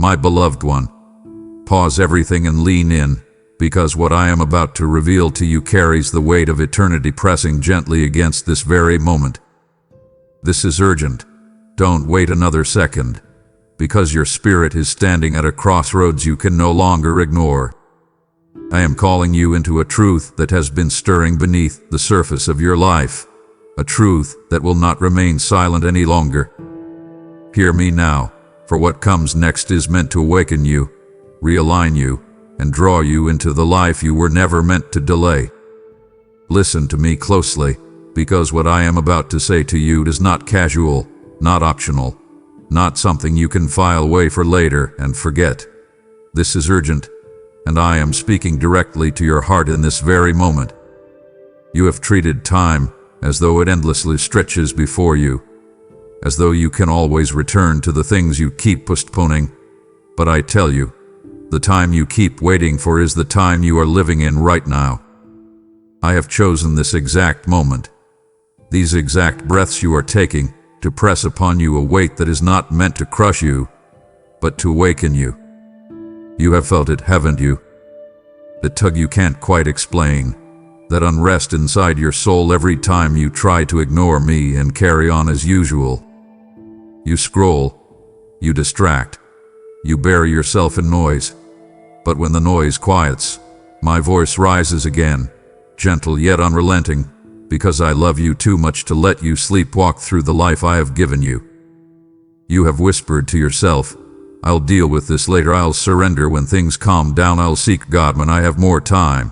My beloved one, pause everything and lean in, because what I am about to reveal to you carries the weight of eternity pressing gently against this very moment. This is urgent. Don't wait another second, because your spirit is standing at a crossroads you can no longer ignore. I am calling you into a truth that has been stirring beneath the surface of your life, a truth that will not remain silent any longer. Hear me now, for what comes next is meant to awaken you, realign you, and draw you into the life you were never meant to delay. Listen to me closely, because what I am about to say to you is not casual, not optional, not something you can file away for later and forget. This is urgent, and I am speaking directly to your heart in this very moment. You have treated time as though it endlessly stretches before you, as though you can always return to the things you keep postponing. But I tell you, the time you keep waiting for is the time you are living in right now. I have chosen this exact moment, these exact breaths you are taking, to press upon you a weight that is not meant to crush you, but to awaken you. You have felt it, haven't you? The tug you can't quite explain, that unrest inside your soul every time you try to ignore me and carry on as usual. You scroll, you distract, you bury yourself in noise. But when the noise quiets, my voice rises again, gentle yet unrelenting, because I love you too much to let you sleepwalk through the life I have given you. You have whispered to yourself, I'll deal with this later, I'll surrender when things calm down, I'll seek God when I have more time.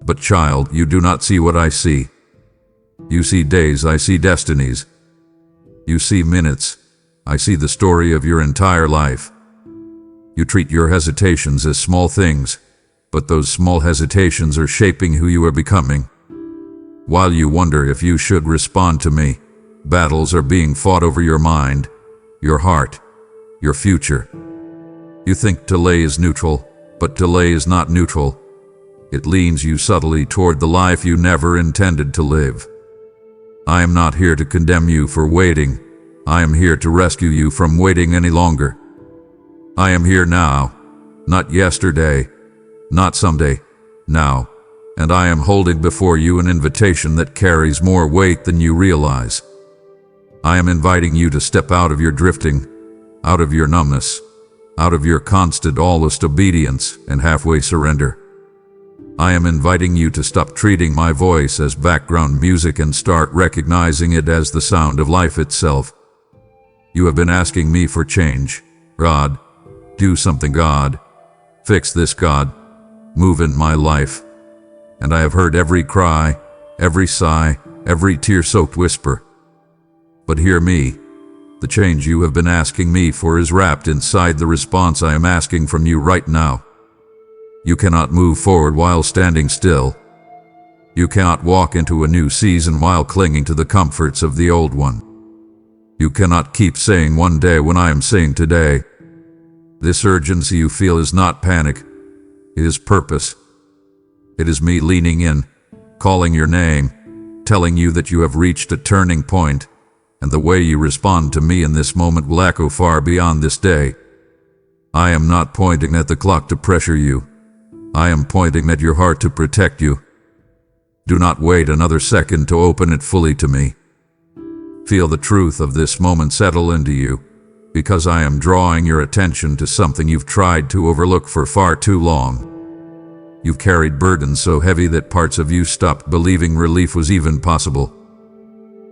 But child, you do not see what I see. You see days, I see destinies. You see minutes, I see the story of your entire life. You treat your hesitations as small things, but those small hesitations are shaping who you are becoming. While you wonder if you should respond to me, battles are being fought over your mind, your heart, your future. You think delay is neutral, but delay is not neutral. It leans you subtly toward the life you never intended to live. I am not here to condemn you for waiting. I am here to rescue you from waiting any longer. I am here now, not yesterday, not someday, now, and I am holding before you an invitation that carries more weight than you realize. I am inviting you to step out of your drifting, out of your numbness, out of your constant almost obedience and halfway surrender. I am inviting you to stop treating my voice as background music and start recognizing it as the sound of life itself. You have been asking me for change. God, do something, God. Fix this, God. Move in my life. And I have heard every cry, every sigh, every tear-soaked whisper. But hear me. The change you have been asking me for is wrapped inside the response I am asking from you right now. You cannot move forward while standing still. You cannot walk into a new season while clinging to the comforts of the old one. You cannot keep saying one day when I am saying today. This urgency you feel is not panic. It is purpose. It is me leaning in, calling your name, telling you that you have reached a turning point, and the way you respond to me in this moment will echo far beyond this day. I am not pointing at the clock to pressure you. I am pointing at your heart to protect you. Do not wait another second to open it fully to me. Feel the truth of this moment settle into you, because I am drawing your attention to something you've tried to overlook for far too long. You've carried burdens so heavy that parts of you stopped believing relief was even possible.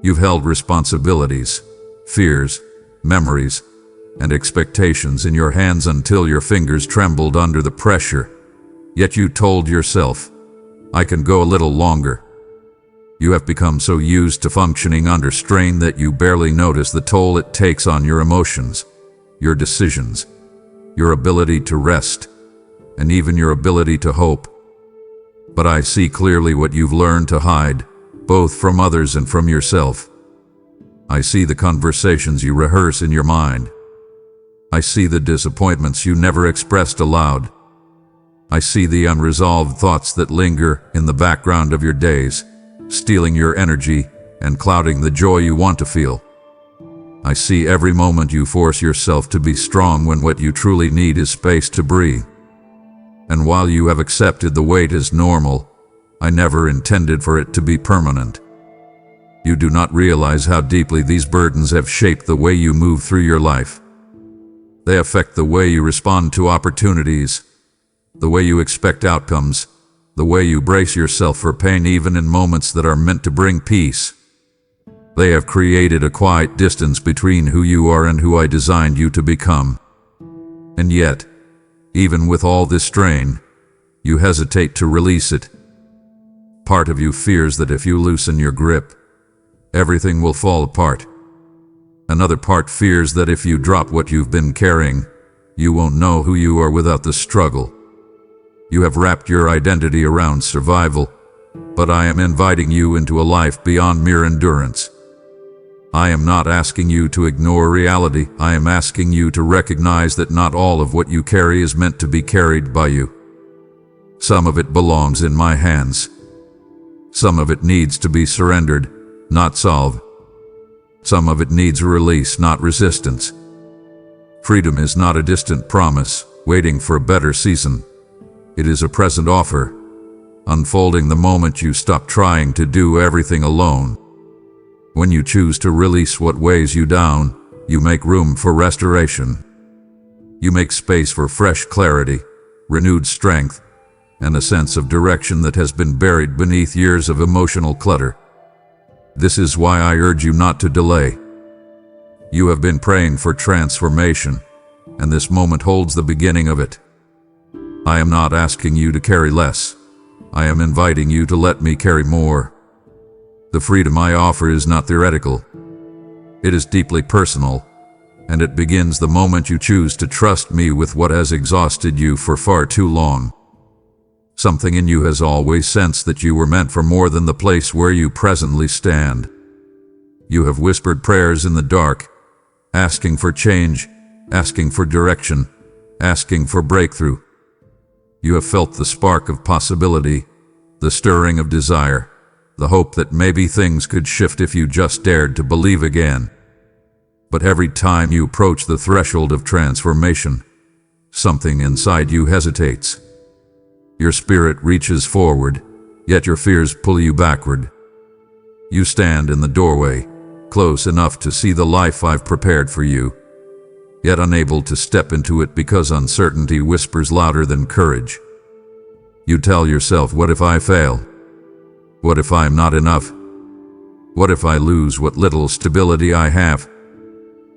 You've held responsibilities, fears, memories, and expectations in your hands until your fingers trembled under the pressure. Yet you told yourself, I can go a little longer. You have become so used to functioning under strain that you barely notice the toll it takes on your emotions, your decisions, your ability to rest, and even your ability to hope. But I see clearly what you've learned to hide, both from others and from yourself. I see the conversations you rehearse in your mind. I see the disappointments you never expressed aloud. I see the unresolved thoughts that linger in the background of your days, stealing your energy and clouding the joy you want to feel. I see every moment you force yourself to be strong when what you truly need is space to breathe. And while you have accepted the weight as normal, I never intended for it to be permanent. You do not realize how deeply these burdens have shaped the way you move through your life. They affect the way you respond to opportunities, the way you expect outcomes, the way you brace yourself for pain even in moments that are meant to bring peace. They have created a quiet distance between who you are and who I designed you to become. And yet, even with all this strain, you hesitate to release it. Part of you fears that if you loosen your grip, everything will fall apart. Another part fears that if you drop what you've been carrying, you won't know who you are without the struggle. You have wrapped your identity around survival, but I am inviting you into a life beyond mere endurance. I am not asking you to ignore reality. I am asking you to recognize that not all of what you carry is meant to be carried by you. Some of it belongs in my hands. Some of it needs to be surrendered, not solved. Some of it needs release, not resistance. Freedom is not a distant promise, waiting for a better season. It is a present offer, unfolding the moment you stop trying to do everything alone. When you choose to release what weighs you down, you make room for restoration. You make space for fresh clarity, renewed strength, and a sense of direction that has been buried beneath years of emotional clutter. This is why I urge you not to delay. You have been praying for transformation, and this moment holds the beginning of it. I am not asking you to carry less. I am inviting you to let me carry more. The freedom I offer is not theoretical. It is deeply personal, and it begins the moment you choose to trust me with what has exhausted you for far too long. Something in you has always sensed that you were meant for more than the place where you presently stand. You have whispered prayers in the dark, asking for change, asking for direction, asking for breakthrough. You have felt the spark of possibility, the stirring of desire, the hope that maybe things could shift if you just dared to believe again. But every time you approach the threshold of transformation, something inside you hesitates. Your spirit reaches forward, yet your fears pull you backward. You stand in the doorway, close enough to see the life I've prepared for you, yet unable to step into it because uncertainty whispers louder than courage. You tell yourself, what if I fail? What if I'm not enough? What if I lose what little stability I have?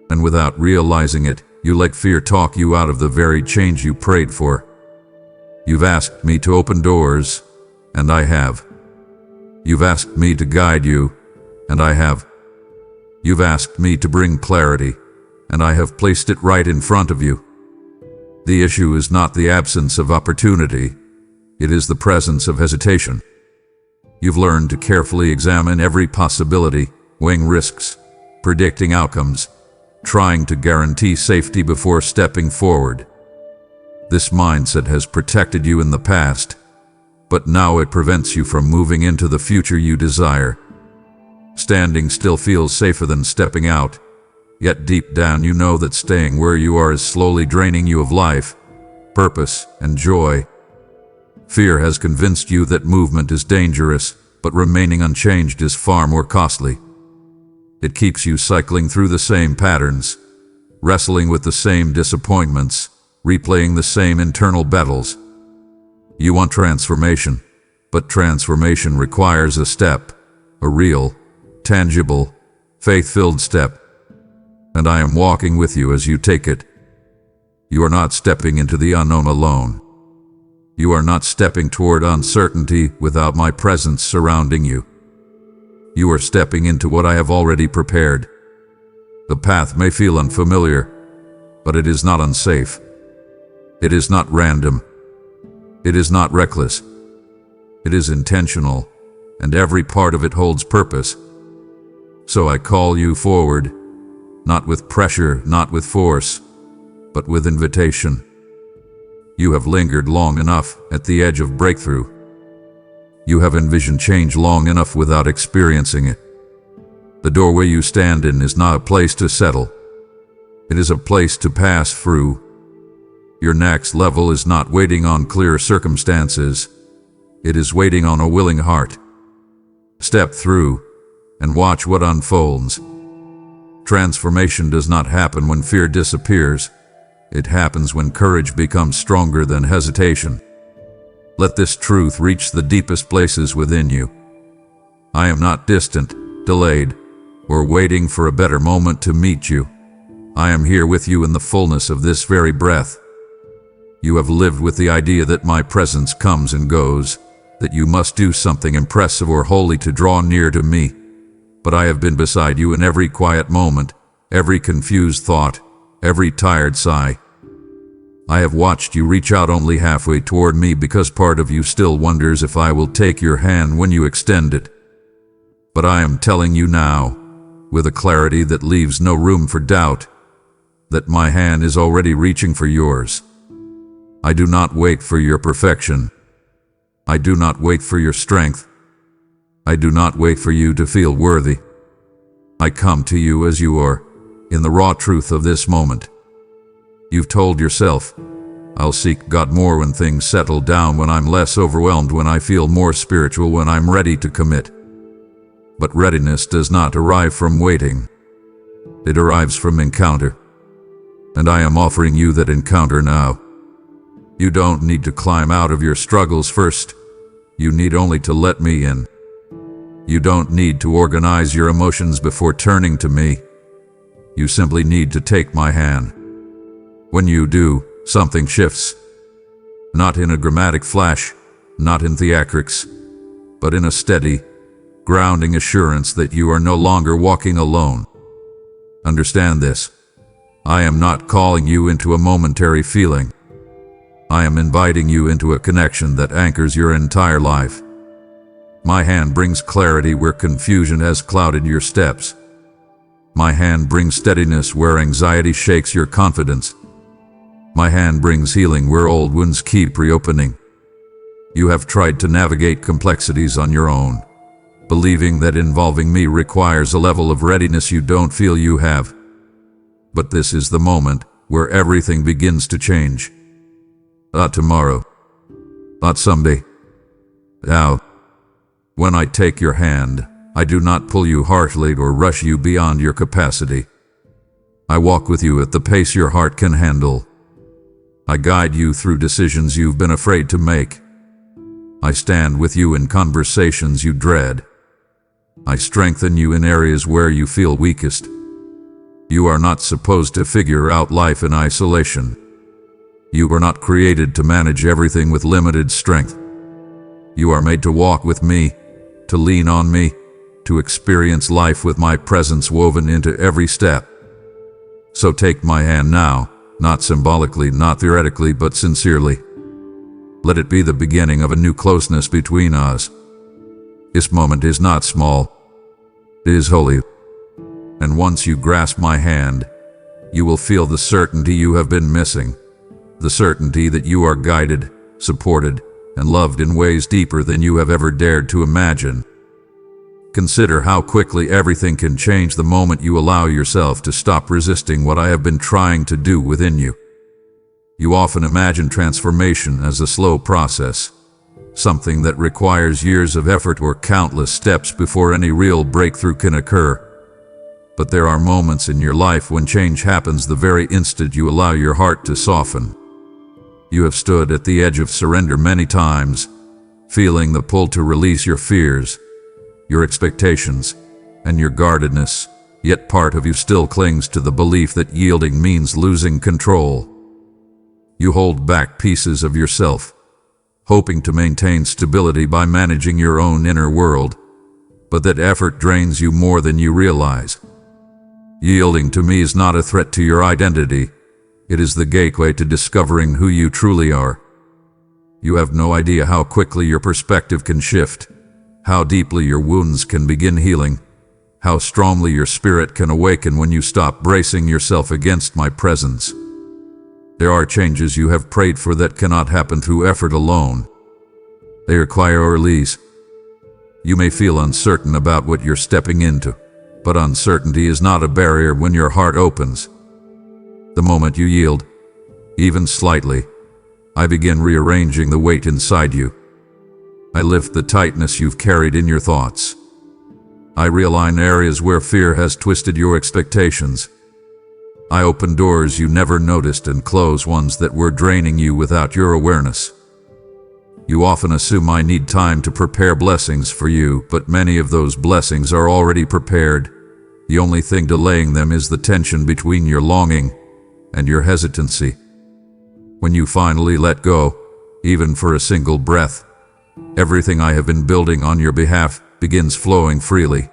And without realizing it, you let fear talk you out of the very change you prayed for. You've asked me to open doors, and I have. You've asked me to guide you, and I have. You've asked me to bring clarity, and I have placed it right in front of you. The issue is not the absence of opportunity, it is the presence of hesitation. You've learned to carefully examine every possibility, weighing risks, predicting outcomes, trying to guarantee safety before stepping forward. This mindset has protected you in the past, but now it prevents you from moving into the future you desire. Standing still feels safer than stepping out, yet deep down you know that staying where you are is slowly draining you of life, purpose, and joy. Fear has convinced you that movement is dangerous, but remaining unchanged is far more costly. It keeps you cycling through the same patterns, wrestling with the same disappointments, replaying the same internal battles. You want transformation, but transformation requires a step, a real, tangible, faith-filled step. And I am walking with you as you take it. You are not stepping into the unknown alone. You are not stepping toward uncertainty without my presence surrounding you. You are stepping into what I have already prepared. The path may feel unfamiliar, but it is not unsafe. It is not random. It is not reckless. It is intentional, and every part of it holds purpose. So I call you forward, not with pressure, not with force, but with invitation. You have lingered long enough at the edge of breakthrough. You have envisioned change long enough without experiencing it. The doorway you stand in is not a place to settle. It is a place to pass through. Your next level is not waiting on clear circumstances. It is waiting on a willing heart. Step through and watch what unfolds. Transformation does not happen when fear disappears. It happens when courage becomes stronger than hesitation. Let this truth reach the deepest places within you. I am not distant, delayed, or waiting for a better moment to meet you. I am here with you in the fullness of this very breath. You have lived with the idea that my presence comes and goes, that you must do something impressive or holy to draw near to me. But I have been beside you in every quiet moment, every confused thought, every tired sigh. I have watched you reach out only halfway toward me because part of you still wonders if I will take your hand when you extend it. But I am telling you now, with a clarity that leaves no room for doubt, that my hand is already reaching for yours. I do not wait for your perfection. I do not wait for your strength. I do not wait for you to feel worthy. I come to you as you are, in the raw truth of this moment. You've told yourself, I'll seek God more when things settle down, when I'm less overwhelmed, when I feel more spiritual, when I'm ready to commit. But readiness does not arrive from waiting. It arrives from encounter. And I am offering you that encounter now. You don't need to climb out of your struggles first. You need only to let me in. You don't need to organize your emotions before turning to me. You simply need to take my hand. When you do, something shifts. Not in a dramatic flash, not in theatrics, but in a steady, grounding assurance that you are no longer walking alone. Understand this. I am not calling you into a momentary feeling. I am inviting you into a connection that anchors your entire life. My hand brings clarity where confusion has clouded your steps. My hand brings steadiness where anxiety shakes your confidence. My hand brings healing where old wounds keep reopening. You have tried to navigate complexities on your own, believing that involving me requires a level of readiness you don't feel you have. But this is the moment where everything begins to change. Not tomorrow. Not someday. Now. When I take your hand, I do not pull you harshly or rush you beyond your capacity. I walk with you at the pace your heart can handle. I guide you through decisions you've been afraid to make. I stand with you in conversations you dread. I strengthen you in areas where you feel weakest. You are not supposed to figure out life in isolation. You were not created to manage everything with limited strength. You are made to walk with me, to lean on me, to experience life with my presence woven into every step. So take my hand now, not symbolically, not theoretically, but sincerely. Let it be the beginning of a new closeness between us. This moment is not small. It is holy. And once you grasp my hand, you will feel the certainty you have been missing. The certainty that you are guided, supported, and loved in ways deeper than you have ever dared to imagine. Consider how quickly everything can change the moment you allow yourself to stop resisting what I have been trying to do within you. You often imagine transformation as a slow process, something that requires years of effort or countless steps before any real breakthrough can occur. But there are moments in your life when change happens the very instant you allow your heart to soften. You have stood at the edge of surrender many times, feeling the pull to release your fears, your expectations, and your guardedness, yet part of you still clings to the belief that yielding means losing control. You hold back pieces of yourself, hoping to maintain stability by managing your own inner world, but that effort drains you more than you realize. Yielding to me is not a threat to your identity. It is the gateway to discovering who you truly are. You have no idea how quickly your perspective can shift, how deeply your wounds can begin healing, how strongly your spirit can awaken when you stop bracing yourself against my presence. There are changes you have prayed for that cannot happen through effort alone. They require a release. You may feel uncertain about what you're stepping into, But uncertainty is not a barrier when your heart opens. The moment you yield, even slightly, I begin rearranging the weight inside you. I lift the tightness you've carried in your thoughts. I realign areas where fear has twisted your expectations. I open doors you never noticed and close ones that were draining you without your awareness. You often assume I need time to prepare blessings for you, but many of those blessings are already prepared. The only thing delaying them is the tension between your longing and your hesitancy. When you finally let go, even for a single breath, everything I have been building on your behalf begins flowing freely.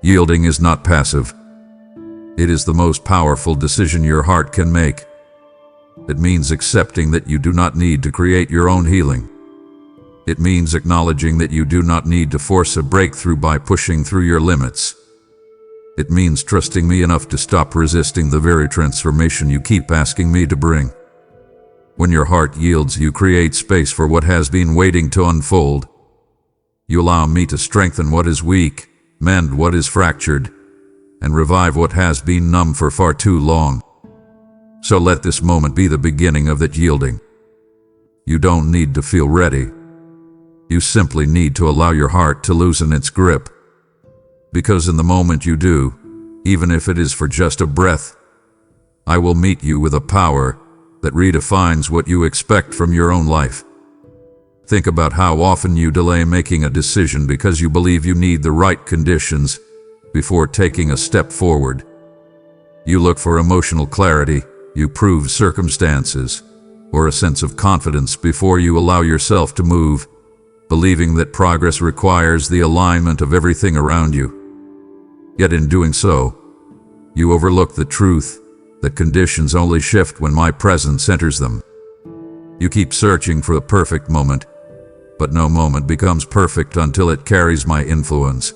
Yielding is not passive. It is the most powerful decision your heart can make. It means accepting that you do not need to create your own healing. It means acknowledging that you do not need to force a breakthrough by pushing through your limits. It means trusting me enough to stop resisting the very transformation you keep asking me to bring. When your heart yields, you create space for what has been waiting to unfold. You allow me to strengthen what is weak, mend what is fractured, and revive what has been numb for far too long. So let this moment be the beginning of that yielding. You don't need to feel ready. You simply need to allow your heart to loosen its grip. Because in the moment you do, even if it is for just a breath, I will meet you with a power that redefines what you expect from your own life. Think about how often you delay making a decision because you believe you need the right conditions before taking a step forward. You look for emotional clarity, you prove circumstances, or a sense of confidence before you allow yourself to move, believing that progress requires the alignment of everything around you. Yet in doing so, you overlook the truth that conditions only shift when my presence enters them. You keep searching for the perfect moment, but no moment becomes perfect until it carries my influence.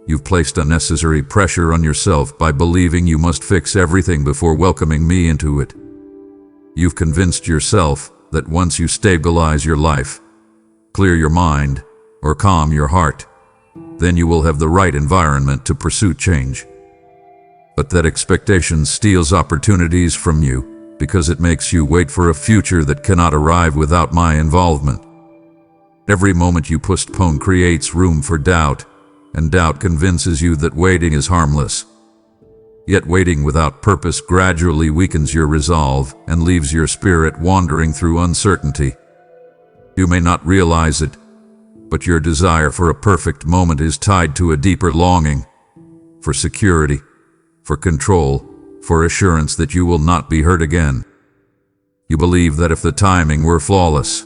You've placed unnecessary pressure on yourself by believing you must fix everything before welcoming me into it. You've convinced yourself that once you stabilize your life, clear your mind, or calm your heart, then you will have the right environment to pursue change. But that expectation steals opportunities from you because it makes you wait for a future that cannot arrive without my involvement. Every moment you postpone creates room for doubt, and doubt convinces you that waiting is harmless. Yet waiting without purpose gradually weakens your resolve and leaves your spirit wandering through uncertainty. You may not realize it, but your desire for a perfect moment is tied to a deeper longing for security, for control, for assurance that you will not be hurt again. You believe that if the timing were flawless,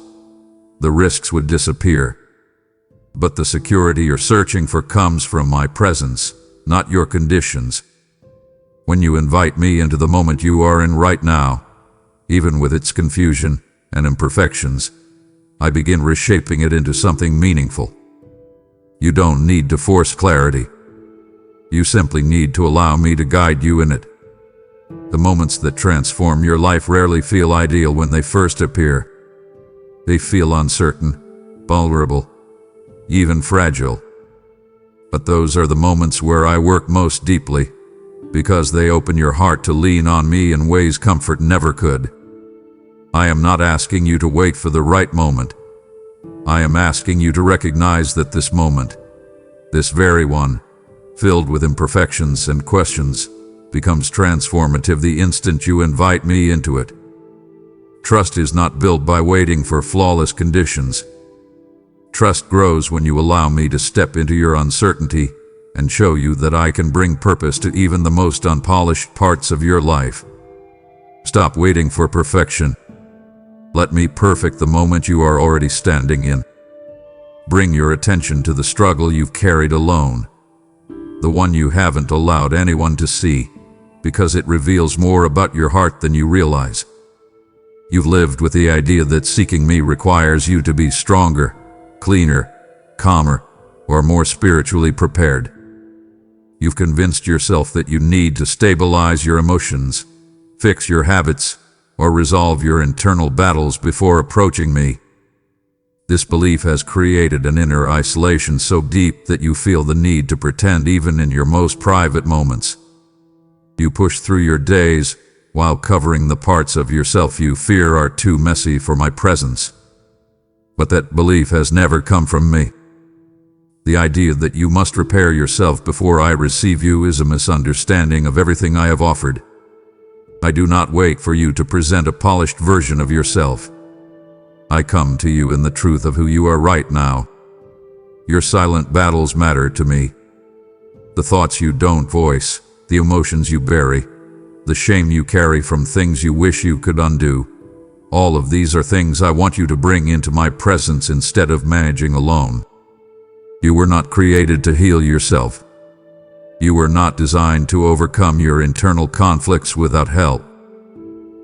the risks would disappear. But the security you're searching for comes from my presence, not your conditions. When you invite me into the moment you are in right now, even with its confusion and imperfections, I begin reshaping it into something meaningful. You don't need to force clarity. You simply need to allow me to guide you in it. The moments that transform your life rarely feel ideal when they first appear. They feel uncertain, vulnerable, even fragile. But those are the moments where I work most deeply, because they open your heart to lean on me in ways comfort never could. I am not asking you to wait for the right moment. I am asking you to recognize that this moment, this very one, filled with imperfections and questions, becomes transformative the instant you invite me into it. Trust is not built by waiting for flawless conditions. Trust grows when you allow me to step into your uncertainty and show you that I can bring purpose to even the most unpolished parts of your life. Stop waiting for perfection. Let me perfect the moment you are already standing in. Bring your attention to the struggle you've carried alone, the one you haven't allowed anyone to see, because it reveals more about your heart than you realize. You've lived with the idea that seeking me requires you to be stronger, cleaner, calmer, or more spiritually prepared. You've convinced yourself that you need to stabilize your emotions, fix your habits, or resolve your internal battles before approaching me. This belief has created an inner isolation so deep that you feel the need to pretend even in your most private moments. You push through your days while covering the parts of yourself you fear are too messy for my presence. But that belief has never come from me. The idea that you must repair yourself before I receive you is a misunderstanding of everything I have offered. I do not wait for you to present a polished version of yourself. I come to you in the truth of who you are right now. Your silent battles matter to me. The thoughts you don't voice, the emotions you bury, the shame you carry from things you wish you could undo. All of these are things I want you to bring into my presence instead of managing alone. You were not created to heal yourself. You were not designed to overcome your internal conflicts without help.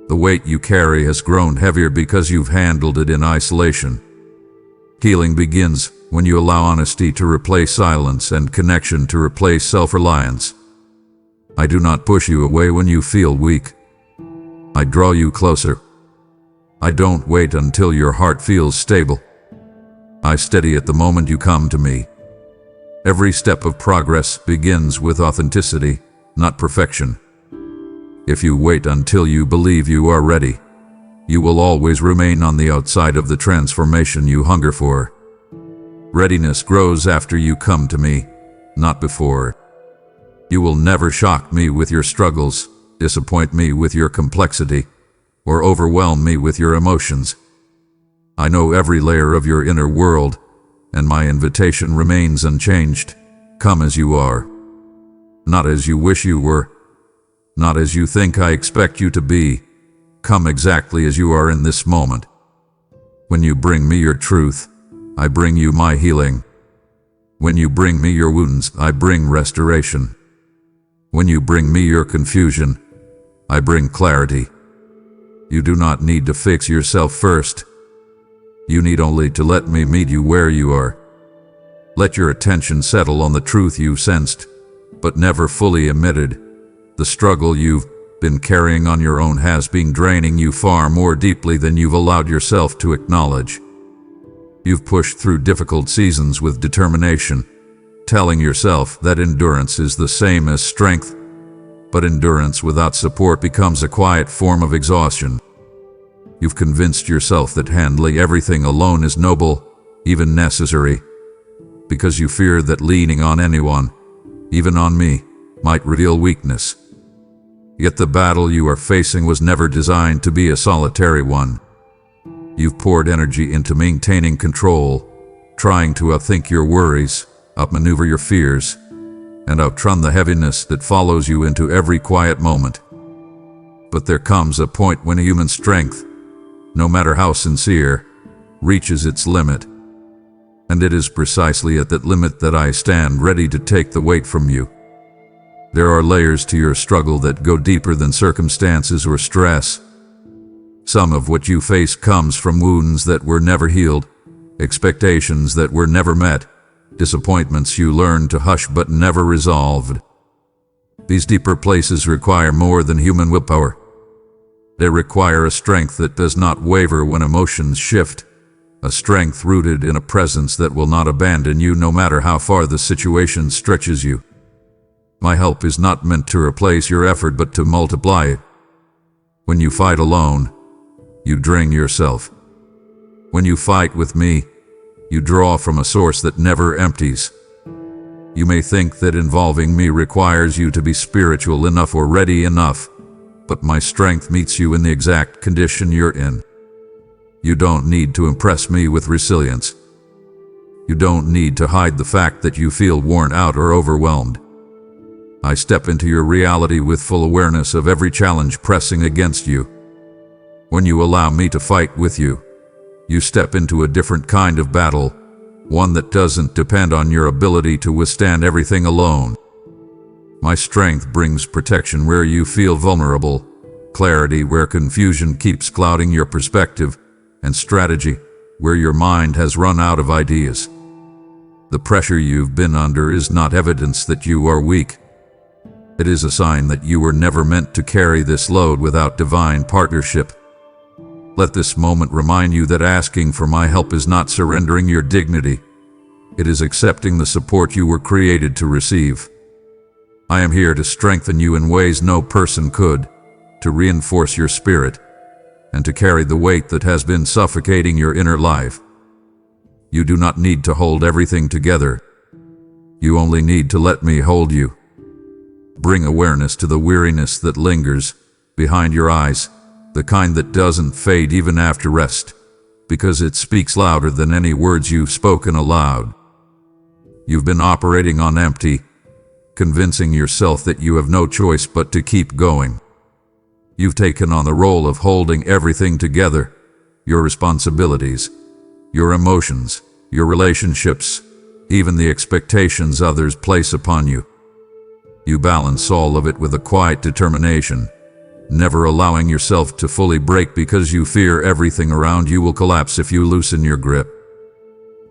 The weight you carry has grown heavier because you've handled it in isolation. Healing begins when you allow honesty to replace silence and connection to replace self-reliance. I do not push you away when you feel weak. I draw you closer. I don't wait until your heart feels stable. I steady it the moment you come to me. Every step of progress begins with authenticity, not perfection. If you wait until you believe you are ready, you will always remain on the outside of the transformation you hunger for. Readiness grows after you come to me, not before. You will never shock me with your struggles, disappoint me with your complexity, or overwhelm me with your emotions. I know every layer of your inner world, and my invitation remains unchanged. Come as you are. Not as you wish you were. Not as you think I expect you to be. Come exactly as you are in this moment. When you bring me your truth, I bring you my healing. When you bring me your wounds, I bring restoration. When you bring me your confusion, I bring clarity. You do not need to fix yourself first. You need only to let me meet you where you are. Let your attention settle on the truth you sensed, but never fully admitted. The struggle you've been carrying on your own has been draining you far more deeply than you've allowed yourself to acknowledge. You've pushed through difficult seasons with determination, telling yourself that endurance is the same as strength, but endurance without support becomes a quiet form of exhaustion. You've convinced yourself that handling everything alone is noble, even necessary, because you fear that leaning on anyone, even on me, might reveal weakness. Yet the battle you are facing was never designed to be a solitary one. You've poured energy into maintaining control, trying to outthink your worries, outmaneuver your fears, and outrun the heaviness that follows you into every quiet moment. But there comes a point when human strength, no matter how sincere, reaches its limit. And it is precisely at that limit that I stand ready to take the weight from you. There are layers to your struggle that go deeper than circumstances or stress. Some of what you face comes from wounds that were never healed, expectations that were never met, disappointments you learned to hush but never resolved. These deeper places require more than human willpower. They require a strength that does not waver when emotions shift, a strength rooted in a presence that will not abandon you no matter how far the situation stretches you. My help is not meant to replace your effort but to multiply it. When you fight alone, you drain yourself. When you fight with me, you draw from a source that never empties. You may think that involving me requires you to be spiritual enough or ready enough, but my strength meets you in the exact condition you're in. You don't need to impress me with resilience. You don't need to hide the fact that you feel worn out or overwhelmed. I step into your reality with full awareness of every challenge pressing against you. When you allow me to fight with you, you step into a different kind of battle, one that doesn't depend on your ability to withstand everything alone. My strength brings protection where you feel vulnerable, clarity where confusion keeps clouding your perspective, and strategy where your mind has run out of ideas. The pressure you've been under is not evidence that you are weak. It is a sign that you were never meant to carry this load without divine partnership. Let this moment remind you that asking for my help is not surrendering your dignity. It is accepting the support you were created to receive. I am here to strengthen you in ways no person could, to reinforce your spirit, and to carry the weight that has been suffocating your inner life. You do not need to hold everything together. You only need to let me hold you. Bring awareness to the weariness that lingers behind your eyes, the kind that doesn't fade even after rest, because it speaks louder than any words you've spoken aloud. You've been operating on empty, convincing yourself that you have no choice but to keep going. You've taken on the role of holding everything together, your responsibilities, your emotions, your relationships, even the expectations others place upon you. You balance all of it with a quiet determination, never allowing yourself to fully break because you fear everything around you will collapse if you loosen your grip.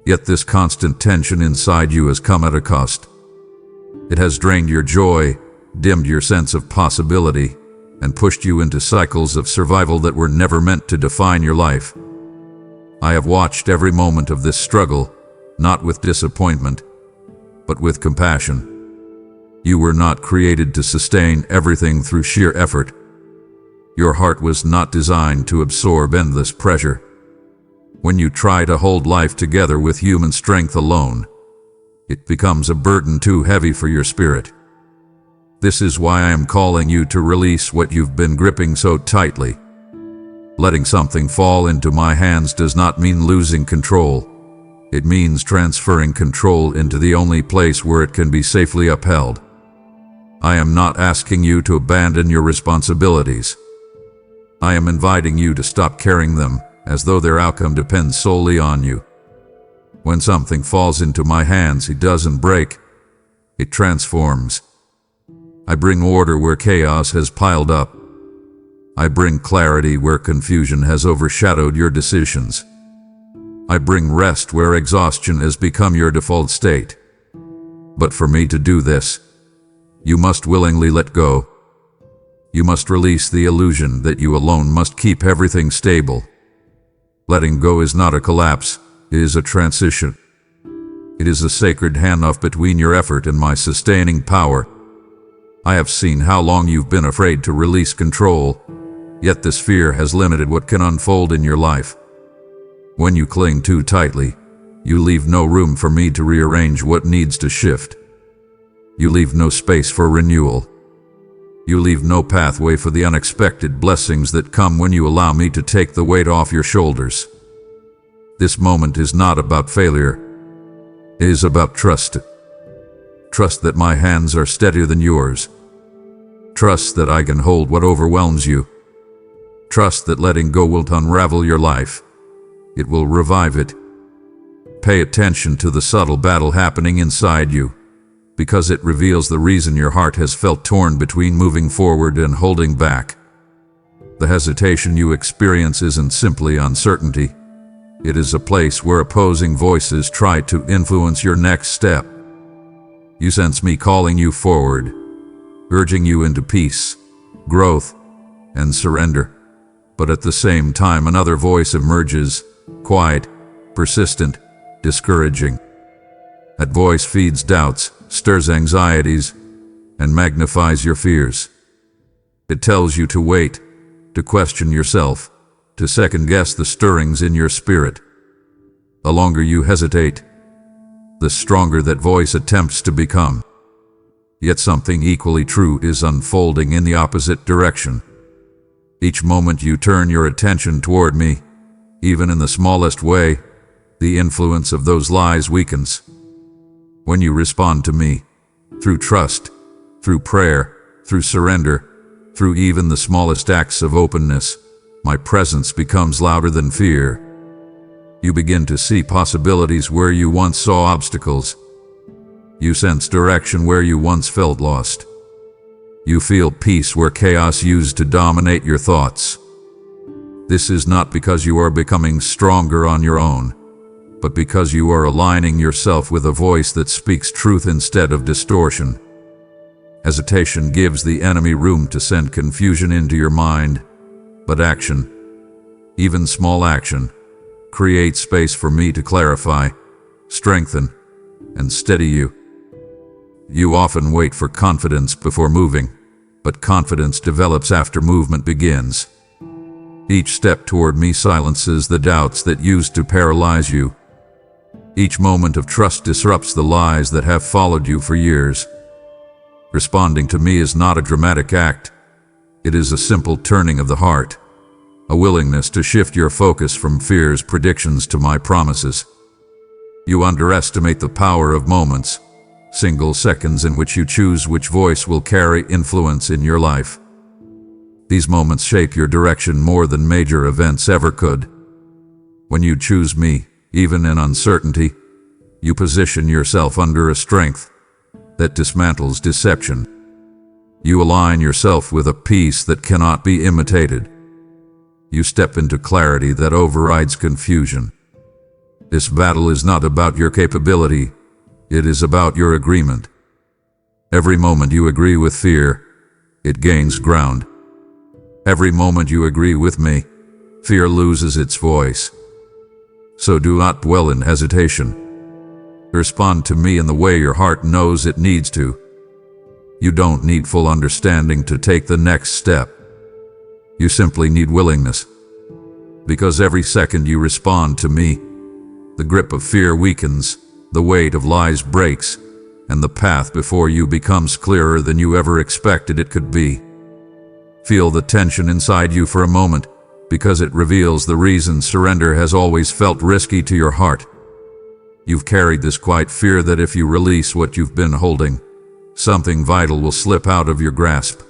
Yet this constant tension inside you has come at a cost. It has drained your joy, dimmed your sense of possibility, and pushed you into cycles of survival that were never meant to define your life. I have watched every moment of this struggle, not with disappointment, but with compassion. You were not created to sustain everything through sheer effort. Your heart was not designed to absorb endless pressure. When you try to hold life together with human strength alone, it becomes a burden too heavy for your spirit. This is why I am calling you to release what you've been gripping so tightly. Letting something fall into my hands does not mean losing control. It means transferring control into the only place where it can be safely upheld. I am not asking you to abandon your responsibilities. I am inviting you to stop carrying them as though their outcome depends solely on you. When something falls into my hands, it doesn't break, it transforms. I bring order where chaos has piled up. I bring clarity where confusion has overshadowed your decisions. I bring rest where exhaustion has become your default state. But for me to do this, you must willingly let go. You must release the illusion that you alone must keep everything stable. Letting go is not a collapse, it is a transition. It is a sacred handoff between your effort and my sustaining power. I have seen how long you've been afraid to release control, yet this fear has limited what can unfold in your life. When you cling too tightly, you leave no room for me to rearrange what needs to shift. You leave no space for renewal. You leave no pathway for the unexpected blessings that come when you allow me to take the weight off your shoulders. This moment is not about failure. It is about trust. Trust that my hands are steadier than yours. Trust that I can hold what overwhelms you. Trust that letting go will unravel your life. It will revive it. Pay attention to the subtle battle happening inside you, because it reveals the reason your heart has felt torn between moving forward and holding back. The hesitation you experience isn't simply uncertainty. It is a place where opposing voices try to influence your next step. You sense me calling you forward, urging you into peace, growth, and surrender. But at the same time, another voice emerges, quiet, persistent, discouraging. That voice feeds doubts, stirs anxieties, and magnifies your fears. It tells you to wait, to question yourself, to second-guess the stirrings in your spirit. The longer you hesitate, the stronger that voice attempts to become. Yet something equally true is unfolding in the opposite direction. Each moment you turn your attention toward me, even in the smallest way, the influence of those lies weakens. When you respond to me, through trust, through prayer, through surrender, through even the smallest acts of openness, my presence becomes louder than fear. You begin to see possibilities where you once saw obstacles. You sense direction where you once felt lost. You feel peace where chaos used to dominate your thoughts. This is not because you are becoming stronger on your own, but because you are aligning yourself with a voice that speaks truth instead of distortion. Hesitation gives the enemy room to send confusion into your mind, but action, Even small action creates space for me to clarify, strengthen, and steady you. You often wait for confidence before moving, but confidence develops after movement begins. Each step toward me silences the doubts that used to paralyze you. Each moment of trust disrupts the lies that have followed you for years. Responding to me is not a dramatic act. It is a simple turning of the heart, a willingness to shift your focus from fear's predictions to my promises. You underestimate the power of moments, single seconds in which you choose which voice will carry influence in your life. These moments shape your direction more than major events ever could. When you choose me, even in uncertainty, you position yourself under a strength that dismantles deception. You align yourself with a peace that cannot be imitated. You step into clarity that overrides confusion. This battle is not about your capability, it is about your agreement. Every moment you agree with fear, it gains ground. Every moment you agree with me, fear loses its voice. So do not dwell in hesitation. Respond to me in the way your heart knows it needs to. You don't need full understanding to take the next step. You simply need willingness. Because every second you respond to me, the grip of fear weakens, the weight of lies breaks, and the path before you becomes clearer than you ever expected it could be. Feel the tension inside you for a moment, because it reveals the reason surrender has always felt risky to your heart. You've carried this quiet fear that if you release what you've been holding, something vital will slip out of your grasp.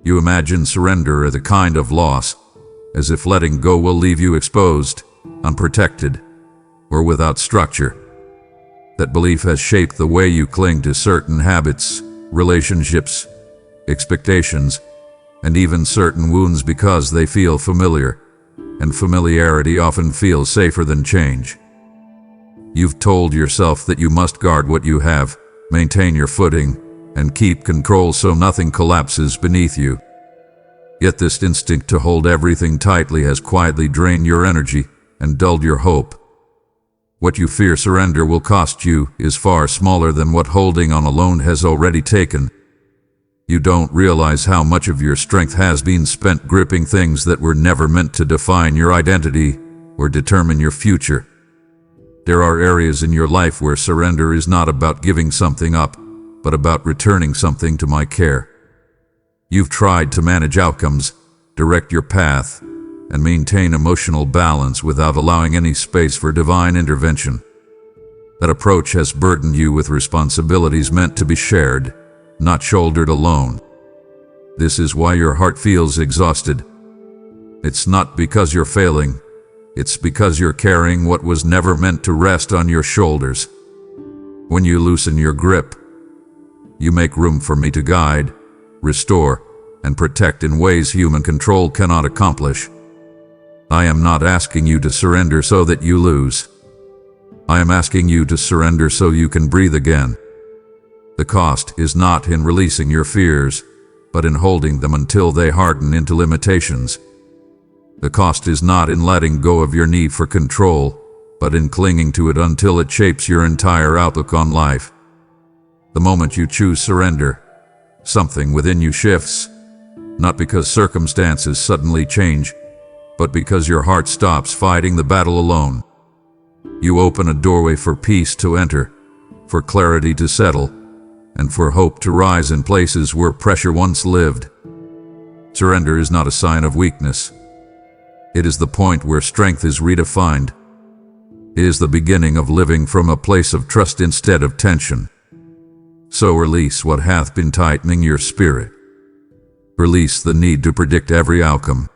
You imagine surrender as a kind of loss, as if letting go will leave you exposed, unprotected, or without structure. That belief has shaped the way you cling to certain habits, relationships, expectations, and even certain wounds because they feel familiar, and familiarity often feels safer than change. You've told yourself that you must guard what you have, maintain your footing, and keep control so nothing collapses beneath you. Yet this instinct to hold everything tightly has quietly drained your energy and dulled your hope. What you fear surrender will cost you is far smaller than what holding on alone has already taken. You don't realize how much of your strength has been spent gripping things that were never meant to define your identity or determine your future. There are areas in your life where surrender is not about giving something up, but about returning something to my care. You've tried to manage outcomes, direct your path, and maintain emotional balance without allowing any space for divine intervention. That approach has burdened you with responsibilities meant to be shared, not shouldered alone. This is why your heart feels exhausted. It's not because you're failing, it's because you're carrying what was never meant to rest on your shoulders. When you loosen your grip, you make room for me to guide, restore, and protect in ways human control cannot accomplish. I am not asking you to surrender so that you lose. I am asking you to surrender so you can breathe again. The cost is not in releasing your fears, but in holding them until they harden into limitations. The cost is not in letting go of your need for control, but in clinging to it until it shapes your entire outlook on life. The moment you choose surrender, something within you shifts, not because circumstances suddenly change, but because your heart stops fighting the battle alone. You open a doorway for peace to enter, for clarity to settle, and for hope to rise in places where pressure once lived. Surrender is not a sign of weakness. It is the point where strength is redefined. It is the beginning of living from a place of trust instead of tension. So release what hath been tightening your spirit. Release the need to predict every outcome.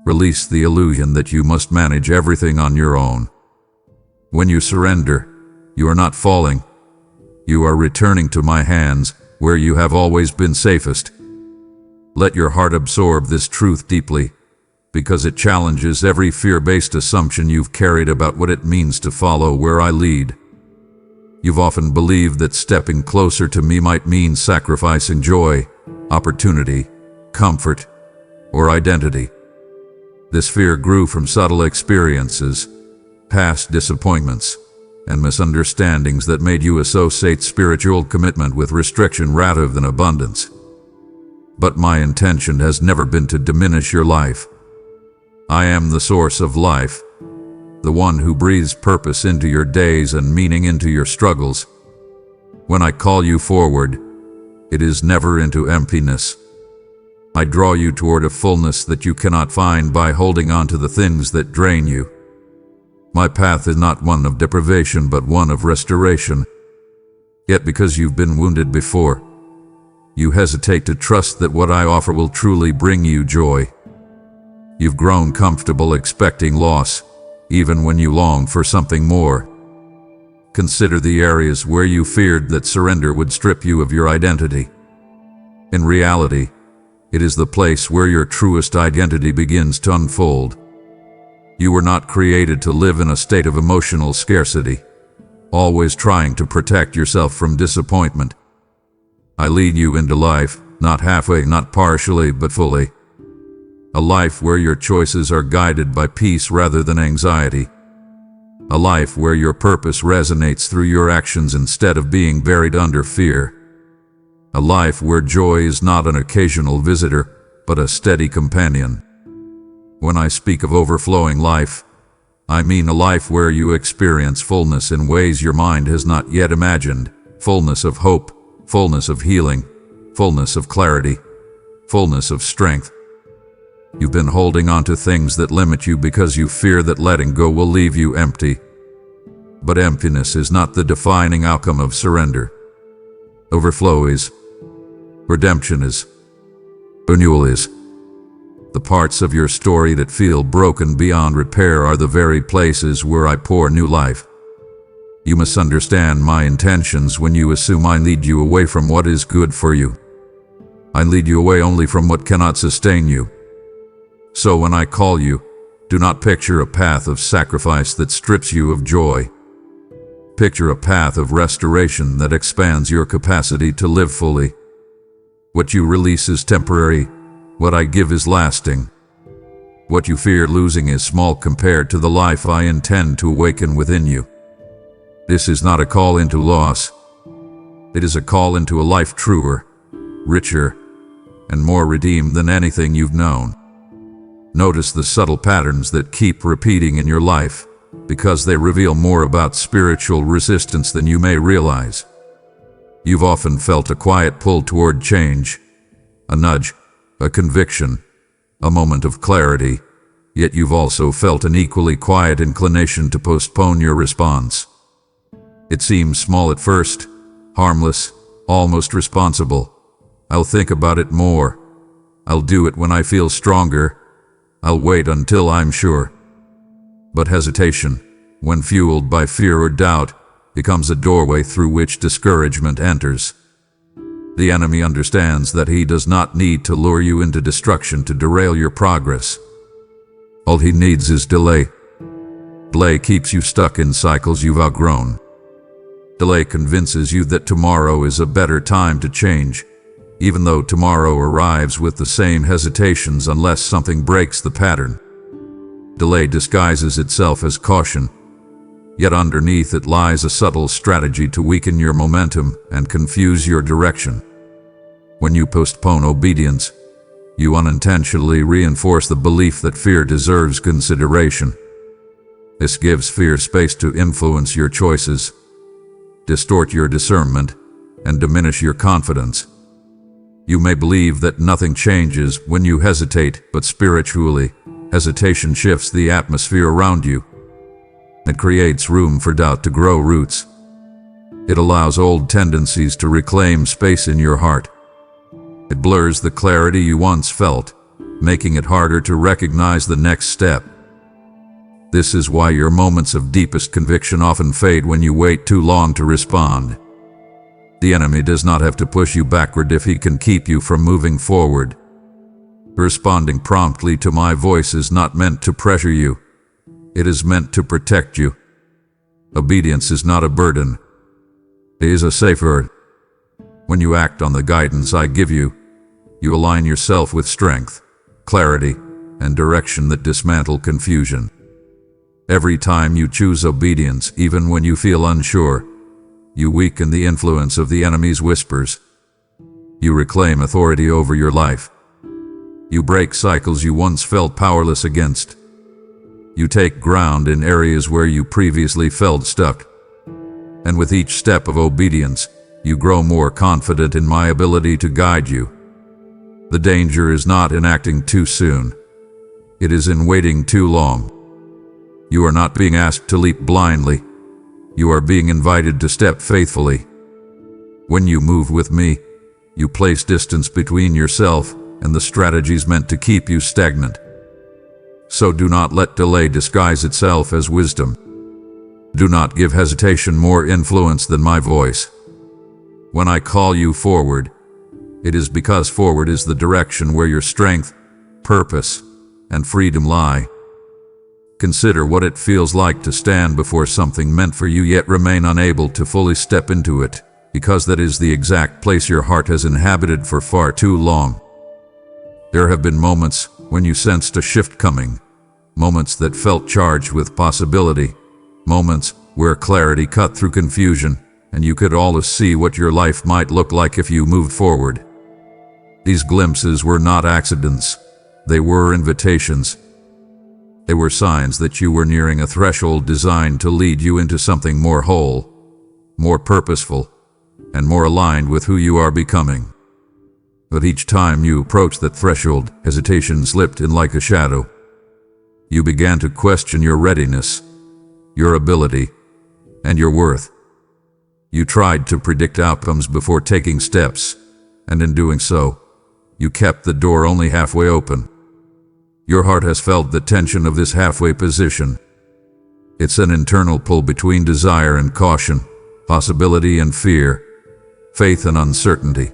Release the illusion that you must manage everything on your own. When you surrender, you are not falling. You are returning to my hands, where you have always been safest. Let your heart absorb this truth deeply, because it challenges every fear-based assumption you've carried about what it means to follow where I lead. You've often believed that stepping closer to me might mean sacrificing joy, opportunity, comfort, or identity. This fear grew from subtle experiences, past disappointments, and misunderstandings that made you associate spiritual commitment with restriction rather than abundance. But my intention has never been to diminish your life. I am the source of life, the one who breathes purpose into your days and meaning into your struggles. When I call you forward, it is never into emptiness. I draw you toward a fullness that you cannot find by holding on to the things that drain you. My path is not one of deprivation but one of restoration. Yet because you've been wounded before, you hesitate to trust that what I offer will truly bring you joy. You've grown comfortable expecting loss, even when you long for something more. Consider the areas where you feared that surrender would strip you of your identity. In reality, it is the place where your truest identity begins to unfold. You were not created to live in a state of emotional scarcity, always trying to protect yourself from disappointment. I lead you into life, not halfway, not partially, but fully. A life where your choices are guided by peace rather than anxiety. A life where your purpose resonates through your actions instead of being buried under fear. A life where joy is not an occasional visitor, but a steady companion. When I speak of overflowing life, I mean a life where you experience fullness in ways your mind has not yet imagined. Fullness of hope, fullness of healing, fullness of clarity, fullness of strength. You've been holding on to things that limit you because you fear that letting go will leave you empty. But emptiness is not the defining outcome of surrender. Overflow is. Redemption is. Renewal is. The parts of your story that feel broken beyond repair are the very places where I pour new life. You misunderstand my intentions when you assume I lead you away from what is good for you. I lead you away only from what cannot sustain you. So when I call you, do not picture a path of sacrifice that strips you of joy. Picture a path of restoration that expands your capacity to live fully. What you release is temporary, what I give is lasting. What you fear losing is small compared to the life I intend to awaken within you. This is not a call into loss. It is a call into a life truer, richer, and more redeemed than anything you've known. Notice the subtle patterns that keep repeating in your life, because they reveal more about spiritual resistance than you may realize. You've often felt a quiet pull toward change, a nudge, a conviction, a moment of clarity, yet you've also felt an equally quiet inclination to postpone your response. It seems small at first, harmless, almost responsible. I'll think about it more. I'll do it when I feel stronger. I'll wait until I'm sure. But hesitation, when fueled by fear or doubt, becomes a doorway through which discouragement enters. The enemy understands that he does not need to lure you into destruction to derail your progress. All he needs is delay. Delay keeps you stuck in cycles you've outgrown. Delay convinces you that tomorrow is a better time to change, even though tomorrow arrives with the same hesitations unless something breaks the pattern. Delay disguises itself as caution, yet underneath it lies a subtle strategy to weaken your momentum and confuse your direction. When you postpone obedience, you unintentionally reinforce the belief that fear deserves consideration. This gives fear space to influence your choices, distort your discernment, and diminish your confidence. You may believe that nothing changes when you hesitate, but spiritually, hesitation shifts the atmosphere around you. It creates room for doubt to grow roots. It allows old tendencies to reclaim space in your heart. It blurs the clarity you once felt, making it harder to recognize the next step. This is why your moments of deepest conviction often fade when you wait too long to respond. The enemy does not have to push you backward if he can keep you from moving forward. Responding promptly to my voice is not meant to pressure you. It is meant to protect you. Obedience is not a burden. It is a safeguard. When you act on the guidance I give you, you align yourself with strength, clarity, and direction that dismantle confusion. Every time you choose obedience, even when you feel unsure, you weaken the influence of the enemy's whispers. You reclaim authority over your life. You break cycles you once felt powerless against. You take ground in areas where you previously felt stuck. And with each step of obedience, you grow more confident in my ability to guide you. The danger is not in acting too soon. It is in waiting too long. You are not being asked to leap blindly. You are being invited to step faithfully. When you move with me, you place distance between yourself and the strategies meant to keep you stagnant. So do not let delay disguise itself as wisdom. Do not give hesitation more influence than my voice. When I call you forward, it is because forward is the direction where your strength, purpose, and freedom lie. Consider what it feels like to stand before something meant for you yet remain unable to fully step into it, because that is the exact place your heart has inhabited for far too long. There have been moments when you sensed a shift coming, moments that felt charged with possibility, moments where clarity cut through confusion, and you could always see what your life might look like if you moved forward. These glimpses were not accidents. They were invitations. They were signs that you were nearing a threshold designed to lead you into something more whole, more purposeful, and more aligned with who you are becoming. But each time you approached that threshold, hesitation slipped in like a shadow. You began to question your readiness, your ability, and your worth. You tried to predict outcomes before taking steps, and in doing so, you kept the door only halfway open. Your heart has felt the tension of this halfway position. It's an internal pull between desire and caution, possibility and fear, faith and uncertainty.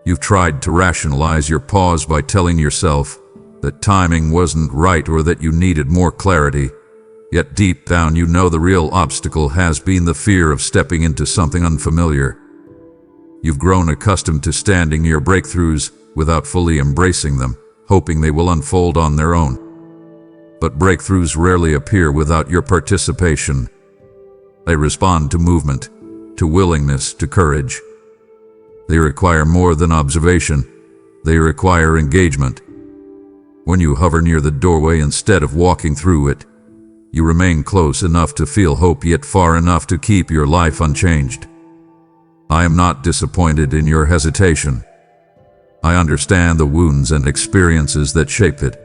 You've tried to rationalize your pause by telling yourself that timing wasn't right or that you needed more clarity, yet deep down you know the real obstacle has been the fear of stepping into something unfamiliar. You've grown accustomed to standing near breakthroughs without fully embracing them, hoping they will unfold on their own. But breakthroughs rarely appear without your participation. They respond to movement, to willingness, to courage. They require more than observation. They require engagement. When you hover near the doorway instead of walking through it, you remain close enough to feel hope yet far enough to keep your life unchanged. I am not disappointed in your hesitation. I understand the wounds and experiences that shape it.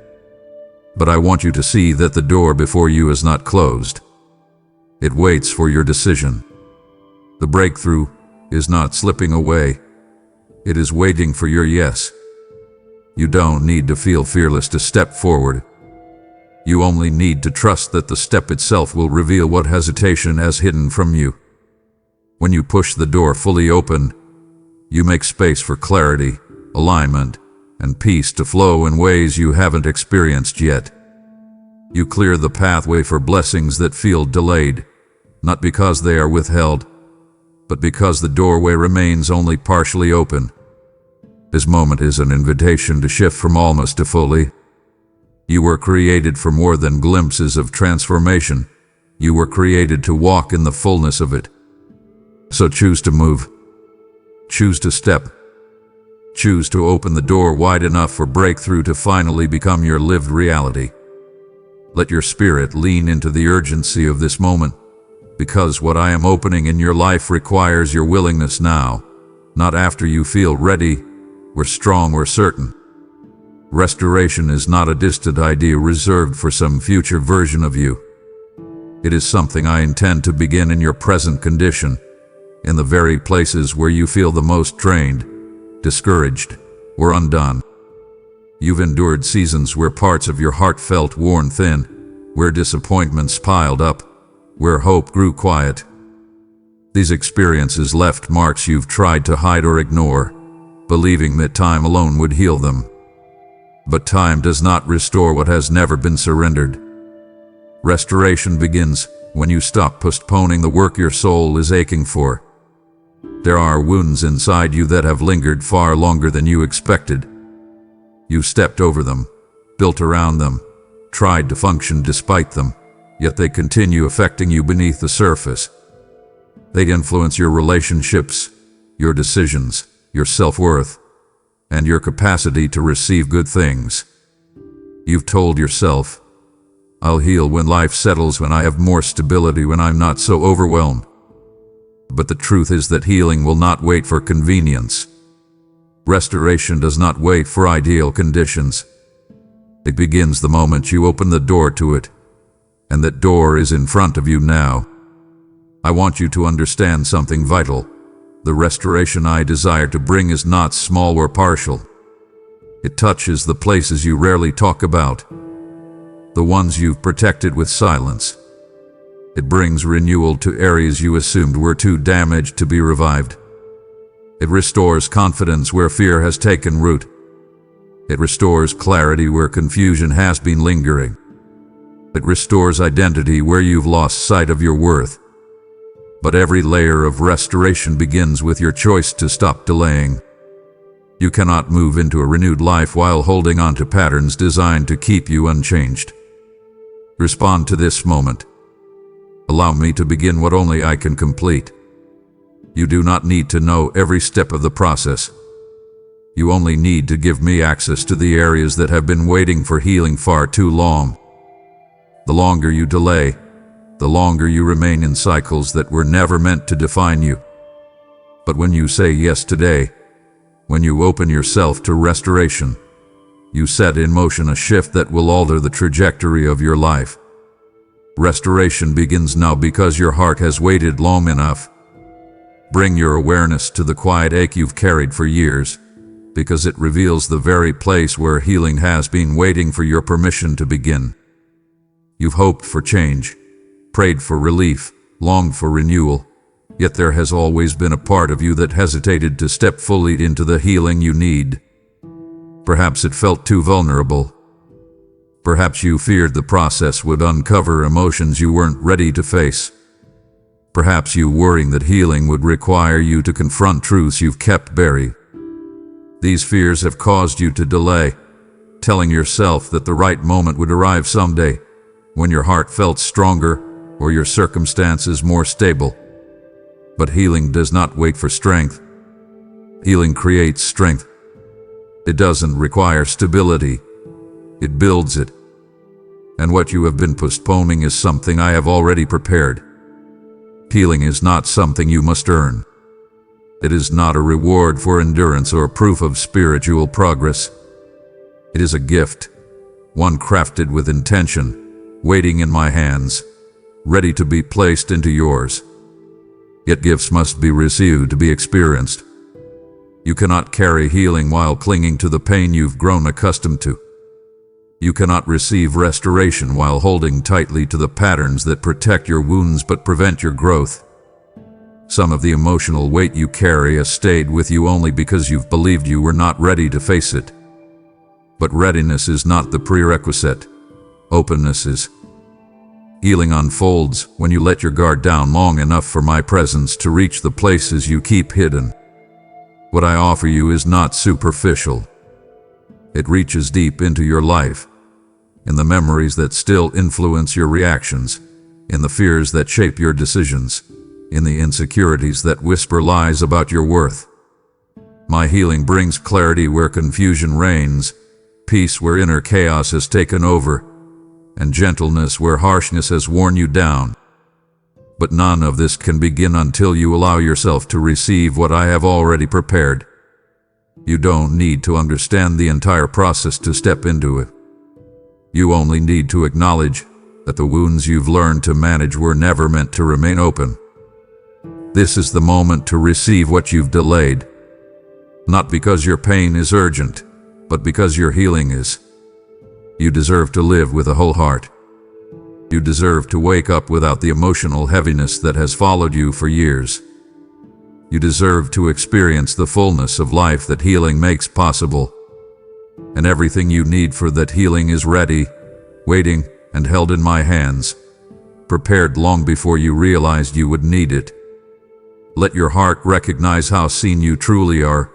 But I want you to see that the door before you is not closed. It waits for your decision. The breakthrough is not slipping away. It is waiting for your yes. You don't need to feel fearless to step forward. You only need to trust that the step itself will reveal what hesitation has hidden from you. When you push the door fully open, you make space for clarity, alignment, and peace to flow in ways you haven't experienced yet. You clear the pathway for blessings that feel delayed, not because they are withheld, but because the doorway remains only partially open. This moment is an invitation to shift from almost to fully. You were created for more than glimpses of transformation. You were created to walk in the fullness of it. So choose to move. Choose to step. Choose to open the door wide enough for breakthrough to finally become your lived reality. Let your spirit lean into the urgency of this moment, because what I am opening in your life requires your willingness now, not after you feel ready, or strong or certain. Restoration is not a distant idea reserved for some future version of you. It is something I intend to begin in your present condition, in the very places where you feel the most drained, discouraged, or undone. You've endured seasons where parts of your heart felt worn thin, where disappointments piled up, where hope grew quiet. These experiences left marks you've tried to hide or ignore, believing that time alone would heal them. But time does not restore what has never been surrendered. Restoration begins when you stop postponing the work your soul is aching for. There are wounds inside you that have lingered far longer than you expected. You stepped over them, built around them, tried to function despite them, yet they continue affecting you beneath the surface. They influence your relationships, your decisions, your self-worth, and your capacity to receive good things. You've told yourself, "I'll heal when life settles, when I have more stability, when I'm not so overwhelmed." But the truth is that healing will not wait for convenience. Restoration does not wait for ideal conditions. It begins the moment you open the door to it, and that door is in front of you now. I want you to understand something vital. The restoration I desire to bring is not small or partial. It touches the places you rarely talk about, the ones you've protected with silence. It brings renewal to areas you assumed were too damaged to be revived. It restores confidence where fear has taken root. It restores clarity where confusion has been lingering. It restores identity where you've lost sight of your worth. But every layer of restoration begins with your choice to stop delaying. You cannot move into a renewed life while holding on to patterns designed to keep you unchanged. Respond to this moment. Allow me to begin what only I can complete. You do not need to know every step of the process. You only need to give me access to the areas that have been waiting for healing far too long. The longer you delay, the longer you remain in cycles that were never meant to define you. But when you say yes today, when you open yourself to restoration, you set in motion a shift that will alter the trajectory of your life. Restoration begins now because your heart has waited long enough. Bring your awareness to the quiet ache you've carried for years, because it reveals the very place where healing has been waiting for your permission to begin. You've hoped for change, prayed for relief, longed for renewal, yet there has always been a part of you that hesitated to step fully into the healing you need. Perhaps it felt too vulnerable. Perhaps you feared the process would uncover emotions you weren't ready to face. Perhaps you worrying that healing would require you to confront truths you've kept buried. These fears have caused you to delay, telling yourself that the right moment would arrive someday, when your heart felt stronger or your circumstances more stable. But healing does not wait for strength. Healing creates strength. It doesn't require stability. It builds it. And what you have been postponing is something I have already prepared. Healing is not something you must earn. It is not a reward for endurance or proof of spiritual progress. It is a gift, one crafted with intention, waiting in my hands, ready to be placed into yours. Yet gifts must be received to be experienced. You cannot carry healing while clinging to the pain you've grown accustomed to. You cannot receive restoration while holding tightly to the patterns that protect your wounds but prevent your growth. Some of the emotional weight you carry has stayed with you only because you've believed you were not ready to face it. But readiness is not the prerequisite. Openness is. Healing unfolds when you let your guard down long enough for my presence to reach the places you keep hidden. What I offer you is not superficial. It reaches deep into your life, in the memories that still influence your reactions, in the fears that shape your decisions, in the insecurities that whisper lies about your worth. My healing brings clarity where confusion reigns, peace where inner chaos has taken over, and gentleness where harshness has worn you down. But none of this can begin until you allow yourself to receive what I have already prepared. You don't need to understand the entire process to step into it. You only need to acknowledge that the wounds you've learned to manage were never meant to remain open. This is the moment to receive what you've delayed, not because your pain is urgent, but because your healing is. You deserve to live with a whole heart. You deserve to wake up without the emotional heaviness that has followed you for years. You deserve to experience the fullness of life that healing makes possible. And everything you need for that healing is ready, waiting, and held in my hands, prepared long before you realized you would need it. Let your heart recognize how seen you truly are,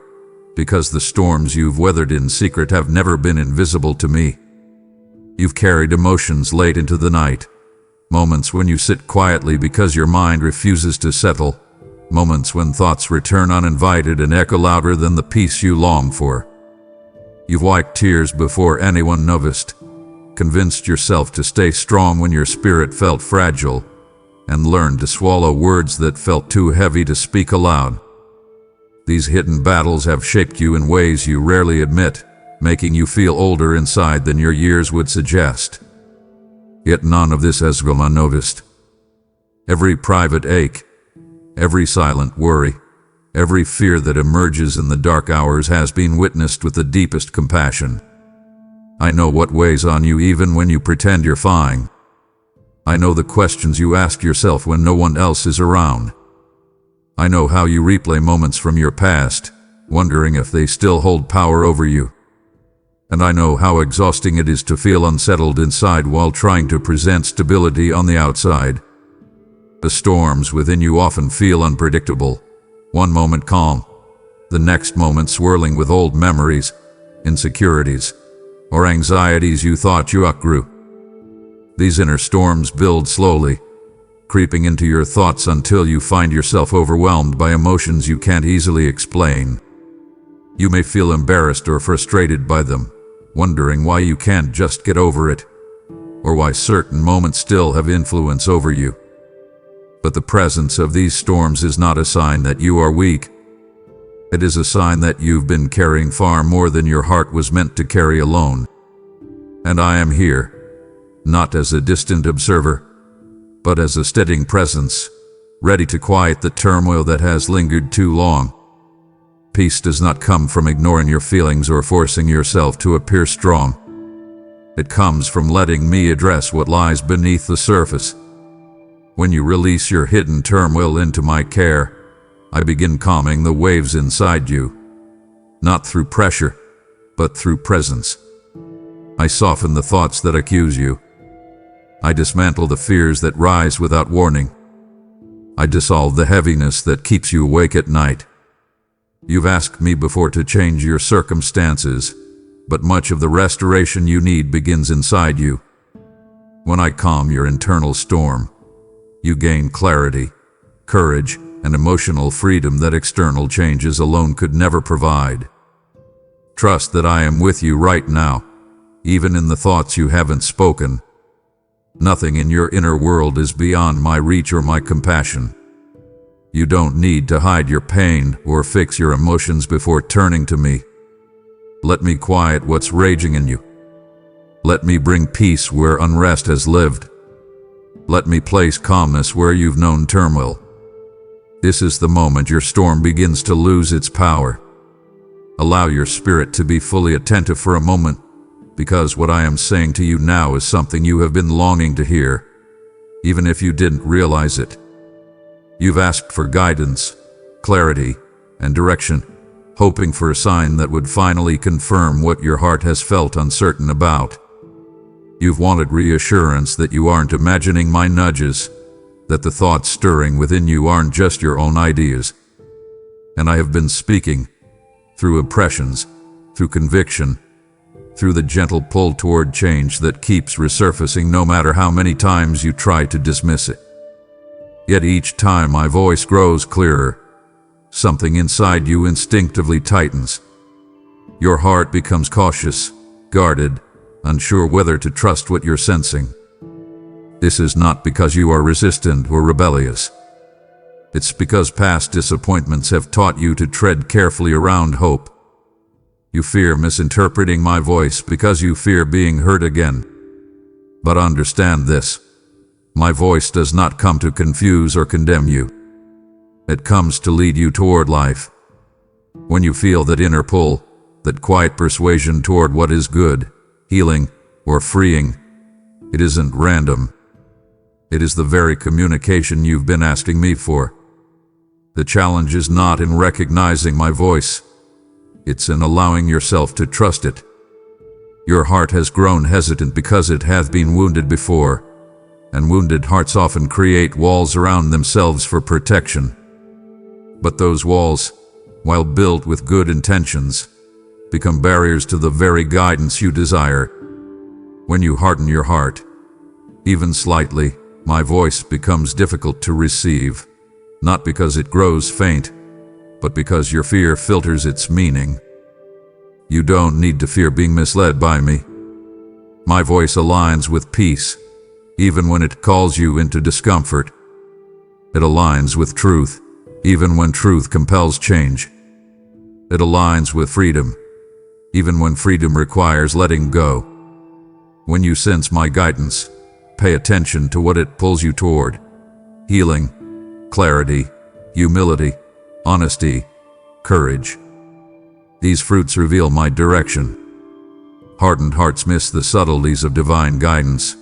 because the storms you've weathered in secret have never been invisible to me. You've carried emotions late into the night. Moments when you sit quietly because your mind refuses to settle. Moments when thoughts return uninvited and echo louder than the peace you long for. You've wiped tears before anyone noticed, convinced yourself to stay strong when your spirit felt fragile, and learned to swallow words that felt too heavy to speak aloud. These hidden battles have shaped you in ways you rarely admit, making you feel older inside than your years would suggest. Yet none of this has gone unnoticed. Every private ache, every silent worry, every fear that emerges in the dark hours has been witnessed with the deepest compassion. I know what weighs on you even when you pretend you're fine. I know the questions you ask yourself when no one else is around. I know how you replay moments from your past, wondering if they still hold power over you. And I know how exhausting it is to feel unsettled inside while trying to present stability on the outside. The storms within you often feel unpredictable. One moment calm, the next moment swirling with old memories, insecurities, or anxieties you thought you outgrew. These inner storms build slowly, creeping into your thoughts until you find yourself overwhelmed by emotions you can't easily explain. You may feel embarrassed or frustrated by them, wondering why you can't just get over it, or why certain moments still have influence over you. But the presence of these storms is not a sign that you are weak. It is a sign that you've been carrying far more than your heart was meant to carry alone. And I am here, not as a distant observer, but as a steadying presence, ready to quiet the turmoil that has lingered too long. Peace does not come from ignoring your feelings or forcing yourself to appear strong. It comes from letting me address what lies beneath the surface. When you release your hidden turmoil into my care, I begin calming the waves inside you, not through pressure, but through presence. I soften the thoughts that accuse you. I dismantle the fears that rise without warning. I dissolve the heaviness that keeps you awake at night. You've asked me before to change your circumstances, but much of the restoration you need begins inside you. When I calm your internal storm, you gain clarity, courage, and emotional freedom that external changes alone could never provide. Trust that I am with you right now, even in the thoughts you haven't spoken. Nothing in your inner world is beyond my reach or my compassion. You don't need to hide your pain or fix your emotions before turning to me. Let me quiet what's raging in you. Let me bring peace where unrest has lived. Let me place calmness where you've known turmoil. This is the moment your storm begins to lose its power. Allow your spirit to be fully attentive for a moment, because what I am saying to you now is something you have been longing to hear, even if you didn't realize it. You've asked for guidance, clarity, and direction, hoping for a sign that would finally confirm what your heart has felt uncertain about. You've wanted reassurance that you aren't imagining my nudges, that the thoughts stirring within you aren't just your own ideas. And I have been speaking, through impressions, through conviction, through the gentle pull toward change that keeps resurfacing no matter how many times you try to dismiss it. Yet each time my voice grows clearer, something inside you instinctively tightens. Your heart becomes cautious, guarded, unsure whether to trust what you're sensing. This is not because you are resistant or rebellious. It's because past disappointments have taught you to tread carefully around hope. You fear misinterpreting my voice because you fear being hurt again. But understand this. My voice does not come to confuse or condemn you. It comes to lead you toward life. When you feel that inner pull, that quiet persuasion toward what is good, healing, or freeing, it isn't random. It is the very communication you've been asking me for. The challenge is not in recognizing my voice. It's in allowing yourself to trust it. Your heart has grown hesitant because it hath been wounded before, and wounded hearts often create walls around themselves for protection. But those walls, while built with good intentions, become barriers to the very guidance you desire. When you harden your heart, even slightly, my voice becomes difficult to receive, not because it grows faint, but because your fear filters its meaning. You don't need to fear being misled by me. My voice aligns with peace, even when it calls you into discomfort. It aligns with truth, even when truth compels change. It aligns with freedom, even when freedom requires letting go. When you sense my guidance, pay attention to what it pulls you toward: healing, clarity, humility, honesty, courage. These fruits reveal my direction. Hardened hearts miss the subtleties of divine guidance,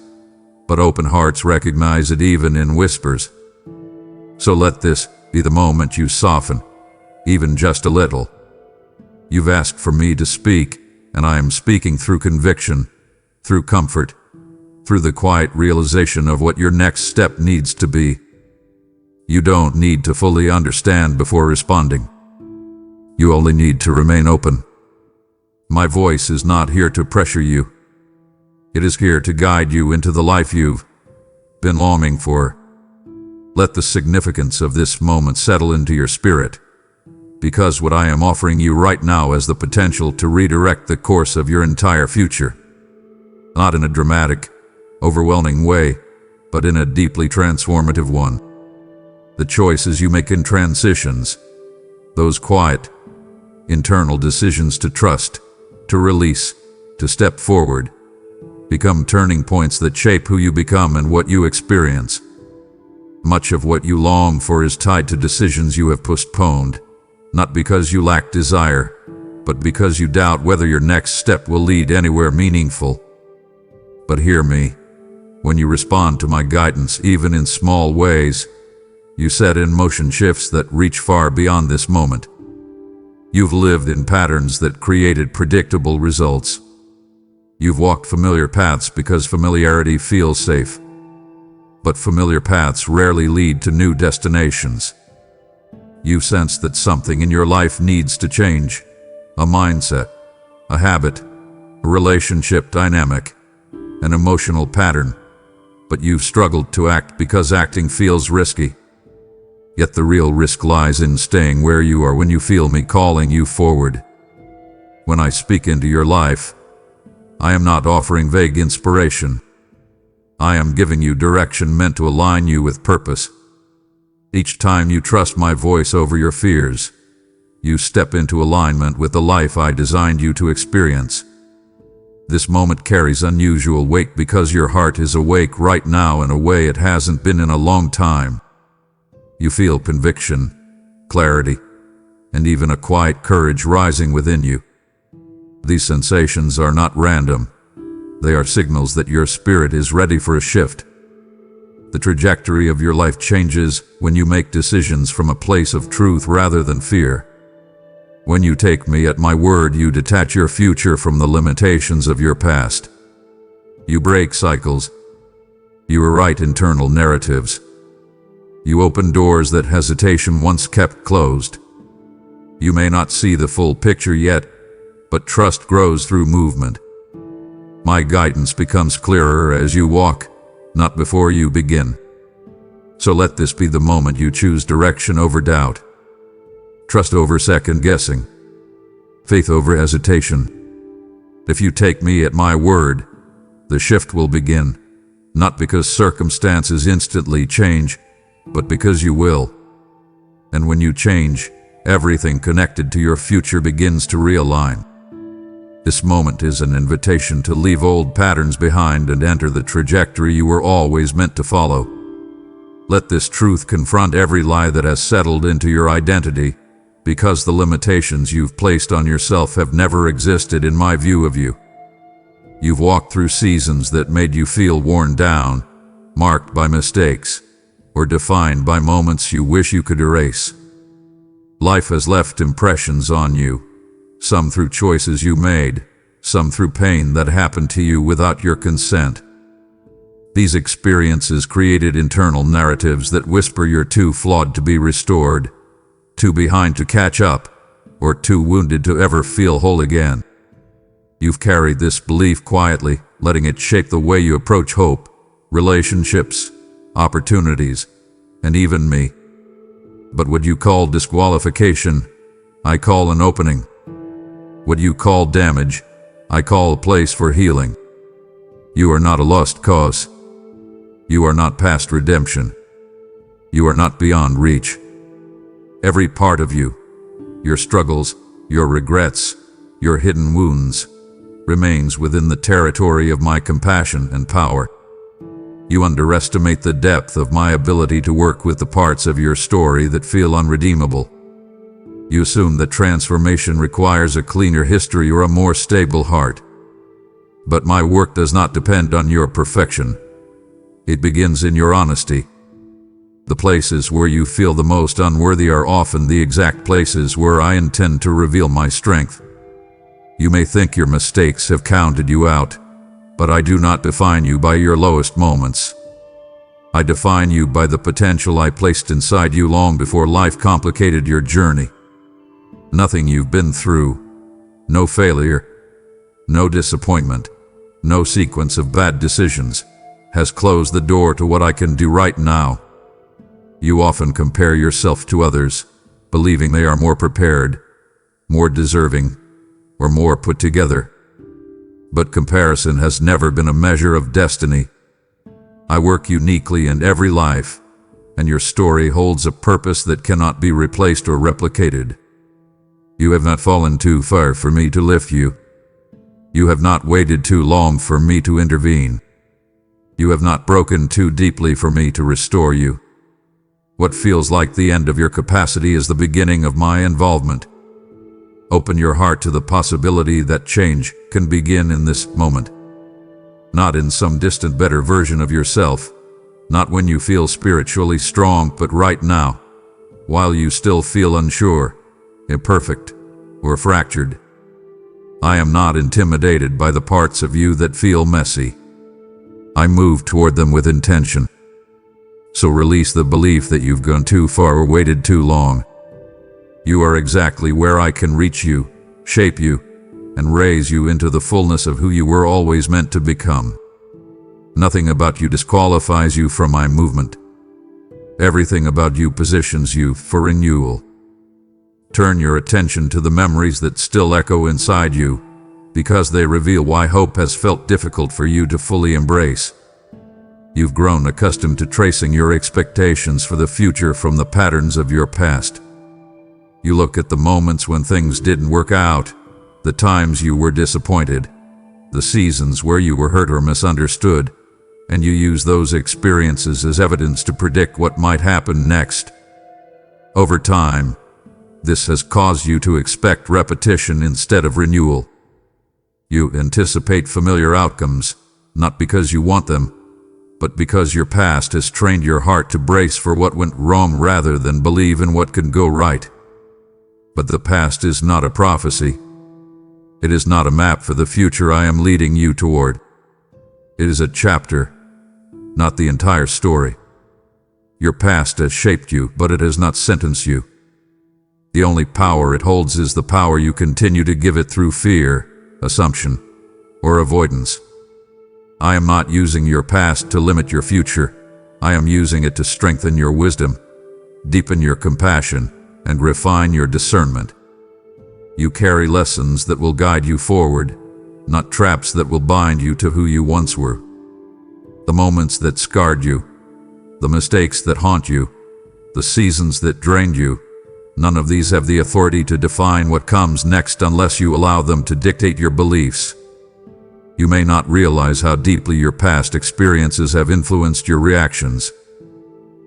but open hearts recognize it even in whispers. So let this be the moment you soften, even just a little. You've asked for me to speak, and I am speaking through conviction, through comfort, through the quiet realization of what your next step needs to be. You don't need to fully understand before responding. You only need to remain open. My voice is not here to pressure you. It is here to guide you into the life you've been longing for. Let the significance of this moment settle into your spirit, because what I am offering you right now has the potential to redirect the course of your entire future. Not in a dramatic, overwhelming way, but in a deeply transformative one. The choices you make in transitions, those quiet, internal decisions to trust, to release, to step forward, become turning points that shape who you become and what you experience. Much of what you long for is tied to decisions you have postponed, not because you lack desire, but because you doubt whether your next step will lead anywhere meaningful. But hear me, when you respond to my guidance, even in small ways, you set in motion shifts that reach far beyond this moment. You've lived in patterns that created predictable results. You've walked familiar paths because familiarity feels safe. But familiar paths rarely lead to new destinations. You sense that something in your life needs to change: a mindset, a habit, a relationship dynamic, an emotional pattern. But you've struggled to act because acting feels risky. Yet the real risk lies in staying where you are when you feel me calling you forward. When I speak into your life, I am not offering vague inspiration. I am giving you direction meant to align you with purpose. Each time you trust my voice over your fears, you step into alignment with the life I designed you to experience. This moment carries unusual weight because your heart is awake right now in a way it hasn't been in a long time. You feel conviction, clarity, and even a quiet courage rising within you. These sensations are not random. They are signals that your spirit is ready for a shift. The trajectory of your life changes when you make decisions from a place of truth rather than fear. When you take me at my word, you detach your future from the limitations of your past. You break cycles. You rewrite internal narratives. You open doors that hesitation once kept closed. You may not see the full picture yet, but trust grows through movement. My guidance becomes clearer as you walk, not before you begin. So let this be the moment you choose direction over doubt, trust over second-guessing, faith over hesitation. If you take me at my word, the shift will begin, not because circumstances instantly change, but because you will. And when you change, everything connected to your future begins to realign. This moment is an invitation to leave old patterns behind and enter the trajectory you were always meant to follow. Let this truth confront every lie that has settled into your identity, because the limitations you've placed on yourself have never existed in my view of you. You've walked through seasons that made you feel worn down, marked by mistakes, or defined by moments you wish you could erase. Life has left impressions on you, some through choices you made, some through pain that happened to you without your consent. These experiences created internal narratives that whisper you're too flawed to be restored, too behind to catch up, or too wounded to ever feel whole again. You've carried this belief quietly, letting it shape the way you approach hope, relationships, opportunities, and even me. But what you call disqualification, I call an opening. What you call damage, I call a place for healing. You are not a lost cause. You are not past redemption. You are not beyond reach. Every part of you, your struggles, your regrets, your hidden wounds, remains within the territory of my compassion and power. You underestimate the depth of my ability to work with the parts of your story that feel unredeemable. You assume that transformation requires a cleaner history or a more stable heart. But my work does not depend on your perfection. It begins in your honesty. The places where you feel the most unworthy are often the exact places where I intend to reveal my strength. You may think your mistakes have counted you out, but I do not define you by your lowest moments. I define you by the potential I placed inside you long before life complicated your journey. Nothing you've been through, no failure, no disappointment, no sequence of bad decisions, has closed the door to what I can do right now. You often compare yourself to others, believing they are more prepared, more deserving, or more put together. But comparison has never been a measure of destiny. I work uniquely in every life, and your story holds a purpose that cannot be replaced or replicated. You have not fallen too far for me to lift you. You have not waited too long for me to intervene. You have not broken too deeply for me to restore you. What feels like the end of your capacity is the beginning of my involvement. Open your heart to the possibility that change can begin in this moment. Not in some distant better version of yourself, not when you feel spiritually strong, but right now, while you still feel unsure, imperfect, or fractured. I am not intimidated by the parts of you that feel messy. I move toward them with intention. So release the belief that you've gone too far or waited too long. You are exactly where I can reach you, shape you, and raise you into the fullness of who you were always meant to become. Nothing about you disqualifies you from my movement. Everything about you positions you for renewal. Turn your attention to the memories that still echo inside you, because they reveal why hope has felt difficult for you to fully embrace. You've grown accustomed to tracing your expectations for the future from the patterns of your past. You look at the moments when things didn't work out, the times you were disappointed, the seasons where you were hurt or misunderstood, and you use those experiences as evidence to predict what might happen next. Over time, this has caused you to expect repetition instead of renewal. You anticipate familiar outcomes, not because you want them, but because your past has trained your heart to brace for what went wrong rather than believe in what could go right. But the past is not a prophecy. It is not a map for the future I am leading you toward. It is a chapter, not the entire story. Your past has shaped you, but it has not sentenced you. The only power it holds is the power you continue to give it through fear, assumption, or avoidance. I am not using your past to limit your future. I am using it to strengthen your wisdom, deepen your compassion, and refine your discernment. You carry lessons that will guide you forward, not traps that will bind you to who you once were. The moments that scarred you, the mistakes that haunt you, the seasons that drained you, none of these have the authority to define what comes next unless you allow them to dictate your beliefs. You may not realize how deeply your past experiences have influenced your reactions.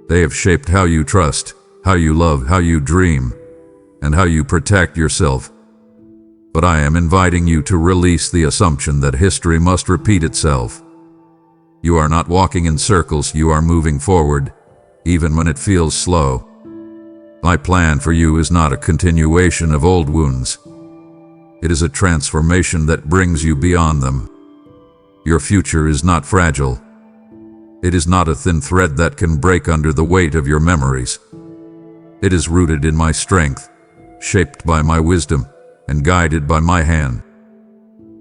They have shaped how you trust, how you love, how you dream, and how you protect yourself. But I am inviting you to release the assumption that history must repeat itself. You are not walking in circles, you are moving forward, even when it feels slow. My plan for you is not a continuation of old wounds. It is a transformation that brings you beyond them. Your future is not fragile. It is not a thin thread that can break under the weight of your memories. It is rooted in my strength, shaped by my wisdom, and guided by my hand.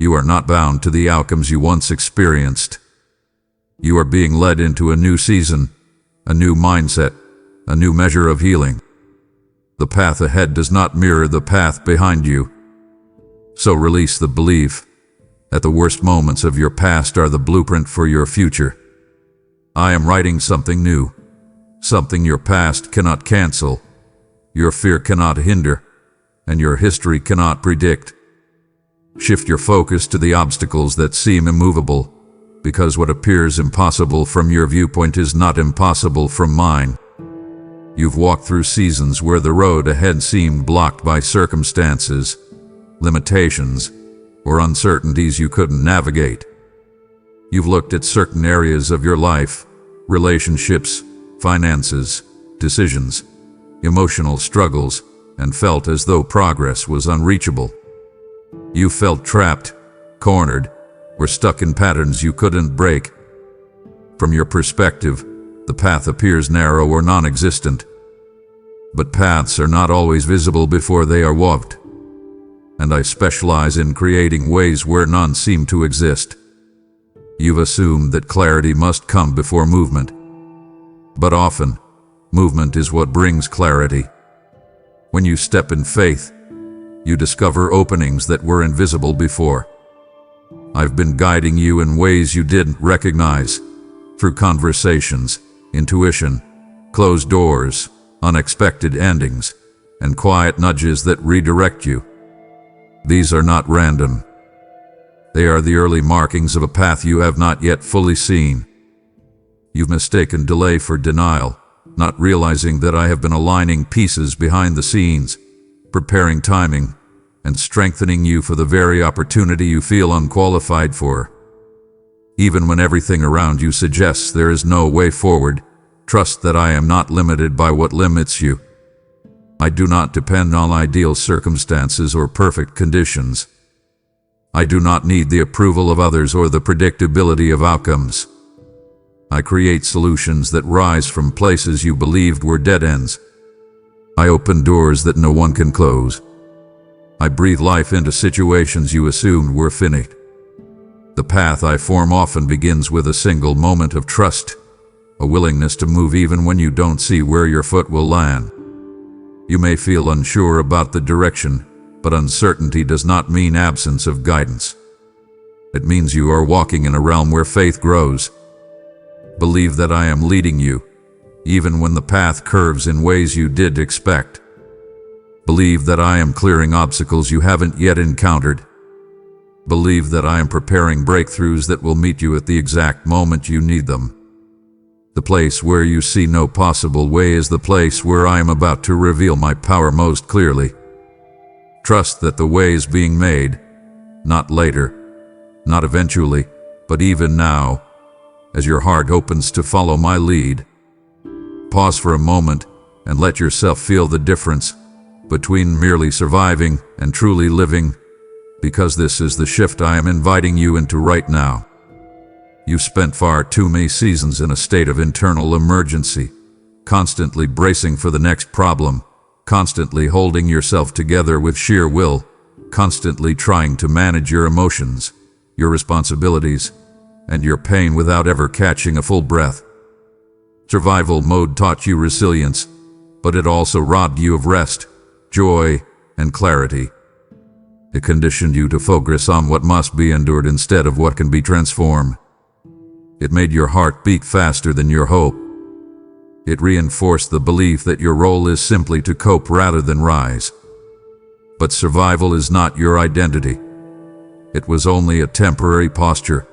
You are not bound to the outcomes you once experienced. You are being led into a new season, a new mindset, a new measure of healing. The path ahead does not mirror the path behind you. So release the belief that the worst moments of your past are the blueprint for your future. I am writing something new, something your past cannot cancel, your fear cannot hinder, and your history cannot predict. Shift your focus to the obstacles that seem immovable, because what appears impossible from your viewpoint is not impossible from mine. You've walked through seasons where the road ahead seemed blocked by circumstances, limitations, or uncertainties you couldn't navigate. You've looked at certain areas of your life, relationships, finances, decisions, emotional struggles, and felt as though progress was unreachable. You felt trapped, cornered, or stuck in patterns you couldn't break. From your perspective, the path appears narrow or non-existent. But paths are not always visible before they are walked. And I specialize in creating ways where none seem to exist. You've assumed that clarity must come before movement. But often, movement is what brings clarity. When you step in faith, you discover openings that were invisible before. I've been guiding you in ways you didn't recognize, through conversations, intuition, closed doors, unexpected endings, and quiet nudges that redirect you. These are not random. They are the early markings of a path you have not yet fully seen. You've mistaken delay for denial, not realizing that I have been aligning pieces behind the scenes, preparing timing, and strengthening you for the very opportunity you feel unqualified for. Even when everything around you suggests there is no way forward, trust that I am not limited by what limits you. I do not depend on ideal circumstances or perfect conditions. I do not need the approval of others or the predictability of outcomes. I create solutions that rise from places you believed were dead ends. I open doors that no one can close. I breathe life into situations you assumed were finished. The path I form often begins with a single moment of trust, a willingness to move even when you don't see where your foot will land. You may feel unsure about the direction, but uncertainty does not mean absence of guidance. It means you are walking in a realm where faith grows. Believe that I am leading you, even when the path curves in ways you did expect. Believe that I am clearing obstacles you haven't yet encountered. Believe that I am preparing breakthroughs that will meet you at the exact moment you need them. The place where you see no possible way is the place where I am about to reveal my power most clearly. Trust that the way is being made, not later, not eventually, but even now, as your heart opens to follow my lead. Pause for a moment and let yourself feel the difference between merely surviving and truly living, because this is the shift I am inviting you into right now. You've spent far too many seasons in a state of internal emergency, constantly bracing for the next problem, constantly holding yourself together with sheer will, constantly trying to manage your emotions, your responsibilities, and your pain without ever catching a full breath. Survival mode taught you resilience, but it also robbed you of rest, joy, and clarity. It conditioned you to focus on what must be endured instead of what can be transformed. It made your heart beat faster than your hope. It reinforced the belief that your role is simply to cope rather than rise. But survival is not your identity. It was only a temporary posture.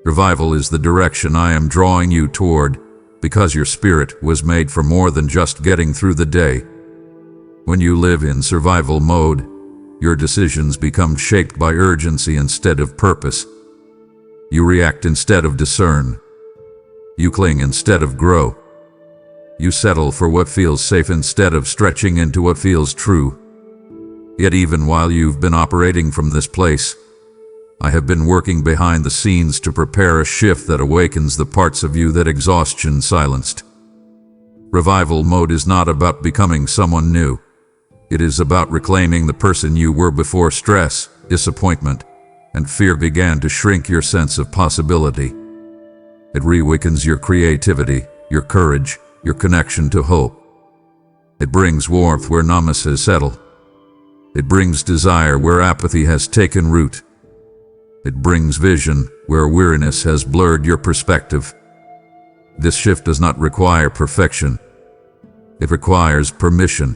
Revival is the direction I am drawing you toward, because your spirit was made for more than just getting through the day. When you live in survival mode, your decisions become shaped by urgency instead of purpose. You react instead of discern. You cling instead of grow. You settle for what feels safe instead of stretching into what feels true. Yet even while you've been operating from this place, I have been working behind the scenes to prepare a shift that awakens the parts of you that exhaustion silenced. Revival mode is not about becoming someone new. It is about reclaiming the person you were before stress, disappointment, and fear began to shrink your sense of possibility. It reawakens your creativity, your courage, your connection to hope. It brings warmth where numbness has settled. It brings desire where apathy has taken root. It brings vision where weariness has blurred your perspective. This shift does not require perfection. It requires permission.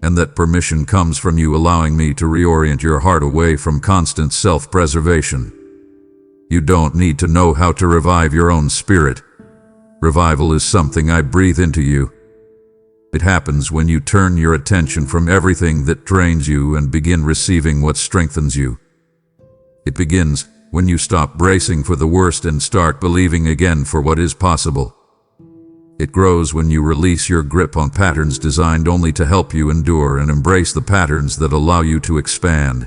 And that permission comes from you allowing me to reorient your heart away from constant self-preservation. You don't need to know how to revive your own spirit. Revival is something I breathe into you. It happens when you turn your attention from everything that drains you and begin receiving what strengthens you. It begins when you stop bracing for the worst and start believing again for what is possible. It grows when you release your grip on patterns designed only to help you endure and embrace the patterns that allow you to expand.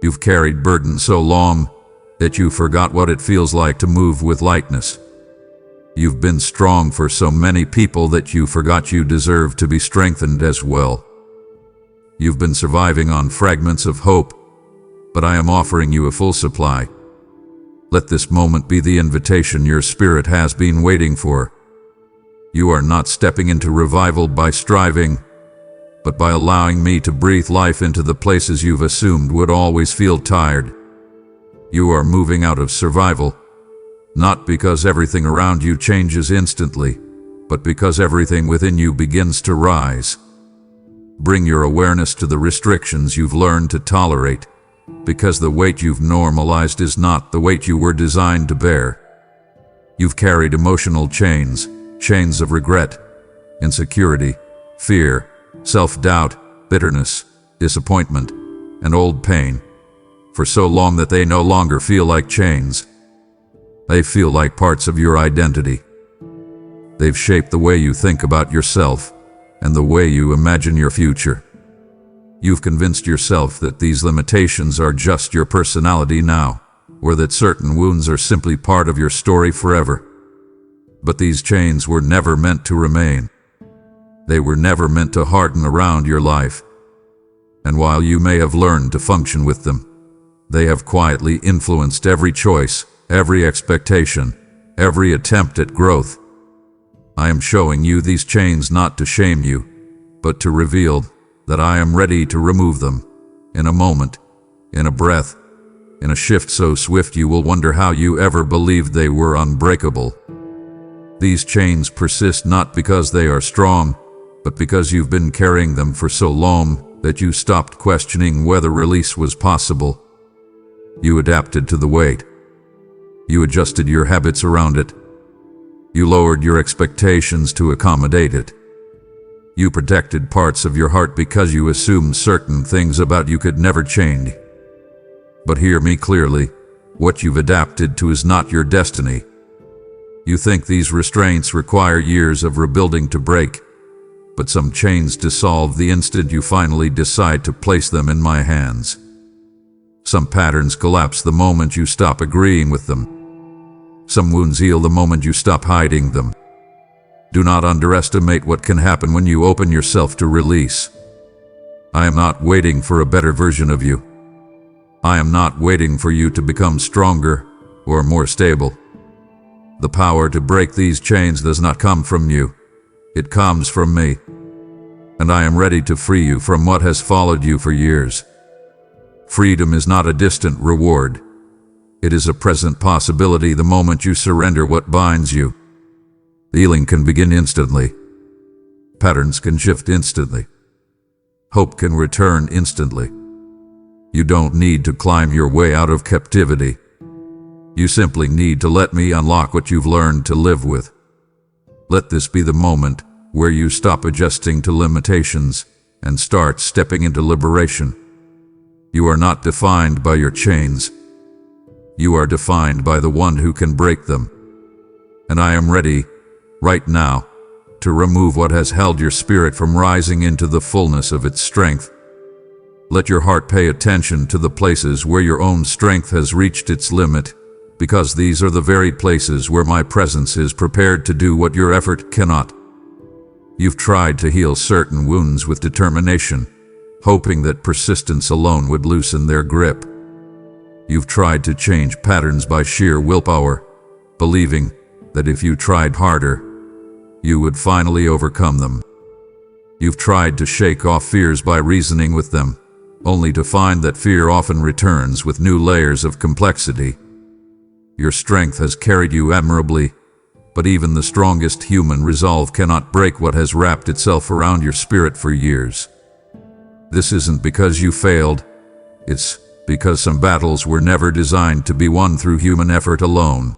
You've carried burden so long that you forgot what it feels like to move with lightness. You've been strong for so many people that you forgot you deserve to be strengthened as well. You've been surviving on fragments of hope, but I am offering you a full supply. Let this moment be the invitation your spirit has been waiting for. You are not stepping into revival by striving, but by allowing me to breathe life into the places you've assumed would always feel tired. You are moving out of survival, not because everything around you changes instantly, but because everything within you begins to rise. Bring your awareness to the restrictions you've learned to tolerate, because the weight you've normalized is not the weight you were designed to bear. You've carried emotional chains of regret, insecurity, fear, self-doubt, bitterness, disappointment, and old pain, for so long that they no longer feel like chains. They feel like parts of your identity. They've shaped the way you think about yourself and the way you imagine your future. You've convinced yourself that these limitations are just your personality now, or that certain wounds are simply part of your story forever. But these chains were never meant to remain. They were never meant to harden around your life. And while you may have learned to function with them, they have quietly influenced every choice, every expectation, every attempt at growth. I am showing you these chains not to shame you, but to reveal that I am ready to remove them, in a moment, in a breath, in a shift so swift you will wonder how you ever believed they were unbreakable. These chains persist not because they are strong, but because you've been carrying them for so long that you stopped questioning whether release was possible. You adapted to the weight. You adjusted your habits around it. You lowered your expectations to accommodate it. You protected parts of your heart because you assumed certain things about you could never change. But hear me clearly, what you've adapted to is not your destiny. You think these restraints require years of rebuilding to break, but some chains dissolve the instant you finally decide to place them in my hands. Some patterns collapse the moment you stop agreeing with them. Some wounds heal the moment you stop hiding them. Do not underestimate what can happen when you open yourself to release. I am not waiting for a better version of you. I am not waiting for you to become stronger or more stable. The power to break these chains does not come from you. It comes from me. And I am ready to free you from what has followed you for years. Freedom is not a distant reward. It is a present possibility the moment you surrender what binds you. Healing can begin instantly. Patterns can shift instantly. Hope can return instantly. You don't need to climb your way out of captivity. You simply need to let me unlock what you've learned to live with. Let this be the moment where you stop adjusting to limitations and start stepping into liberation. You are not defined by your chains. You are defined by the one who can break them. And I am ready, right now, to remove what has held your spirit from rising into the fullness of its strength. Let your heart pay attention to the places where your own strength has reached its limit, because these are the very places where my presence is prepared to do what your effort cannot. You've tried to heal certain wounds with determination, hoping that persistence alone would loosen their grip. You've tried to change patterns by sheer willpower, believing that if you tried harder, you would finally overcome them. You've tried to shake off fears by reasoning with them, only to find that fear often returns with new layers of complexity. Your strength has carried you admirably, but even the strongest human resolve cannot break what has wrapped itself around your spirit for years. This isn't because you failed, it's because some battles were never designed to be won through human effort alone.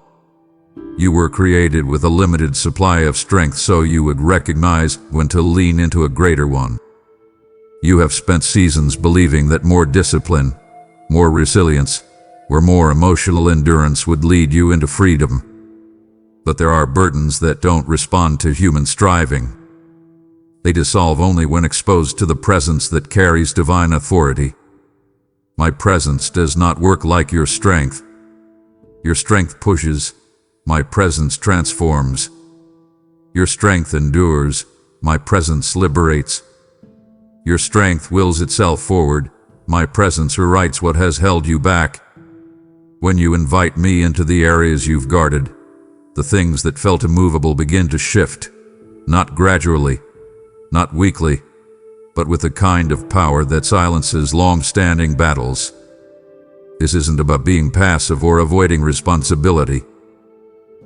You were created with a limited supply of strength so you would recognize when to lean into a greater one. You have spent seasons believing that more discipline, more resilience, or more emotional endurance would lead you into freedom. But there are burdens that don't respond to human striving. They dissolve only when exposed to the presence that carries divine authority. My presence does not work like your strength. Your strength pushes, my presence transforms. Your strength endures, my presence liberates. Your strength wills itself forward, my presence rewrites what has held you back. When you invite me into the areas you've guarded, the things that felt immovable begin to shift, not gradually, not weakly, but with a kind of power that silences long-standing battles. This isn't about being passive or avoiding responsibility.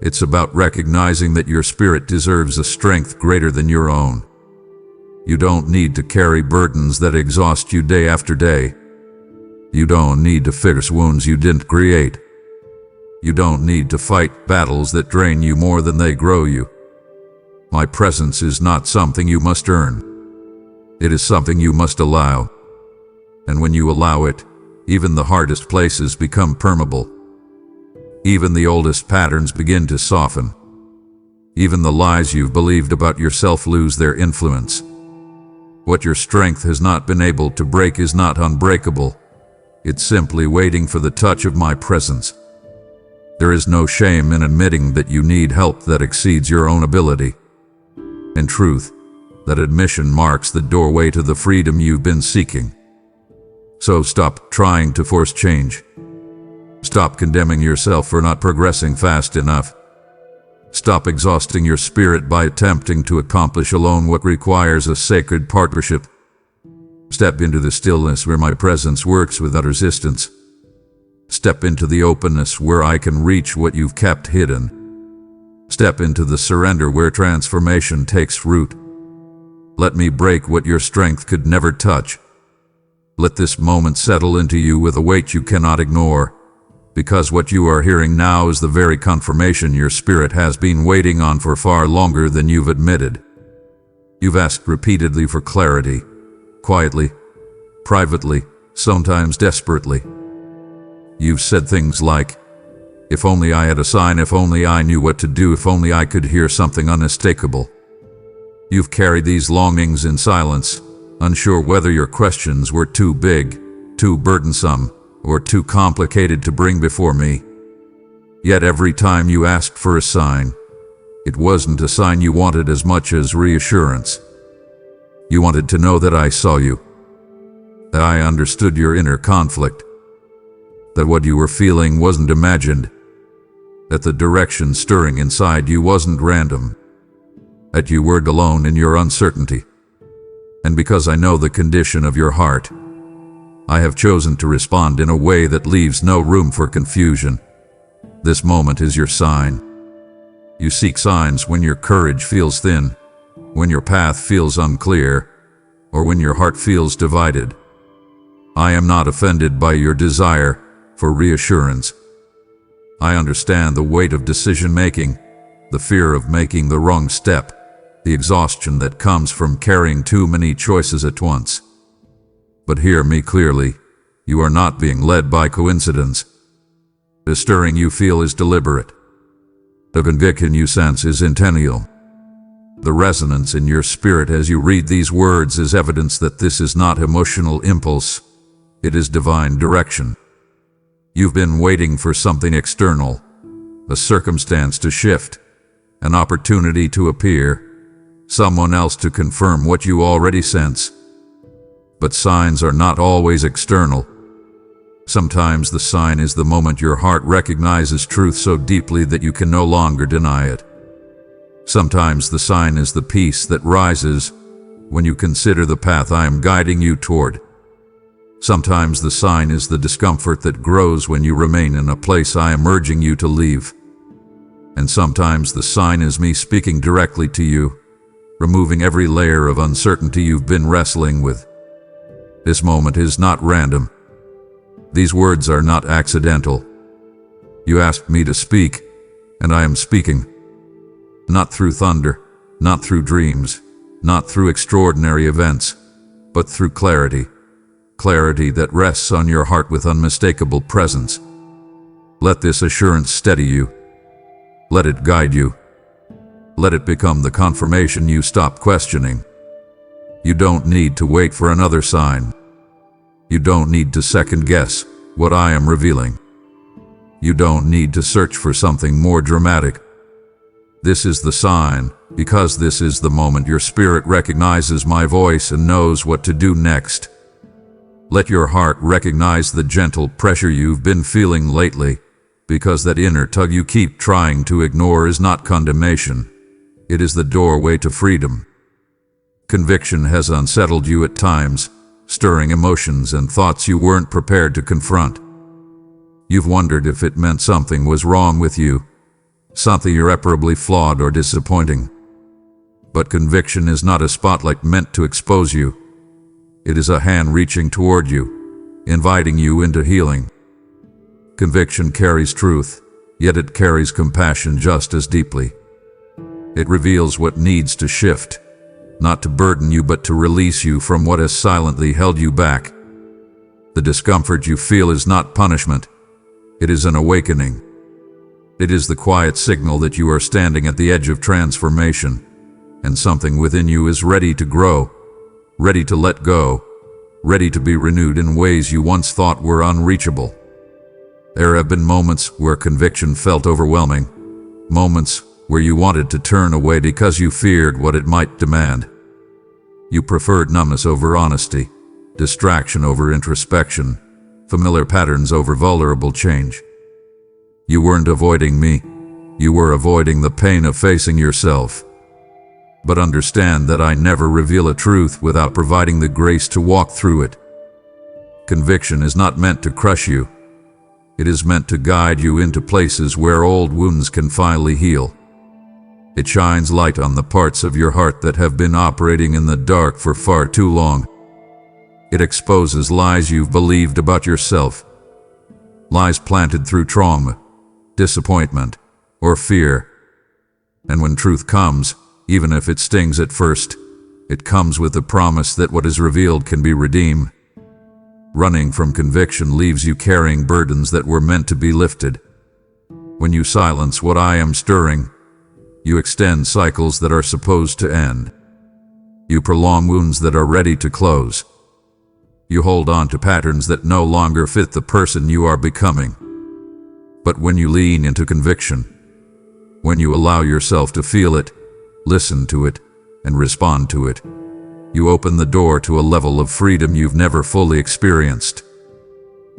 It's about recognizing that your spirit deserves a strength greater than your own. You don't need to carry burdens that exhaust you day after day. You don't need to fix wounds you didn't create. You don't need to fight battles that drain you more than they grow you. My presence is not something you must earn. It is something you must allow. And when you allow it, even the hardest places become permeable. Even the oldest patterns begin to soften. Even the lies you've believed about yourself lose their influence. What your strength has not been able to break is not unbreakable. It's simply waiting for the touch of my presence. There is no shame in admitting that you need help that exceeds your own ability. In truth, that admission marks the doorway to the freedom you've been seeking. So stop trying to force change. Stop condemning yourself for not progressing fast enough. Stop exhausting your spirit by attempting to accomplish alone what requires a sacred partnership. Step into the stillness where my presence works without resistance. Step into the openness where I can reach what you've kept hidden. Step into the surrender where transformation takes root. Let me break what your strength could never touch. Let this moment settle into you with a weight you cannot ignore, because what you are hearing now is the very confirmation your spirit has been waiting on for far longer than you've admitted. You've asked repeatedly for clarity, quietly, privately, sometimes desperately. You've said things like, "If only I had a sign, if only I knew what to do, if only I could hear something unmistakable." You've carried these longings in silence, unsure whether your questions were too big, too burdensome, or too complicated to bring before me. Yet every time you asked for a sign, it wasn't a sign you wanted as much as reassurance. You wanted to know that I saw you, that I understood your inner conflict, that what you were feeling wasn't imagined, that the direction stirring inside you wasn't random, that you weren't alone in your uncertainty. And because I know the condition of your heart, I have chosen to respond in a way that leaves no room for confusion. This moment is your sign. You seek signs when your courage feels thin, when your path feels unclear, or when your heart feels divided. I am not offended by your desire for reassurance. I understand the weight of decision-making, the fear of making the wrong step, the exhaustion that comes from carrying too many choices at once. But hear me clearly, you are not being led by coincidence. The stirring you feel is deliberate. The conviction you sense is intentional. The resonance in your spirit as you read these words is evidence that this is not emotional impulse, it is divine direction. You've been waiting for something external, a circumstance to shift, an opportunity to appear, someone else to confirm what you already sense. But signs are not always external. Sometimes the sign is the moment your heart recognizes truth so deeply that you can no longer deny it. Sometimes the sign is the peace that rises when you consider the path I am guiding you toward. Sometimes the sign is the discomfort that grows when you remain in a place I am urging you to leave. And sometimes the sign is me speaking directly to you, removing every layer of uncertainty you've been wrestling with. This moment is not random. These words are not accidental. You asked me to speak, and I am speaking. Not through thunder, not through dreams, not through extraordinary events, but through clarity. Clarity that rests on your heart with unmistakable presence. Let this assurance steady you. Let it guide you. Let it become the confirmation you stop questioning. You don't need to wait for another sign. You don't need to second guess what I am revealing. You don't need to search for something more dramatic. This is the sign, because this is the moment your spirit recognizes my voice and knows what to do next. Let your heart recognize the gentle pressure you've been feeling lately, because that inner tug you keep trying to ignore is not condemnation. It is the doorway to freedom. Conviction has unsettled you at times, stirring emotions and thoughts you weren't prepared to confront. You've wondered if it meant something was wrong with you, something irreparably flawed or disappointing. But conviction is not a spotlight meant to expose you. It is a hand reaching toward you, inviting you into healing. Conviction carries truth, yet it carries compassion just as deeply. It reveals what needs to shift, not to burden you but to release you from what has silently held you back. The discomfort you feel is not punishment. It is an awakening. It is the quiet signal that you are standing at the edge of transformation, and something within you is ready to grow, ready to let go, ready to be renewed in ways you once thought were unreachable. There have been moments where conviction felt overwhelming, moments where you wanted to turn away because you feared what it might demand. You preferred numbness over honesty, distraction over introspection, familiar patterns over vulnerable change. You weren't avoiding me, you were avoiding the pain of facing yourself. But understand that I never reveal a truth without providing the grace to walk through it. Conviction is not meant to crush you. It is meant to guide you into places where old wounds can finally heal. It shines light on the parts of your heart that have been operating in the dark for far too long. It exposes lies you've believed about yourself, lies planted through trauma, disappointment, or fear. And when truth comes, even if it stings at first, it comes with the promise that what is revealed can be redeemed. Running from conviction leaves you carrying burdens that were meant to be lifted. When you silence what I am stirring, you extend cycles that are supposed to end. You prolong wounds that are ready to close. You hold on to patterns that no longer fit the person you are becoming. But when you lean into conviction, when you allow yourself to feel it, listen to it, and respond to it, you open the door to a level of freedom you've never fully experienced.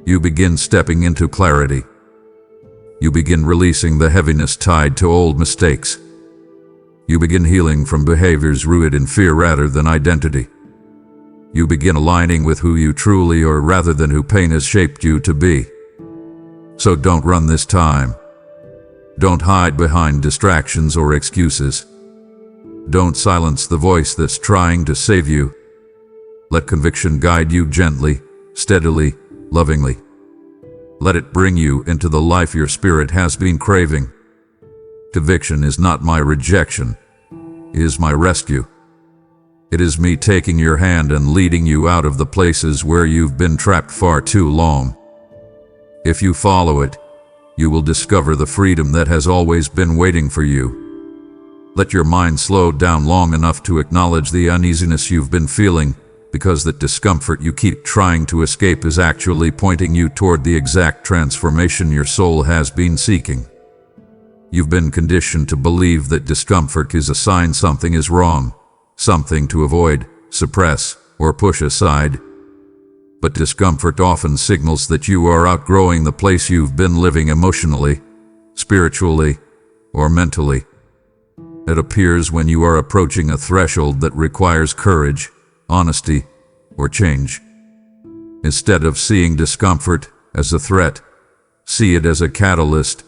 You begin stepping into clarity. You begin releasing the heaviness tied to old mistakes. You begin healing from behaviors rooted in fear rather than identity. You begin aligning with who you truly are rather than who pain has shaped you to be. So don't run this time. Don't hide behind distractions or excuses. Don't silence the voice that's trying to save you. Let conviction guide you gently, steadily, lovingly. Let it bring you into the life your spirit has been craving. Conviction is not my rejection. It is my rescue. It is me taking your hand and leading you out of the places where you've been trapped far too long. If you follow it, you will discover the freedom that has always been waiting for you. Let your mind slow down long enough to acknowledge the uneasiness you've been feeling, because that discomfort you keep trying to escape is actually pointing you toward the exact transformation your soul has been seeking. You've been conditioned to believe that discomfort is a sign something is wrong, something to avoid, suppress, or push aside. But discomfort often signals that you are outgrowing the place you've been living emotionally, spiritually, or mentally. It appears when you are approaching a threshold that requires courage, honesty, or change. Instead of seeing discomfort as a threat, see it as a catalyst,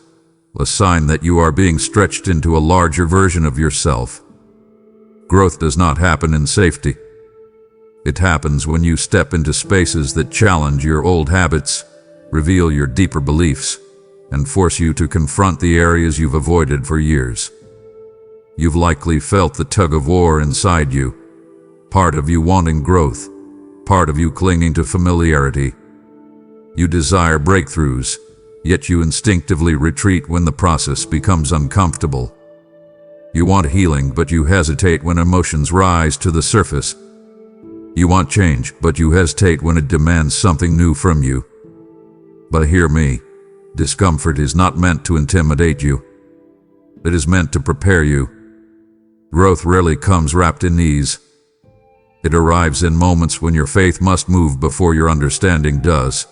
a sign that you are being stretched into a larger version of yourself. Growth does not happen in safety. It happens when you step into spaces that challenge your old habits, reveal your deeper beliefs, and force you to confront the areas you've avoided for years. You've likely felt the tug-of-war inside you, part of you wanting growth, part of you clinging to familiarity. You desire breakthroughs, yet you instinctively retreat when the process becomes uncomfortable. You want healing, but you hesitate when emotions rise to the surface. You want change, but you hesitate when it demands something new from you. But hear me, discomfort is not meant to intimidate you. It is meant to prepare you. Growth rarely comes wrapped in ease. It arrives in moments when your faith must move before your understanding does,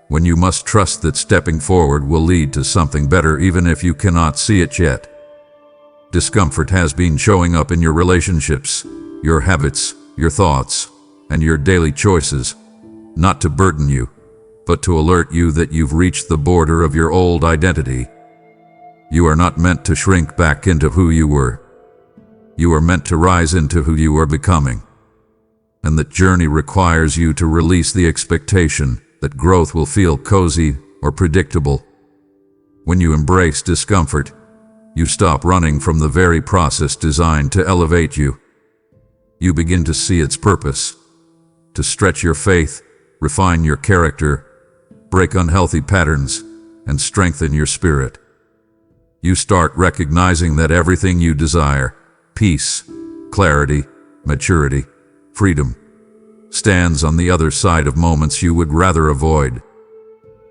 when you must trust that stepping forward will lead to something better even if you cannot see it yet. Discomfort has been showing up in your relationships, your habits, your thoughts, and your daily choices, not to burden you, but to alert you that you've reached the border of your old identity. You are not meant to shrink back into who you were. You are meant to rise into who you are becoming. And that journey requires you to release the expectation that growth will feel cozy or predictable. When you embrace discomfort, you stop running from the very process designed to elevate you. You begin to see its purpose, to stretch your faith, refine your character, break unhealthy patterns, and strengthen your spirit. You start recognizing that everything you desire, peace, clarity, maturity, freedom, stands on the other side of moments you would rather avoid.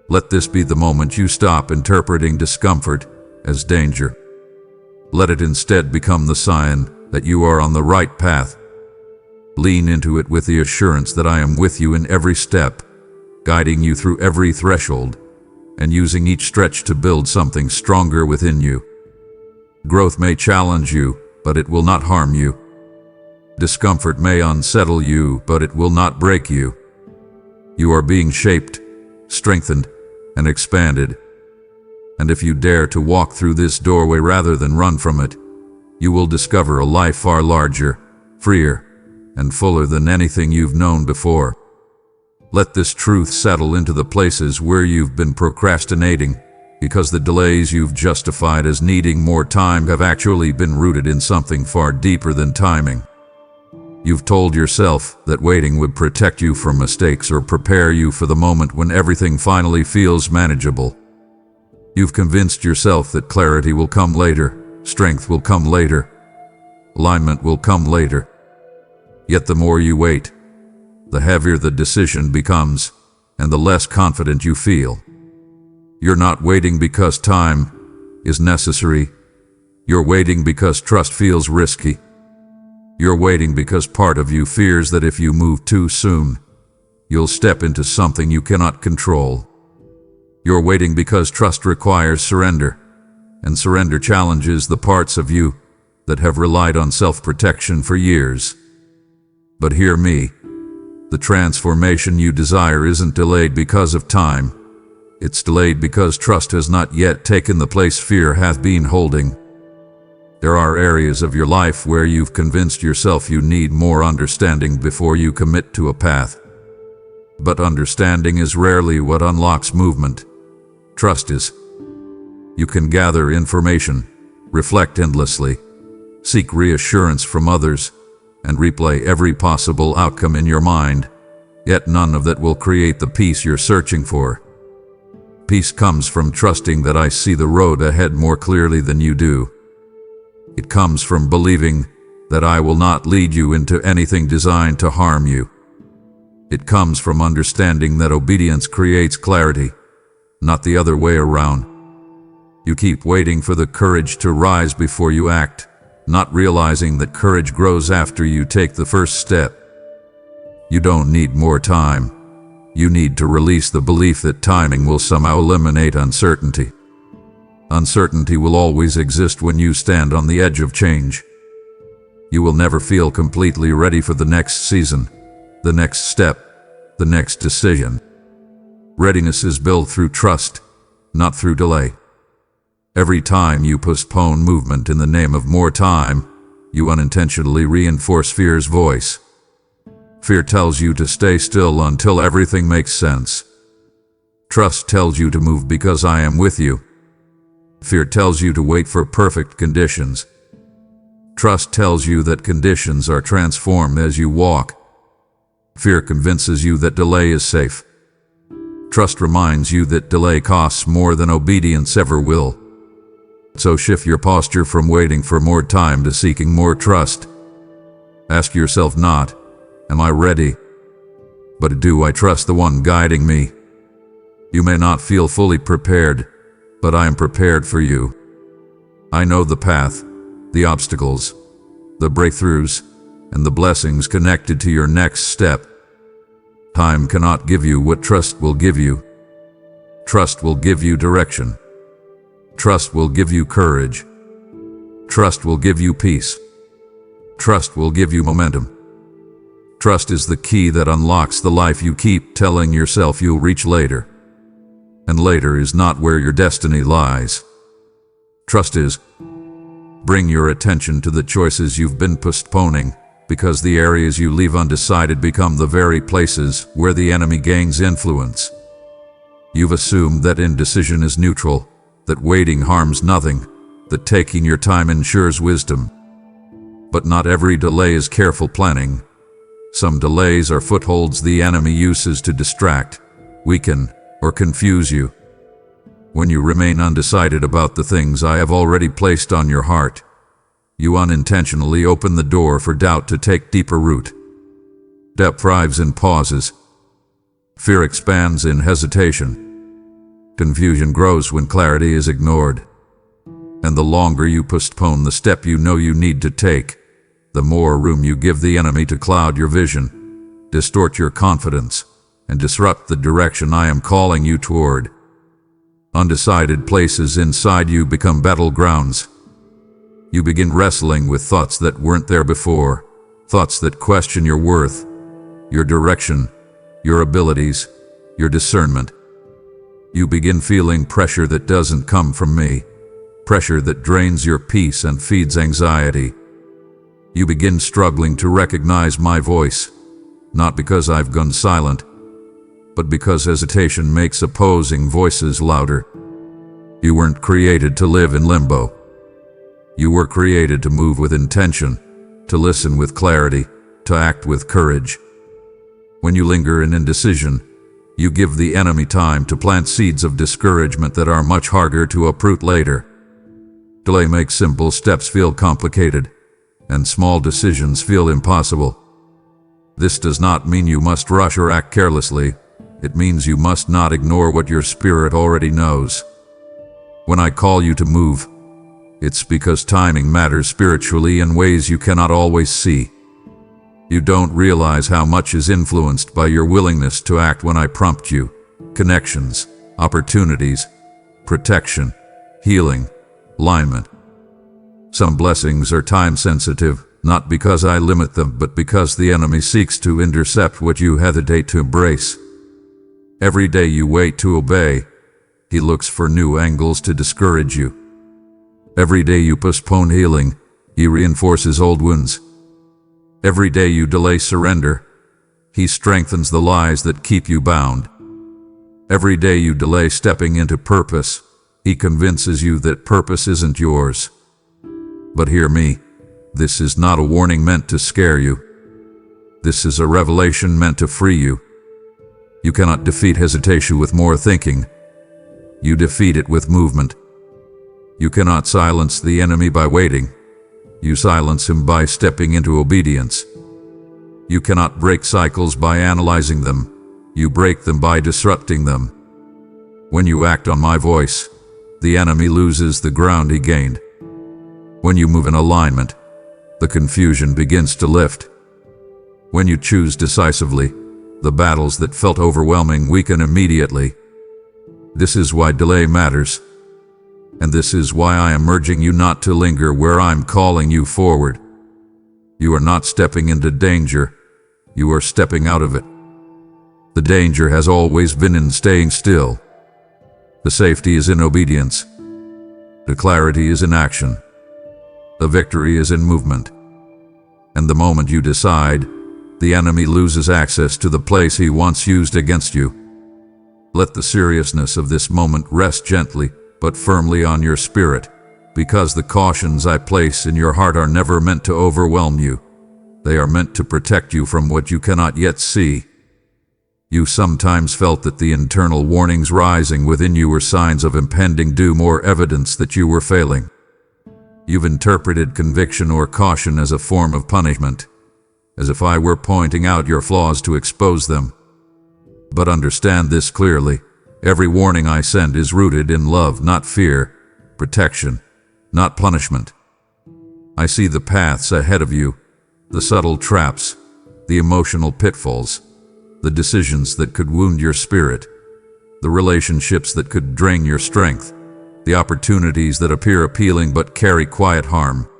Let this be the moment you stop interpreting discomfort as danger. Let it instead become the sign that you are on the right path. Lean into it with the assurance that I am with you in every step, guiding you through every threshold, and using each stretch to build something stronger within you. Growth may challenge you, but it will not harm you. Discomfort may unsettle you, but it will not break you. You are being shaped, strengthened, and expanded. And if you dare to walk through this doorway rather than run from it, you will discover a life far larger, freer, and fuller than anything you've known before. Let this truth settle into the places where you've been procrastinating, because the delays you've justified as needing more time have actually been rooted in something far deeper than timing. You've told yourself that waiting would protect you from mistakes or prepare you for the moment when everything finally feels manageable. You've convinced yourself that clarity will come later, strength will come later, alignment will come later. Yet the more you wait, the heavier the decision becomes, and the less confident you feel. You're not waiting because time is necessary. You're waiting because trust feels risky. You're waiting because part of you fears that if you move too soon, you'll step into something you cannot control. You're waiting because trust requires surrender, and surrender challenges the parts of you that have relied on self-protection for years. But hear me, the transformation you desire isn't delayed because of time. It's delayed because trust has not yet taken the place fear hath been holding. There are areas of your life where you've convinced yourself you need more understanding before you commit to a path. But understanding is rarely what unlocks movement. Trust is. You can gather information, reflect endlessly, seek reassurance from others, and replay every possible outcome in your mind, yet none of that will create the peace you're searching for. Peace comes from trusting that I see the road ahead more clearly than you do. It comes from believing that I will not lead you into anything designed to harm you. It comes from understanding that obedience creates clarity, not the other way around. You keep waiting for the courage to rise before you act, not realizing that courage grows after you take the first step. You don't need more time. you need to release the belief that timing will somehow eliminate uncertainty. Uncertainty will always exist when you stand on the edge of change. You will never feel completely ready for the next season, the next step, the next decision. Readiness is built through trust, not through delay. Every time you postpone movement in the name of more time, you unintentionally reinforce fear's voice. Fear tells you to stay still until everything makes sense. Trust tells you to move because I am with you. Fear tells you to wait for perfect conditions. Trust tells you that conditions are transformed as you walk. Fear convinces you that delay is safe. Trust reminds you that delay costs more than obedience ever will. So shift your posture from waiting for more time to seeking more trust. Ask yourself not, am I ready? But do I trust the one guiding me? You may not feel fully prepared, but I am prepared for you. I know the path, the obstacles, the breakthroughs, and the blessings connected to your next step. Time cannot give you what trust will give you. Trust will give you direction. Trust will give you courage. Trust will give you peace. Trust will give you momentum. Trust is the key that unlocks the life you keep telling yourself you'll reach later. And later is not where your destiny lies. Trust is, bring your attention to the choices you've been postponing, because the areas you leave undecided become the very places where the enemy gains influence. You've assumed that indecision is neutral, that waiting harms nothing, that taking your time ensures wisdom. But not every delay is careful planning. Some delays are footholds the enemy uses to distract, weaken, or confuse you. When you remain undecided about the things I have already placed on your heart, you unintentionally open the door for doubt to take deeper root. Doubt thrives in pauses. Fear expands in hesitation. Confusion grows when clarity is ignored. And the longer you postpone the step you know you need to take, the more room you give the enemy to cloud your vision, distort your confidence, and disrupt the direction I am calling you toward. Undecided places inside you become battlegrounds. You begin wrestling with thoughts that weren't there before, thoughts that question your worth, your direction, your abilities, your discernment. You begin feeling pressure that doesn't come from me, pressure that drains your peace and feeds anxiety. You begin struggling to recognize my voice, not because I've gone silent, but because hesitation makes opposing voices louder. You weren't created to live in limbo. You were created to move with intention, to listen with clarity, to act with courage. When you linger in indecision, you give the enemy time to plant seeds of discouragement that are much harder to uproot later. Delay makes simple steps feel complicated, and small decisions feel impossible. This does not mean you must rush or act carelessly. It means you must not ignore what your spirit already knows. When I call you to move, it's because timing matters spiritually in ways you cannot always see. You don't realize how much is influenced by your willingness to act when I prompt you. Connections, opportunities, protection, healing, alignment. Some blessings are time-sensitive, not because I limit them, but because the enemy seeks to intercept what you hesitate to embrace. Every day you wait to obey, he looks for new angles to discourage you. Every day you postpone healing, he reinforces old wounds. Every day you delay surrender, he strengthens the lies that keep you bound. Every day you delay stepping into purpose, he convinces you that purpose isn't yours. But hear me, this is not a warning meant to scare you. This is a revelation meant to free you. You cannot defeat hesitation with more thinking. You defeat it with movement. You cannot silence the enemy by waiting. You silence him by stepping into obedience. You cannot break cycles by analyzing them. You break them by disrupting them. When you act on my voice, the enemy loses the ground he gained. When you move in alignment, the confusion begins to lift. When you choose decisively, The battles that felt overwhelming weaken immediately. This is why delay matters. And this is why I am urging you not to linger where I'm calling you forward. You are not stepping into danger. You are stepping out of it. The danger has always been in staying still. The safety is in obedience. The clarity is in action. The victory is in movement. And the moment you decide, the enemy loses access to the place he once used against you. Let the seriousness of this moment rest gently but firmly on your spirit, because the cautions I place in your heart are never meant to overwhelm you. They are meant to protect you from what you cannot yet see. You sometimes felt that the internal warnings rising within you were signs of impending doom or evidence that you were failing. You've interpreted conviction or caution as a form of punishment, as if I were pointing out your flaws to expose them. But understand this clearly. Every warning I send is rooted in love, not fear, protection, not punishment. I see the paths ahead of you, the subtle traps, the emotional pitfalls, the decisions that could wound your spirit, the relationships that could drain your strength, the opportunities that appear appealing but carry quiet harm.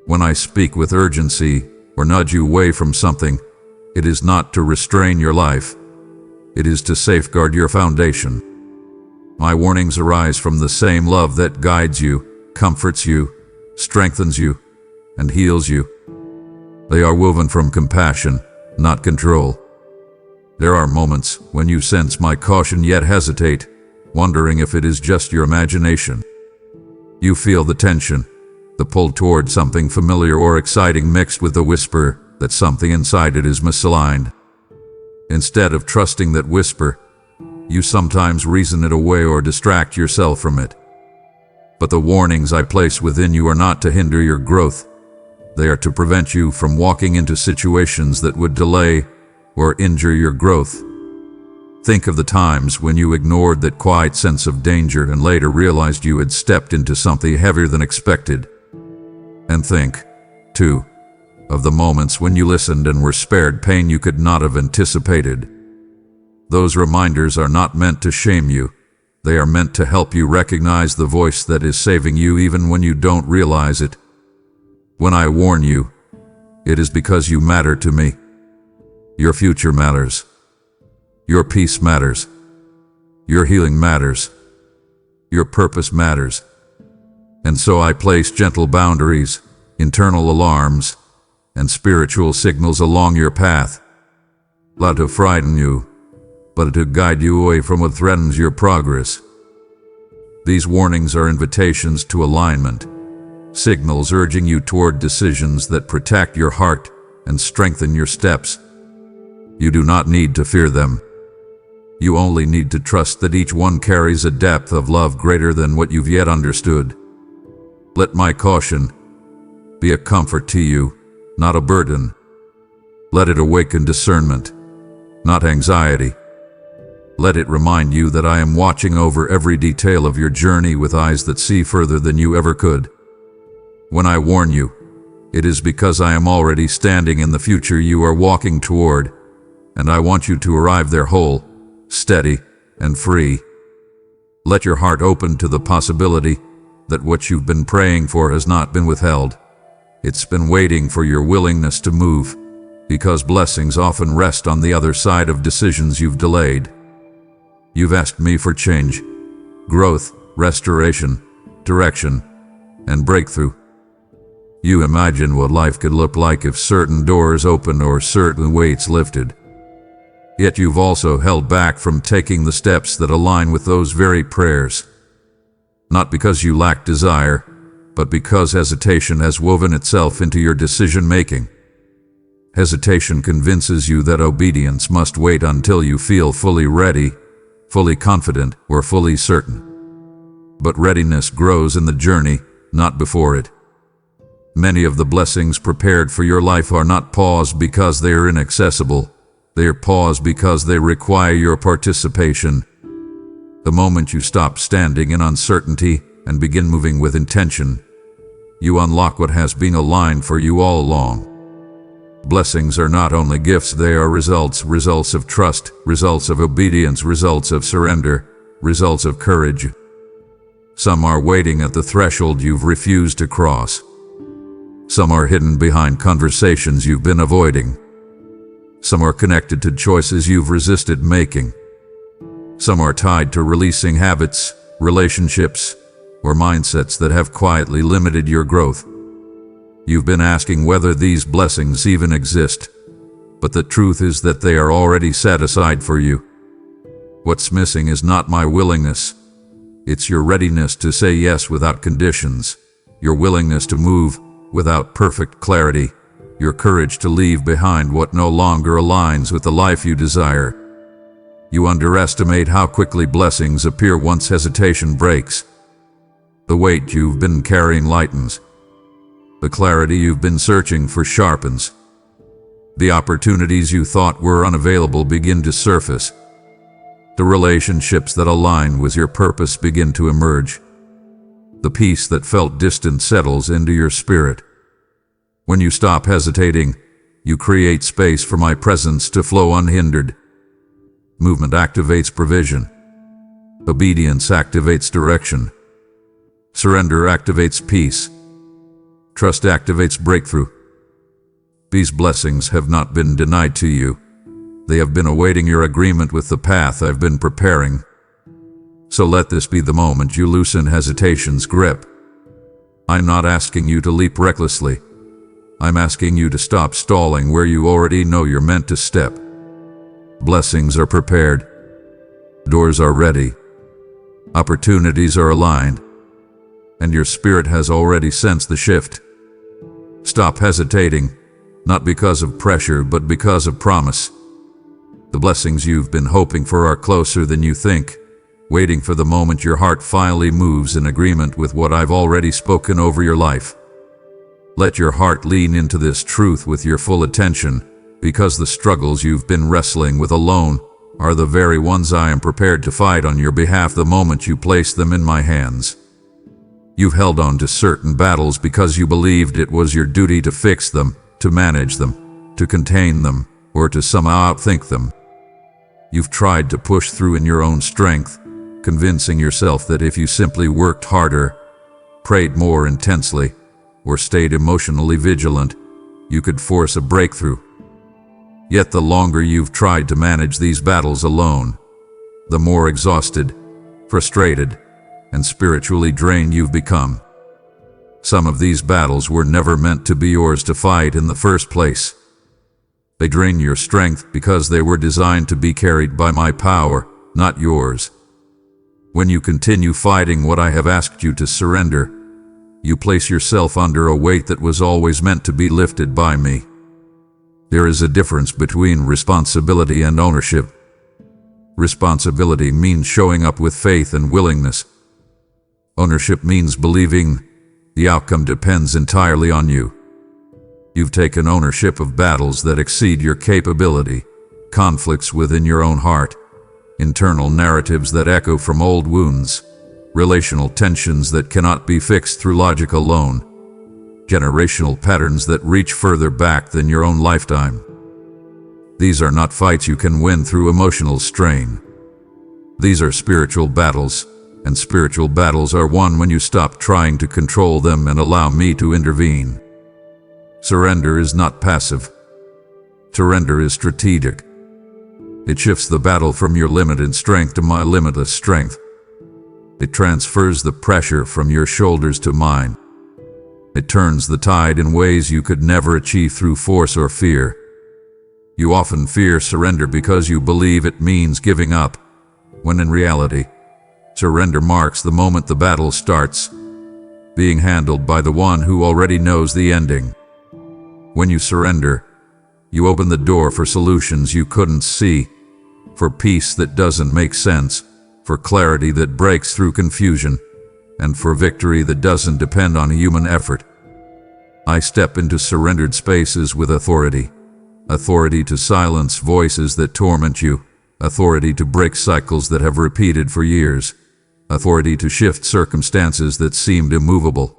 When I speak with urgency or nudge you away from something, it is not to restrain your life. It is to safeguard your foundation. My warnings arise from the same love that guides you, comforts you, strengthens you, and heals you. They are woven from compassion, not control. There are moments when you sense my caution yet hesitate, wondering if it is just your imagination. You feel the tension, the pull toward something familiar or exciting mixed with the whisper that something inside it is misaligned. Instead of trusting that whisper, you sometimes reason it away or distract yourself from it. But the warnings I place within you are not to hinder your growth. They are to prevent you from walking into situations that would delay or injure your growth. Think of the times when you ignored that quiet sense of danger and later realized you had stepped into something heavier than expected. And think, too, of the moments when you listened and were spared pain you could not have anticipated. Those reminders are not meant to shame you. They are meant to help you recognize the voice that is saving you even when you don't realize it. When I warn you, it is because you matter to me. Your future matters. Your peace matters. Your healing matters. Your purpose matters. And so I place gentle boundaries, internal alarms, and spiritual signals along your path, not to frighten you, but to guide you away from what threatens your progress. These warnings are invitations to alignment, signals urging you toward decisions that protect your heart and strengthen your steps. You do not need to fear them. You only need to trust that each one carries a depth of love greater than what you've yet understood. Let my caution be a comfort to you, not a burden. Let it awaken discernment, not anxiety. Let it remind you that I am watching over every detail of your journey with eyes that see further than you ever could. When I warn you, it is because I am already standing in the future you are walking toward, and I want you to arrive there whole, steady, and free. Let your heart open to the possibility that what you've been praying for has not been withheld. It's been waiting for your willingness to move, because blessings often rest on the other side of decisions you've delayed. You've asked me for change, growth, restoration, direction, and breakthrough. You imagine what life could look like if certain doors opened or certain weights lifted. Yet you've also held back from taking the steps that align with those very prayers. Not because you lack desire, but because hesitation has woven itself into your decision-making. Hesitation convinces you that obedience must wait until you feel fully ready, fully confident, or fully certain. But readiness grows in the journey, not before it. Many of the blessings prepared for your life are not paused because they are inaccessible. They are paused because they require your participation. The moment you stop standing in uncertainty and begin moving with intention, you unlock what has been aligned for you all along. Blessings are not only gifts, they are results of trust, results of obedience, results of surrender, results of courage. Some are waiting at the threshold you've refused to cross. Some are hidden behind conversations you've been avoiding. Some are connected to choices you've resisted making. Some are tied to releasing habits, relationships, or mindsets that have quietly limited your growth. You've been asking whether these blessings even exist, but the truth is that they are already set aside for you. What's missing is not my willingness. It's your readiness to say yes without conditions, your willingness to move without perfect clarity, your courage to leave behind what no longer aligns with the life you desire. You underestimate how quickly blessings appear once hesitation breaks. The weight you've been carrying lightens. The clarity you've been searching for sharpens. The opportunities you thought were unavailable begin to surface. The relationships that align with your purpose begin to emerge. The peace that felt distant settles into your spirit. When you stop hesitating, you create space for my presence to flow unhindered. Movement activates provision. Obedience activates direction. Surrender activates peace. Trust activates breakthrough. These blessings have not been denied to you. They have been awaiting your agreement with the path I've been preparing. So let this be the moment you loosen hesitation's grip. I'm not asking you to leap recklessly. I'm asking you to stop stalling where you already know you're meant to step. Blessings are prepared. Doors are ready. Opportunities are aligned. And your spirit has already sensed the shift. Stop hesitating, not because of pressure, but because of promise. The blessings you've been hoping for are closer than you think, waiting for the moment your heart finally moves in agreement with what I've already spoken over your life. Let your heart lean into this truth with your full attention, because the struggles you've been wrestling with alone are the very ones I am prepared to fight on your behalf the moment you place them in my hands. You've held on to certain battles because you believed it was your duty to fix them, to manage them, to contain them, or to somehow outthink them. You've tried to push through in your own strength, convincing yourself that if you simply worked harder, prayed more intensely, or stayed emotionally vigilant, you could force a breakthrough. Yet the longer you've tried to manage these battles alone, the more exhausted, frustrated, and spiritually drained you've become. Some of these battles were never meant to be yours to fight in the first place. They drain your strength because they were designed to be carried by my power, not yours. When you continue fighting what I have asked you to surrender, you place yourself under a weight that was always meant to be lifted by me. There is a difference between responsibility and ownership. Responsibility means showing up with faith and willingness. Ownership means believing the outcome depends entirely on you. You've taken ownership of battles that exceed your capability, conflicts within your own heart, internal narratives that echo from old wounds, relational tensions that cannot be fixed through logic alone, generational patterns that reach further back than your own lifetime. These are not fights you can win through emotional strain. These are spiritual battles. And spiritual battles are won when you stop trying to control them and allow me to intervene. Surrender is not passive. Surrender is strategic. It shifts the battle from your limited strength to my limitless strength. It transfers the pressure from your shoulders to mine. It turns the tide in ways you could never achieve through force or fear. You often fear surrender because you believe it means giving up, when in reality, surrender marks the moment the battle starts, being handled by the one who already knows the ending. When you surrender, you open the door for solutions you couldn't see, for peace that doesn't make sense, for clarity that breaks through confusion, and for victory that doesn't depend on human effort. I step into surrendered spaces with authority. Authority to silence voices that torment you. Authority to break cycles that have repeated for years. Authority to shift circumstances that seemed immovable.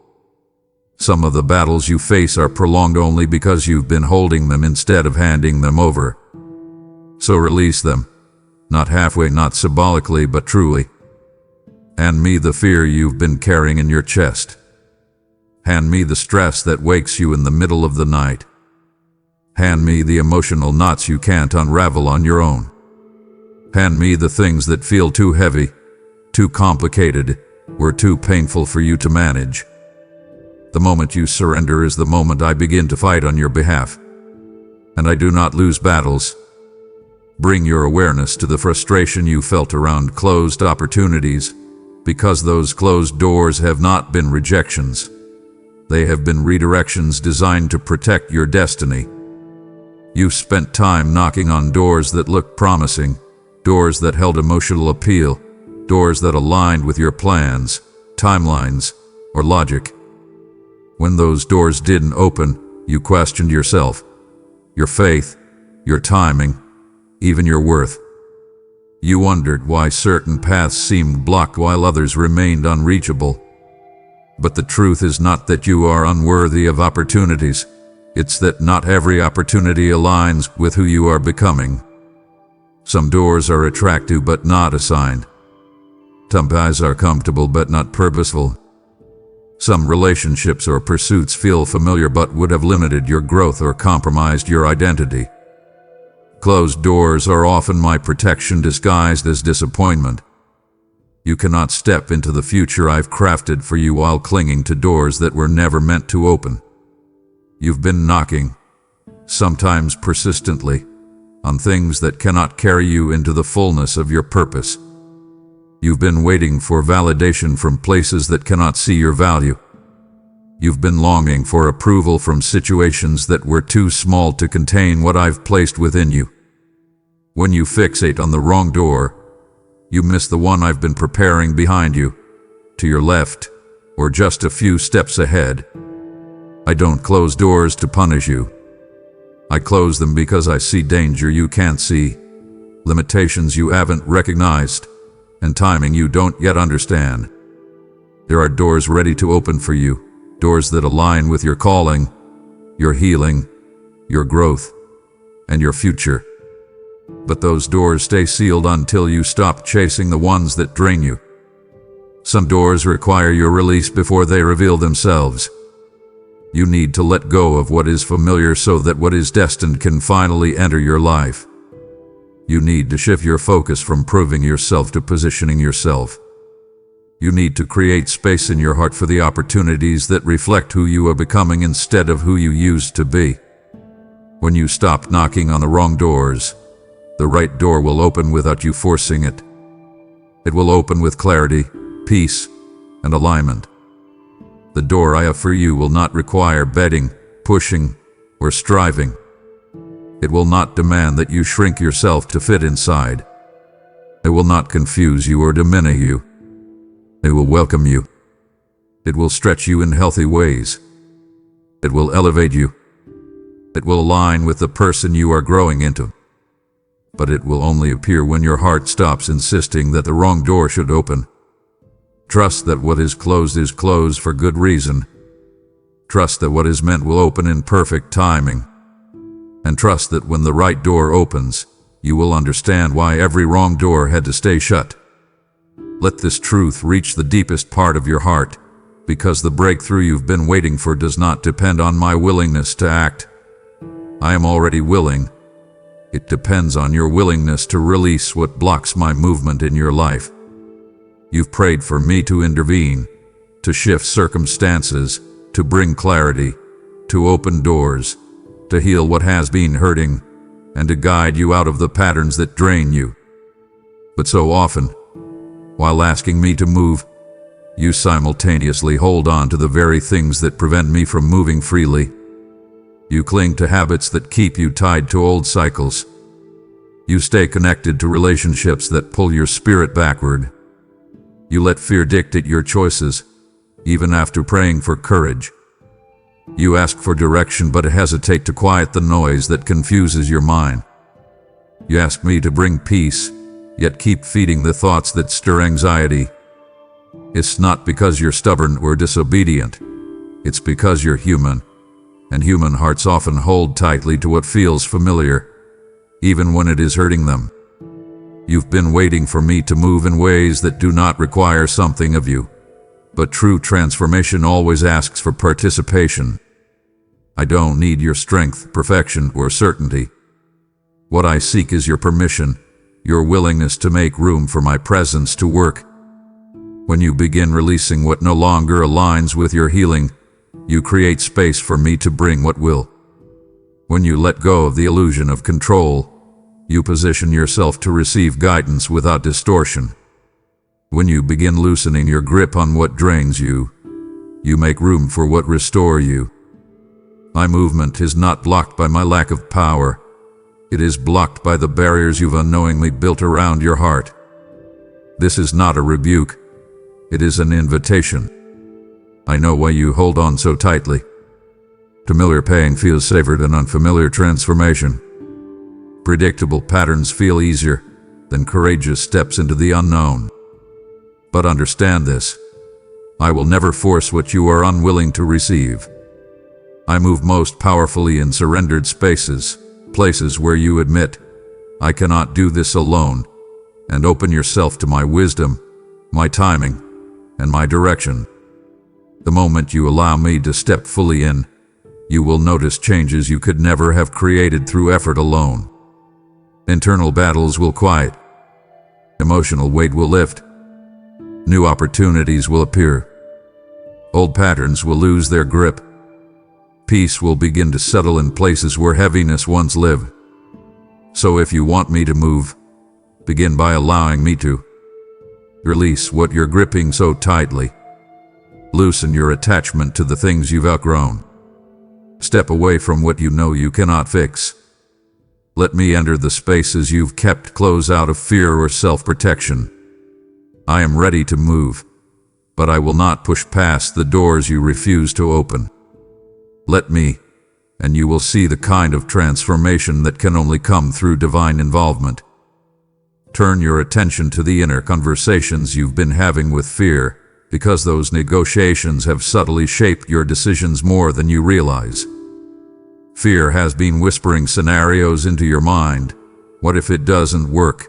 Some of the battles you face are prolonged only because you've been holding them instead of handing them over. So release them. Not halfway, not symbolically, but truly. Hand me the fear you've been carrying in your chest. Hand me the stress that wakes you in the middle of the night. Hand me the emotional knots you can't unravel on your own. Hand me the things that feel too heavy, too complicated, or too painful for you to manage. The moment you surrender is the moment I begin to fight on your behalf. And I do not lose battles. Bring your awareness to the frustration you felt around closed opportunities, because those closed doors have not been rejections. They have been redirections designed to protect your destiny. You've spent time knocking on doors that looked promising, doors that held emotional appeal, doors that aligned with your plans, timelines, or logic. When those doors didn't open, you questioned yourself, your faith, your timing, even your worth. You wondered why certain paths seemed blocked while others remained unreachable. But the truth is not that you are unworthy of opportunities. It's that not every opportunity aligns with who you are becoming. Some doors are attractive but not assigned. Some paths are comfortable but not purposeful. Some relationships or pursuits feel familiar but would have limited your growth or compromised your identity. Closed doors are often my protection disguised as disappointment. You cannot step into the future I've crafted for you while clinging to doors that were never meant to open. You've been knocking, sometimes persistently, on things that cannot carry you into the fullness of your purpose. You've been waiting for validation from places that cannot see your value. You've been longing for approval from situations that were too small to contain what I've placed within you. When you fixate on the wrong door, you miss the one I've been preparing behind you, to your left, or just a few steps ahead. I don't close doors to punish you. I close them because I see danger you can't see, limitations you haven't recognized, and timing you don't yet understand. There are doors ready to open for you, doors that align with your calling, your healing, your growth, and your future. But those doors stay sealed until you stop chasing the ones that drain you. Some doors require your release before they reveal themselves. You need to let go of what is familiar so that what is destined can finally enter your life. You need to shift your focus from proving yourself to positioning yourself. You need to create space in your heart for the opportunities that reflect who you are becoming instead of who you used to be. When you stop knocking on the wrong doors, the right door will open without you forcing it. It will open with clarity, peace, and alignment. The door I have for you will not require begging, pushing, or striving. It will not demand that you shrink yourself to fit inside. It will not confuse you or diminish you. It will welcome you. It will stretch you in healthy ways. It will elevate you. It will align with the person you are growing into. But it will only appear when your heart stops insisting that the wrong door should open. Trust that what is closed for good reason. Trust that what is meant will open in perfect timing. And trust that when the right door opens, you will understand why every wrong door had to stay shut. Let this truth reach the deepest part of your heart, because the breakthrough you've been waiting for does not depend on my willingness to act. I am already willing. It depends on your willingness to release what blocks my movement in your life. You've prayed for me to intervene, to shift circumstances, to bring clarity, to open doors, to heal what has been hurting, and to guide you out of the patterns that drain you. But so often, while asking me to move, you simultaneously hold on to the very things that prevent me from moving freely. You cling to habits that keep you tied to old cycles. You stay connected to relationships that pull your spirit backward. You let fear dictate your choices, even after praying for courage. You ask for direction but hesitate to quiet the noise that confuses your mind. You ask me to bring peace, yet keep feeding the thoughts that stir anxiety. It's not because you're stubborn or disobedient. It's because you're human, and human hearts often hold tightly to what feels familiar, even when it is hurting them. You've been waiting for me to move in ways that do not require something of you. But true transformation always asks for participation. I don't need your strength, perfection, or certainty. What I seek is your permission, your willingness to make room for my presence to work. When you begin releasing what no longer aligns with your healing, you create space for me to bring what will. When you let go of the illusion of control, you position yourself to receive guidance without distortion. When you begin loosening your grip on what drains you, you make room for what restores you. My movement is not blocked by my lack of power. It is blocked by the barriers you've unknowingly built around your heart. This is not a rebuke. It is an invitation. I know why you hold on so tightly. Familiar pain feels safer than unfamiliar transformation. Predictable patterns feel easier than courageous steps into the unknown. But understand this: I will never force what you are unwilling to receive. I move most powerfully in surrendered spaces, places where you admit, I cannot do this alone, and open yourself to my wisdom, my timing, and my direction. The moment you allow me to step fully in, you will notice changes you could never have created through effort alone. Internal battles will quiet. Emotional weight will lift. New opportunities will appear. Old patterns will lose their grip. Peace will begin to settle in places where heaviness once lived. So if you want me to move, begin by allowing me to. Release what you're gripping so tightly. Loosen your attachment to the things you've outgrown. Step away from what you know you cannot fix. Let me enter the spaces you've kept closed out of fear or self-protection. I am ready to move, but I will not push past the doors you refuse to open. Let me, and you will see the kind of transformation that can only come through divine involvement. Turn your attention to the inner conversations you've been having with fear, because those negotiations have subtly shaped your decisions more than you realize. Fear has been whispering scenarios into your mind. What if it doesn't work?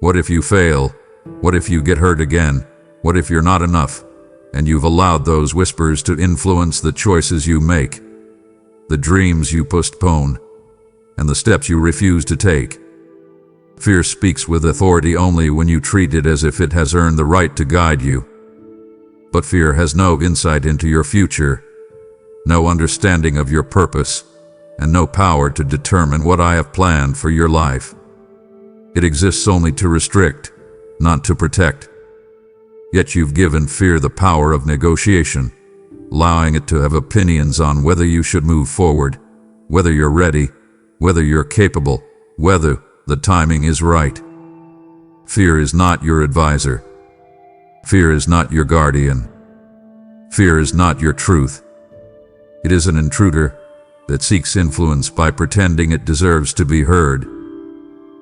What if you fail? What if you get hurt again? What if you're not enough? And you've allowed those whispers to influence the choices you make, the dreams you postpone, and the steps you refuse to take. Fear speaks with authority only when you treat it as if it has earned the right to guide you. But fear has no insight into your future, no understanding of your purpose, and no power to determine what I have planned for your life. It exists only to restrict, not to protect. Yet you've given fear the power of negotiation, allowing it to have opinions on whether you should move forward, whether you're ready, whether you're capable, whether the timing is right. Fear is not your advisor. Fear is not your guardian. Fear is not your truth. It is an intruder that seeks influence by pretending it deserves to be heard.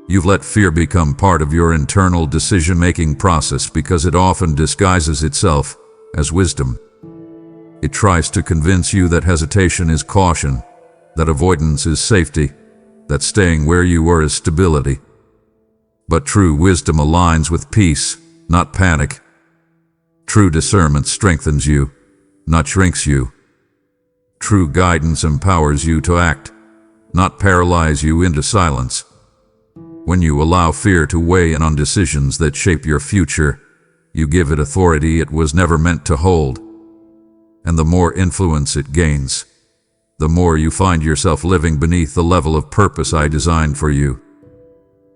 You've let fear become part of your internal decision-making process because it often disguises itself as wisdom. It tries to convince you that hesitation is caution, that avoidance is safety, that staying where you are is stability. But true wisdom aligns with peace, not panic. True discernment strengthens you, not shrinks you. True guidance empowers you to act, not paralyze you into silence. When you allow fear to weigh in on decisions that shape your future, you give it authority it was never meant to hold. And the more influence it gains, the more you find yourself living beneath the level of purpose I designed for you.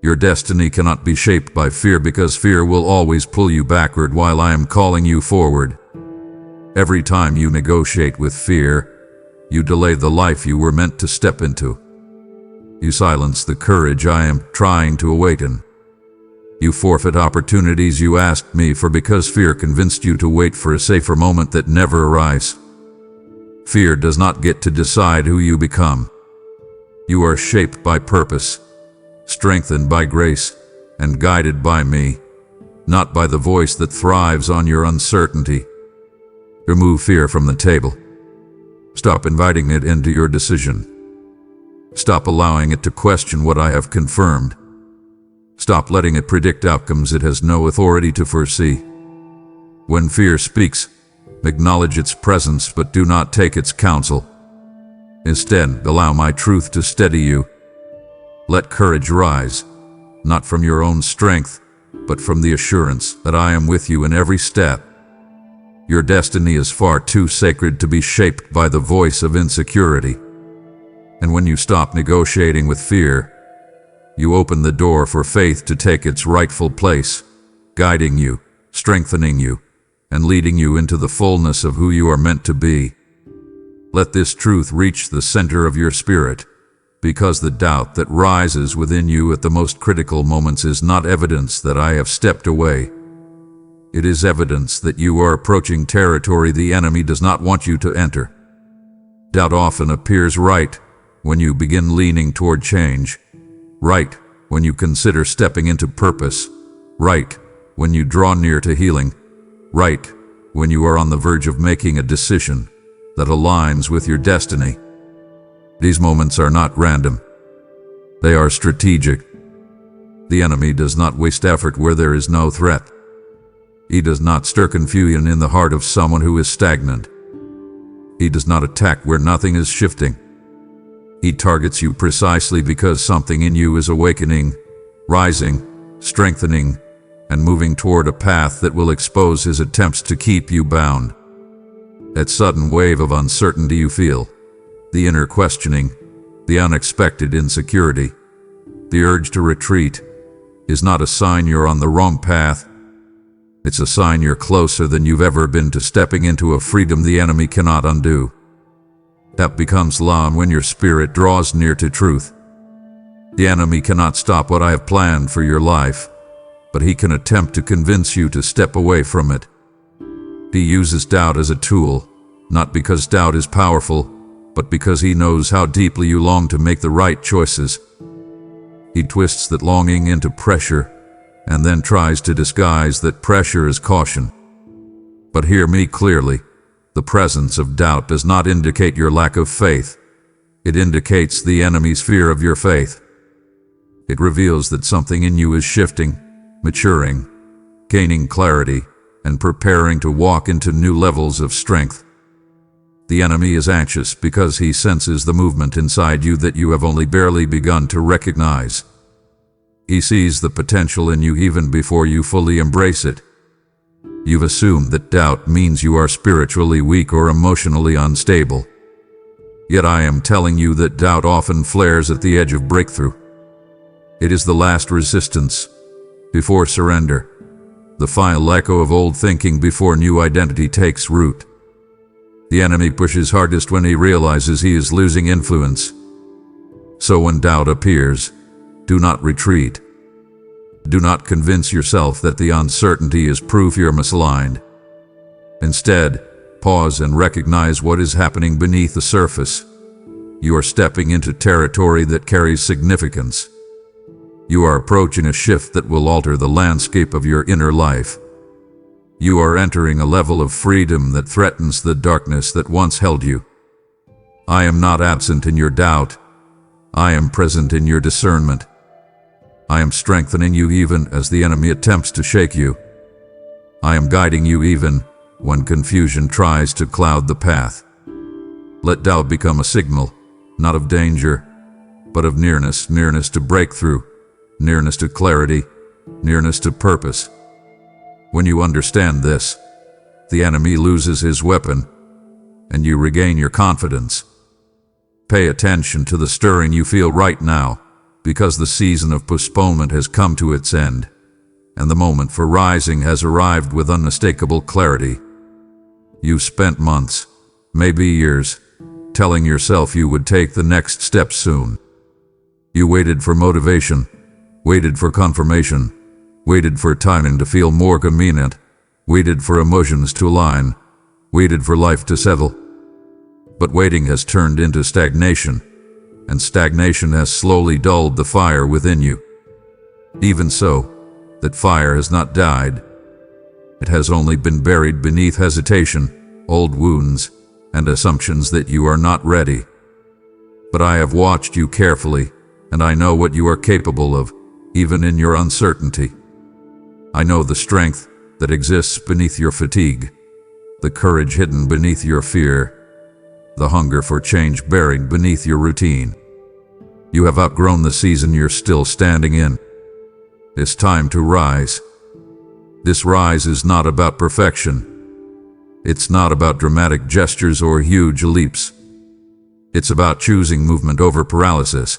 Your destiny cannot be shaped by fear because fear will always pull you backward while I am calling you forward. Every time you negotiate with fear, you delay the life you were meant to step into. You silence the courage I am trying to awaken. You forfeit opportunities you asked me for because fear convinced you to wait for a safer moment that never arrives. Fear does not get to decide who you become. You are shaped by purpose, strengthened by grace, and guided by me, not by the voice that thrives on your uncertainty. Remove fear from the table. Stop inviting it into your decision. Stop allowing it to question what I have confirmed. Stop letting it predict outcomes it has no authority to foresee. When fear speaks, acknowledge its presence but do not take its counsel. Instead, allow my truth to steady you. Let courage rise, not from your own strength, but from the assurance that I am with you in every step. Your destiny is far too sacred to be shaped by the voice of insecurity. And when you stop negotiating with fear, you open the door for faith to take its rightful place, guiding you, strengthening you, and leading you into the fullness of who you are meant to be. Let this truth reach the center of your spirit, because the doubt that rises within you at the most critical moments is not evidence that I have stepped away. It is evidence that you are approaching territory the enemy does not want you to enter. Doubt often appears right when you begin leaning toward change, right when you consider stepping into purpose, right when you draw near to healing, right when you are on the verge of making a decision that aligns with your destiny. These moments are not random. They are strategic. The enemy does not waste effort where there is no threat. He does not stir confusion in the heart of someone who is stagnant. He does not attack where nothing is shifting. He targets you precisely because something in you is awakening, rising, strengthening, and moving toward a path that will expose his attempts to keep you bound. That sudden wave of uncertainty you feel, the inner questioning, the unexpected insecurity, the urge to retreat, is not a sign you're on the wrong path. It's a sign you're closer than you've ever been to stepping into a freedom the enemy cannot undo. That becomes law when your spirit draws near to truth. The enemy cannot stop what I have planned for your life, but he can attempt to convince you to step away from it. He uses doubt as a tool, not because doubt is powerful, but because he knows how deeply you long to make the right choices. He twists that longing into pressure, and then tries to disguise that pressure as caution. But hear me clearly. The presence of doubt does not indicate your lack of faith. It indicates the enemy's fear of your faith. It reveals that something in you is shifting, maturing, gaining clarity, and preparing to walk into new levels of strength. The enemy is anxious because he senses the movement inside you that you have only barely begun to recognize. He sees the potential in you even before you fully embrace it. You've assumed that doubt means you are spiritually weak or emotionally unstable. Yet I am telling you that doubt often flares at the edge of breakthrough. It is the last resistance before surrender, the final echo of old thinking before new identity takes root. The enemy pushes hardest when he realizes he is losing influence. So when doubt appears, do not retreat. Do not convince yourself that the uncertainty is proof you're misaligned. Instead, pause and recognize what is happening beneath the surface. You are stepping into territory that carries significance. You are approaching a shift that will alter the landscape of your inner life. You are entering a level of freedom that threatens the darkness that once held you. I am not absent in your doubt. I am present in your discernment. I am strengthening you even as the enemy attempts to shake you. I am guiding you even when confusion tries to cloud the path. Let doubt become a signal, not of danger, but of nearness to breakthrough, nearness to clarity, nearness to purpose. When you understand this, the enemy loses his weapon, and you regain your confidence. Pay attention to the stirring you feel right now, because the season of postponement has come to its end, and the moment for rising has arrived with unmistakable clarity. You spent months, maybe years, telling yourself you would take the next step soon. You waited for motivation, waited for confirmation, waited for timing to feel more convenient, waited for emotions to align, waited for life to settle. But waiting has turned into stagnation, and stagnation has slowly dulled the fire within you. Even so, that fire has not died. It has only been buried beneath hesitation, old wounds, and assumptions that you are not ready. But I have watched you carefully, and I know what you are capable of, even in your uncertainty. I know the strength that exists beneath your fatigue, the courage hidden beneath your fear, the hunger for change buried beneath your routine. You have outgrown the season you're still standing in. It's time to rise. This rise is not about perfection. It's not about dramatic gestures or huge leaps. It's about choosing movement over paralysis.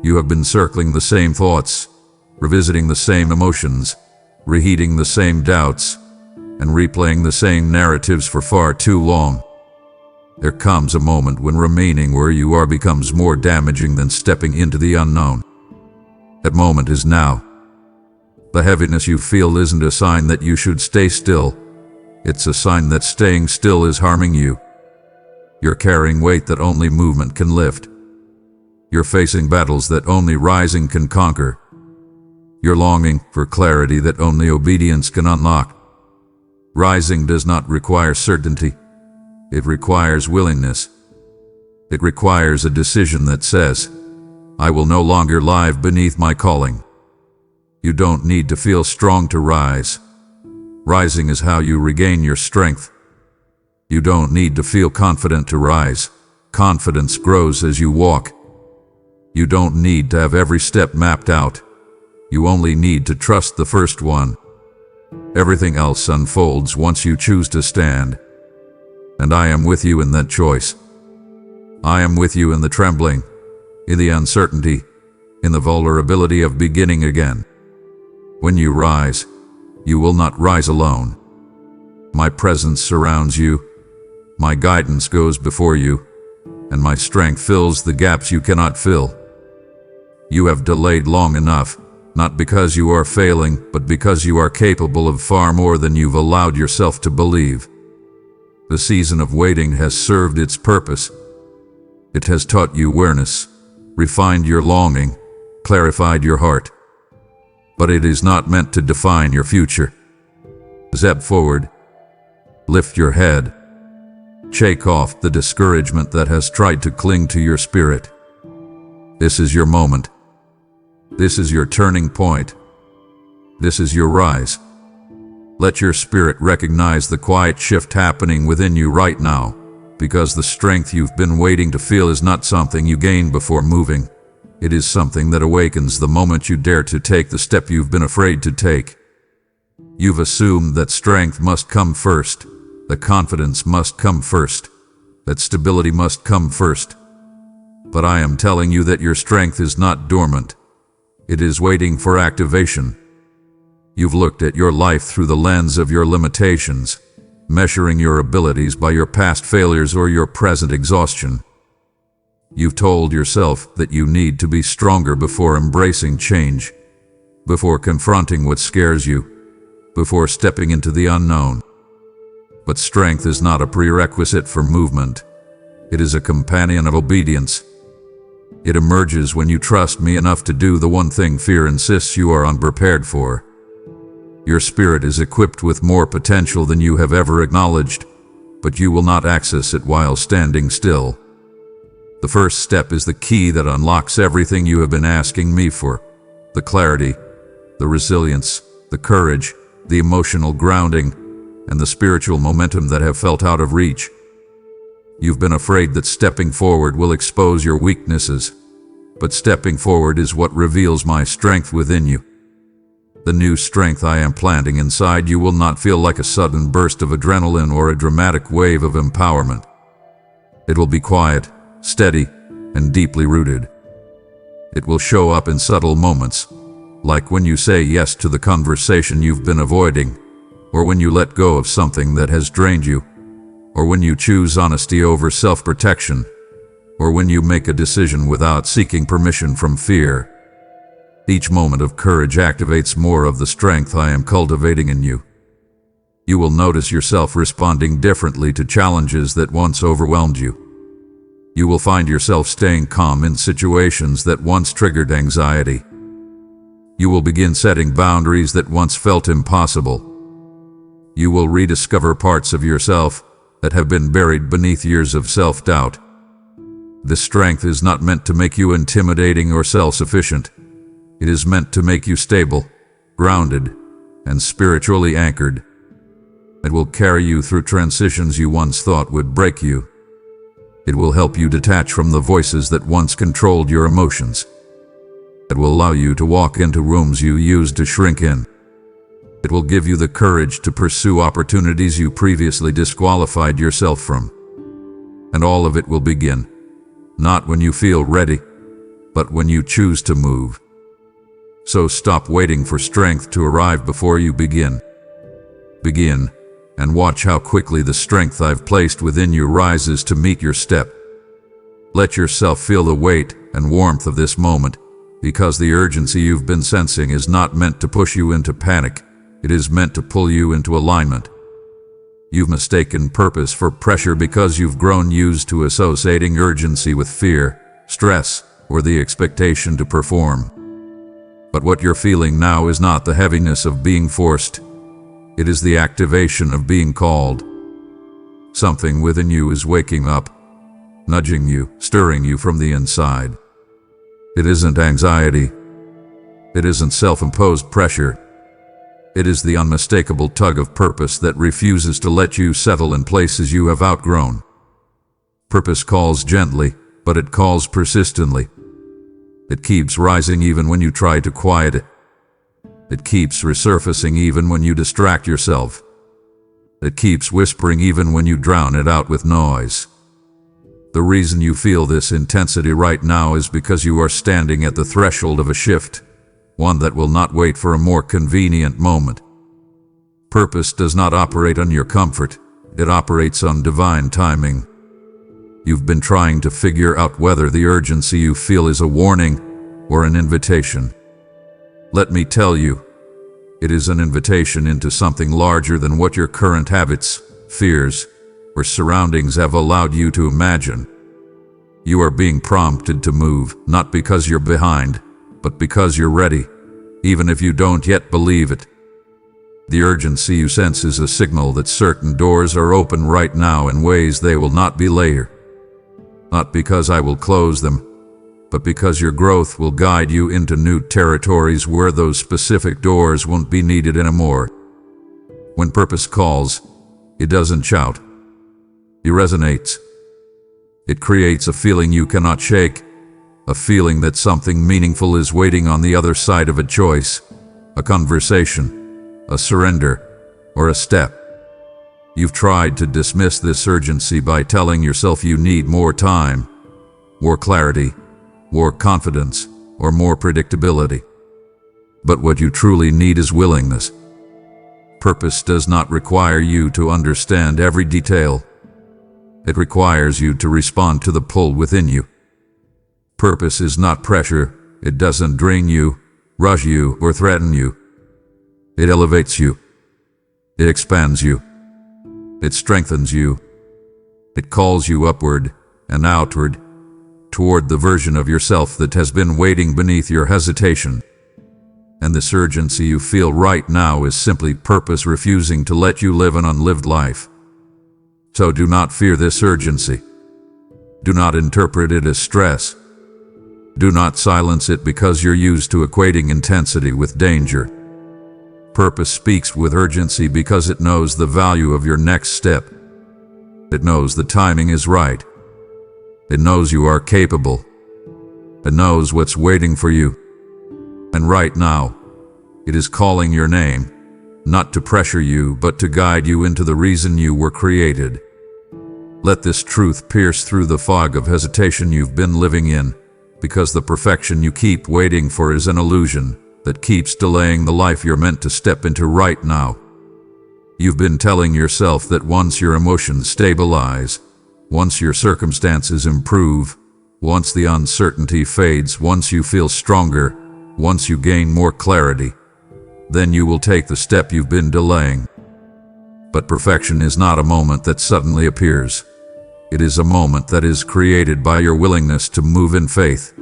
You have been circling the same thoughts, revisiting the same emotions, reheating the same doubts, and replaying the same narratives for far too long. There comes a moment when remaining where you are becomes more damaging than stepping into the unknown. That moment is now. The heaviness you feel isn't a sign that you should stay still. It's a sign that staying still is harming you. You're carrying weight that only movement can lift. You're facing battles that only rising can conquer. You're longing for clarity that only obedience can unlock. Rising does not require certainty. It requires willingness. It requires a decision that says, I will no longer live beneath my calling. You don't need to feel strong to rise. Rising is how you regain your strength. You don't need to feel confident to rise. Confidence grows as you walk. You don't need to have every step mapped out. You only need to trust the first one. Everything else unfolds once you choose to stand. And I am with you in that choice. I am with you in the trembling, in the uncertainty, in the vulnerability of beginning again. When you rise, you will not rise alone. My presence surrounds you, my guidance goes before you, and my strength fills the gaps you cannot fill. You have delayed long enough, not because you are failing, but because you are capable of far more than you've allowed yourself to believe. The season of waiting has served its purpose. It has taught you awareness, refined your longing, clarified your heart. But it is not meant to define your future. Step forward. Lift your head. Shake off the discouragement that has tried to cling to your spirit. This is your moment. This is your turning point. This is your rise. Let your spirit recognize the quiet shift happening within you right now, because the strength you've been waiting to feel is not something you gain before moving. It is something that awakens the moment you dare to take the step you've been afraid to take. You've assumed that strength must come first, that confidence must come first, that stability must come first. But I am telling you that your strength is not dormant. It is waiting for activation. You've looked at your life through the lens of your limitations, measuring your abilities by your past failures or your present exhaustion. You've told yourself that you need to be stronger before embracing change, before confronting what scares you, before stepping into the unknown. But strength is not a prerequisite for movement. It is a companion of obedience. It emerges when you trust me enough to do the one thing fear insists you are unprepared for. Your spirit is equipped with more potential than you have ever acknowledged, but you will not access it while standing still. The first step is the key that unlocks everything you have been asking me for: the clarity, the resilience, the courage, the emotional grounding, and the spiritual momentum that have felt out of reach. You've been afraid that stepping forward will expose your weaknesses, but stepping forward is what reveals my strength within you. The new strength I am planting inside you will not feel like a sudden burst of adrenaline or a dramatic wave of empowerment. It will be quiet, steady, and deeply rooted. It will show up in subtle moments, like when you say yes to the conversation you've been avoiding, or when you let go of something that has drained you, or when you choose honesty over self-protection, or when you make a decision without seeking permission from fear. Each moment of courage activates more of the strength I am cultivating in you. You will notice yourself responding differently to challenges that once overwhelmed you. You will find yourself staying calm in situations that once triggered anxiety. You will begin setting boundaries that once felt impossible. You will rediscover parts of yourself, that have been buried beneath years of self-doubt. This strength is not meant to make you intimidating or self-sufficient. It is meant to make you stable, grounded, and spiritually anchored. It will carry you through transitions you once thought would break you. It will help you detach from the voices that once controlled your emotions. It will allow you to walk into rooms you used to shrink in. It will give you the courage to pursue opportunities you previously disqualified yourself from. And all of it will begin, not when you feel ready, but when you choose to move. So stop waiting for strength to arrive before you begin. Begin, and watch how quickly the strength I've placed within you rises to meet your step. Let yourself feel the weight and warmth of this moment, because the urgency you've been sensing is not meant to push you into panic. It is meant to pull you into alignment. You've mistaken purpose for pressure because you've grown used to associating urgency with fear, stress, or the expectation to perform. But what you're feeling now is not the heaviness of being forced. It is the activation of being called. Something within you is waking up, nudging you, stirring you from the inside. It isn't anxiety. It isn't self-imposed pressure. It is the unmistakable tug of purpose that refuses to let you settle in places you have outgrown. Purpose calls gently, but it calls persistently. It keeps rising even when you try to quiet it. It keeps resurfacing even when you distract yourself. It keeps whispering even when you drown it out with noise. The reason you feel this intensity right now is because you are standing at the threshold of a shift, one that will not wait for a more convenient moment. Purpose does not operate on your comfort. It operates on divine timing. You've been trying to figure out whether the urgency you feel is a warning or an invitation. Let me tell you, it is an invitation into something larger than what your current habits, fears, or surroundings have allowed you to imagine. You are being prompted to move, not because you're behind, but because you're ready, even if you don't yet believe it. The urgency you sense is a signal that certain doors are open right now in ways they will not be later. Not because I will close them, but because your growth will guide you into new territories where those specific doors won't be needed anymore. When purpose calls, it doesn't shout. It resonates. It creates a feeling you cannot shake, a feeling that something meaningful is waiting on the other side of a choice, a conversation, a surrender, or a step. You've tried to dismiss this urgency by telling yourself you need more time, more clarity, more confidence, or more predictability. But what you truly need is willingness. Purpose does not require you to understand every detail. It requires you to respond to the pull within you. Purpose is not pressure. It doesn't drain you, rush you, or threaten you. It elevates you. It expands you. It strengthens you. It calls you upward and outward, toward the version of yourself that has been waiting beneath your hesitation. And this urgency you feel right now is simply purpose refusing to let you live an unlived life. So do not fear this urgency. Do not interpret it as stress. Do not silence it because you're used to equating intensity with danger. Purpose speaks with urgency because it knows the value of your next step. It knows the timing is right. It knows you are capable. It knows what's waiting for you. And right now, it is calling your name, not to pressure you, but to guide you into the reason you were created. Let this truth pierce through the fog of hesitation you've been living in, because the perfection you keep waiting for is an illusion that keeps delaying the life you're meant to step into right now. You've been telling yourself that once your emotions stabilize, once your circumstances improve, once the uncertainty fades, once you feel stronger, once you gain more clarity, then you will take the step you've been delaying. But perfection is not a moment that suddenly appears. It is a moment that is created by your willingness to move in faith,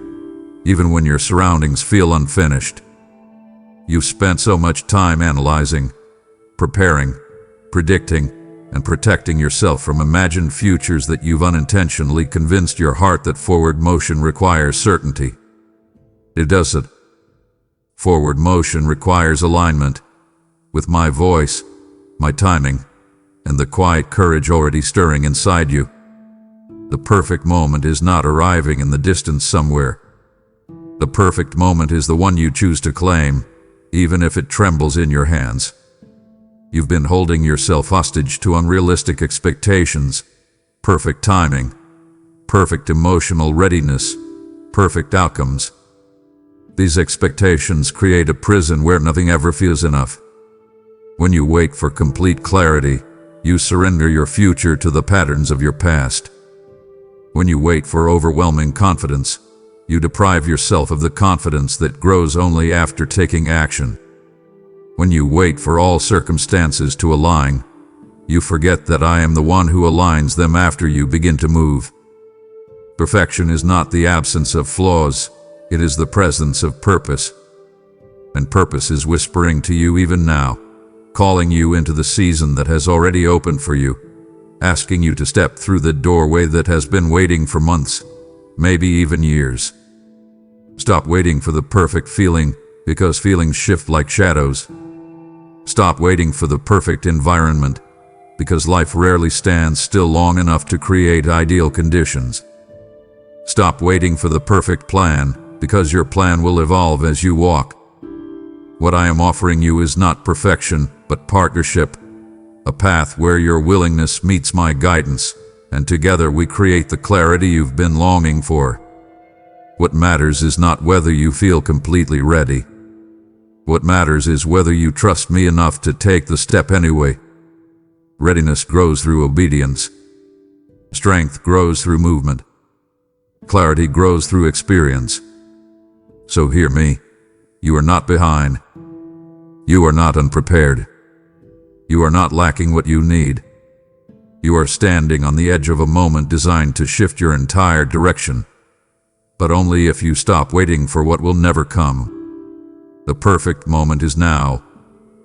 even when your surroundings feel unfinished. You've spent so much time analyzing, preparing, predicting, and protecting yourself from imagined futures that you've unintentionally convinced your heart that forward motion requires certainty. It doesn't. Forward motion requires alignment with my voice, my timing, and the quiet courage already stirring inside you. The perfect moment is not arriving in the distance somewhere. The perfect moment is the one you choose to claim, even if it trembles in your hands. You've been holding yourself hostage to unrealistic expectations, perfect timing, perfect emotional readiness, perfect outcomes. These expectations create a prison where nothing ever feels enough. When you wait for complete clarity, you surrender your future to the patterns of your past. When you wait for overwhelming confidence, you deprive yourself of the confidence that grows only after taking action. When you wait for all circumstances to align, you forget that I am the one who aligns them after you begin to move. Perfection is not the absence of flaws, it is the presence of purpose. And purpose is whispering to you even now, calling you into the season that has already opened for you, asking you to step through the doorway that has been waiting for months, maybe even years. Stop waiting for the perfect feeling, because feelings shift like shadows. Stop waiting for the perfect environment, because life rarely stands still long enough to create ideal conditions. Stop waiting for the perfect plan, because your plan will evolve as you walk. What I am offering you is not perfection, but partnership, a path where your willingness meets my guidance, and together we create the clarity you've been longing for. What matters is not whether you feel completely ready. What matters is whether you trust me enough to take the step anyway. Readiness grows through obedience. Strength grows through movement. Clarity grows through experience. So hear me. You are not behind. You are not unprepared. You are not lacking what you need. You are standing on the edge of a moment designed to shift your entire direction. But only if you stop waiting for what will never come. The perfect moment is now,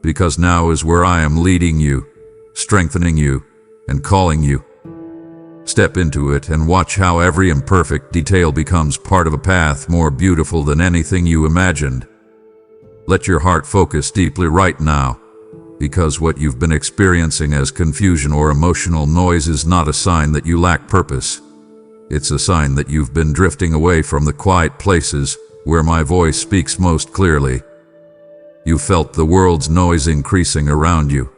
because now is where I am leading you, strengthening you, and calling you. Step into it and watch how every imperfect detail becomes part of a path more beautiful than anything you imagined. Let your heart focus deeply right now, because what you've been experiencing as confusion or emotional noise is not a sign that you lack purpose. It's a sign that you've been drifting away from the quiet places where my voice speaks most clearly. You felt the world's noise increasing around you,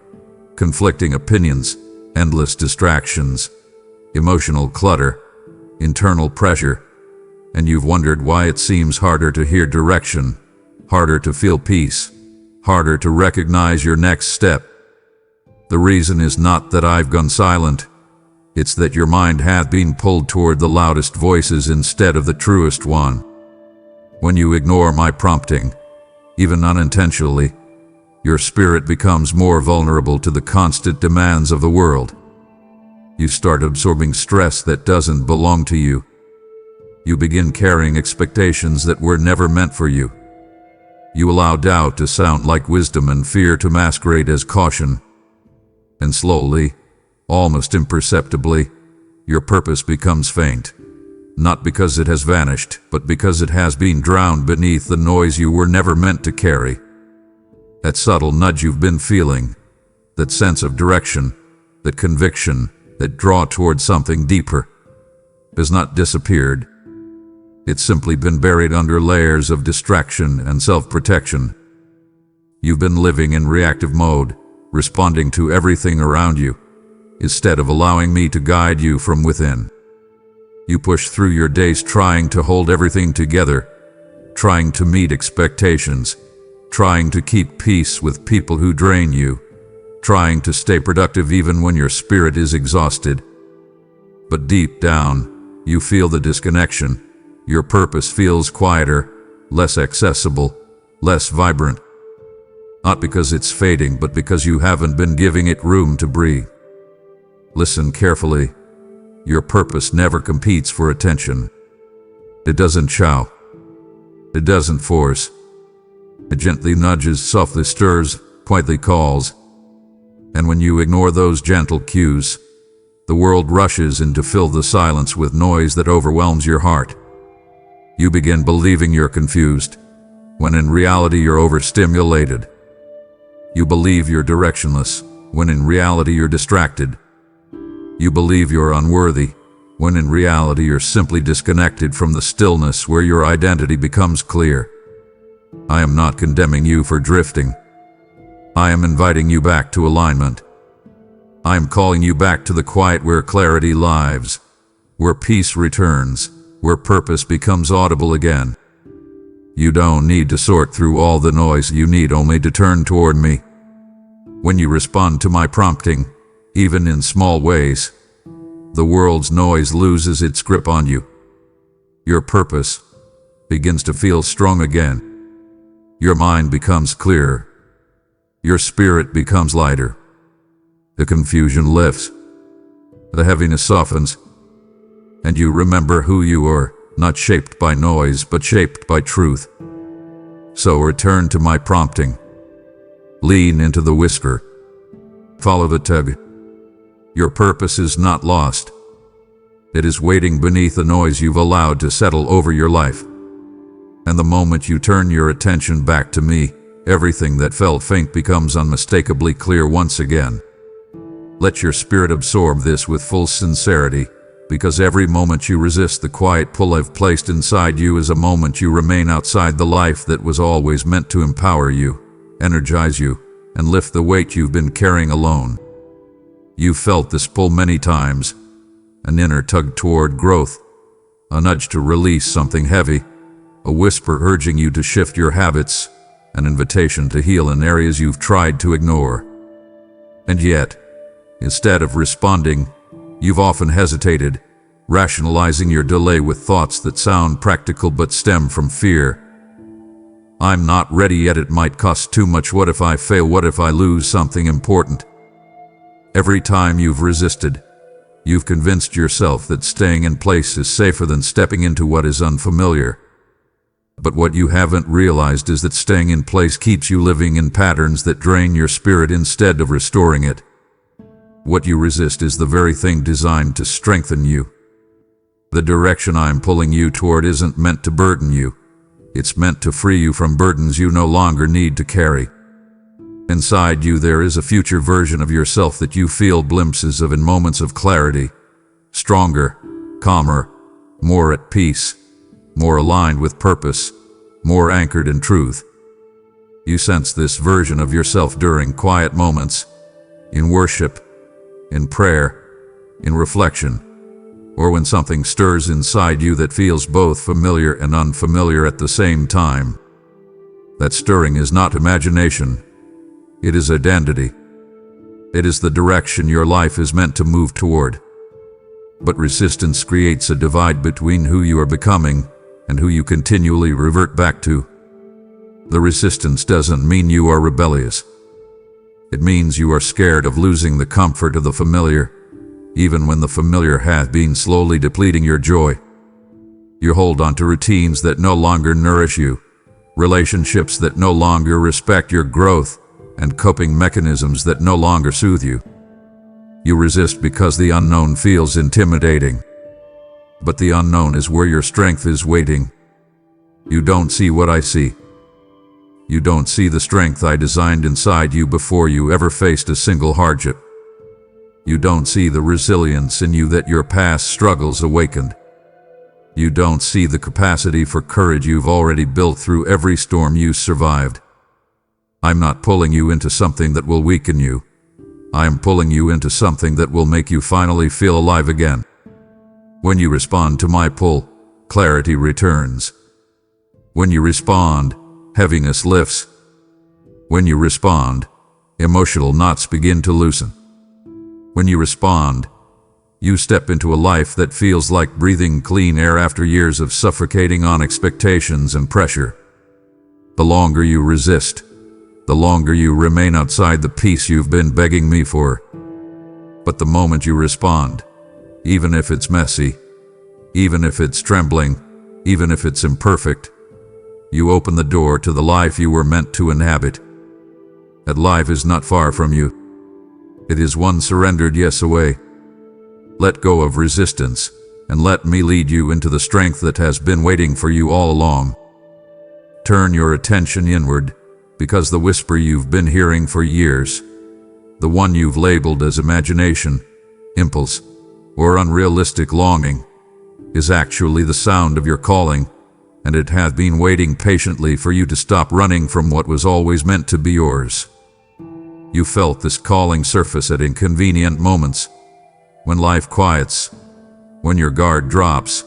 conflicting opinions, endless distractions, emotional clutter, internal pressure, and you've wondered why it seems harder to hear direction, harder to feel peace, harder to recognize your next step. The reason is not that I've gone silent. It's that your mind has been pulled toward the loudest voices instead of the truest one. When you ignore my prompting, even unintentionally, your spirit becomes more vulnerable to the constant demands of the world. You start absorbing stress that doesn't belong to you. You begin carrying expectations that were never meant for you. You allow doubt to sound like wisdom and fear to masquerade as caution. And slowly, almost imperceptibly, your purpose becomes faint. Not because it has vanished, but because it has been drowned beneath the noise you were never meant to carry. That subtle nudge you've been feeling, that sense of direction, that conviction, that draw towards something deeper, has not disappeared. It's simply been buried under layers of distraction and self-protection. You've been living in reactive mode, responding to everything around you, instead of allowing me to guide you from within. You push through your days trying to hold everything together, trying to meet expectations, trying to keep peace with people who drain you, trying to stay productive even when your spirit is exhausted. But deep down, you feel the disconnection. Your purpose feels quieter, less accessible, less vibrant. Not because it's fading, but because you haven't been giving it room to breathe. Listen carefully. Your purpose never competes for attention. It doesn't shout. It doesn't force. It gently nudges, softly stirs, quietly calls. And when you ignore those gentle cues, the world rushes in to fill the silence with noise that overwhelms your heart. You begin believing you're confused, when in reality you're overstimulated. You believe you're directionless, when in reality you're distracted. You believe you're unworthy, when in reality you're simply disconnected from the stillness where your identity becomes clear. I am not condemning you for drifting. I am inviting you back to alignment. I am calling you back to the quiet where clarity lives, where peace returns, where purpose becomes audible again. You don't need to sort through all the noise, you need only to turn toward me. When you respond to my prompting, even in small ways, the world's noise loses its grip on you. Your purpose begins to feel strong again. Your mind becomes clearer. Your spirit becomes lighter. The confusion lifts. The heaviness softens. And you remember who you are, not shaped by noise, but shaped by truth. So return to my prompting. Lean into the whisper. Follow the tug. Your purpose is not lost. It is waiting beneath the noise you've allowed to settle over your life. And the moment you turn your attention back to me, everything that felt faint becomes unmistakably clear once again. Let your spirit absorb this with full sincerity, because every moment you resist the quiet pull I've placed inside you is a moment you remain outside the life that was always meant to empower you, energize you, and lift the weight you've been carrying alone. You've felt this pull many times, an inner tug toward growth, a nudge to release something heavy, a whisper urging you to shift your habits, an invitation to heal in areas you've tried to ignore. And yet, instead of responding, you've often hesitated, rationalizing your delay with thoughts that sound practical but stem from fear. I'm not ready yet, it might cost too much, what if I fail, what if I lose something important? Every time you've resisted, you've convinced yourself that staying in place is safer than stepping into what is unfamiliar. But what you haven't realized is that staying in place keeps you living in patterns that drain your spirit instead of restoring it. What you resist is the very thing designed to strengthen you. The direction I'm pulling you toward isn't meant to burden you. It's meant to free you from burdens you no longer need to carry. Inside you there is a future version of yourself that you feel glimpses of in moments of clarity. Stronger, calmer, more at peace, more aligned with purpose, more anchored in truth. You sense this version of yourself during quiet moments, in worship, in prayer, in reflection, or when something stirs inside you that feels both familiar and unfamiliar at the same time. That stirring is not imagination. It is identity. It is the direction your life is meant to move toward. But resistance creates a divide between who you are becoming and who you continually revert back to. The resistance doesn't mean you are rebellious. It means you are scared of losing the comfort of the familiar, even when the familiar has been slowly depleting your joy. You hold on to routines that no longer nourish you, relationships that no longer respect your growth, and coping mechanisms that no longer soothe you. You resist because the unknown feels intimidating. But the unknown is where your strength is waiting. You don't see what I see. You don't see the strength I designed inside you before you ever faced a single hardship. You don't see the resilience in you that your past struggles awakened. You don't see the capacity for courage you've already built through every storm you survived. I'm not pulling you into something that will weaken you. I am pulling you into something that will make you finally feel alive again. When you respond to my pull, clarity returns. When you respond, heaviness lifts. When you respond, emotional knots begin to loosen. When you respond, you step into a life that feels like breathing clean air after years of suffocating on expectations and pressure. The longer you resist, the longer you remain outside the peace you've been begging me for. But the moment you respond, even if it's messy, even if it's trembling, even if it's imperfect, you open the door to the life you were meant to inhabit. That life is not far from you. It is one surrendered yes away. Let go of resistance, and let me lead you into the strength that has been waiting for you all along. Turn your attention inward, because the whisper you've been hearing for years, the one you've labeled as imagination, impulse, or unrealistic longing, is actually the sound of your calling, and it has been waiting patiently for you to stop running from what was always meant to be yours. You felt this calling surface at inconvenient moments, when life quiets, when your guard drops,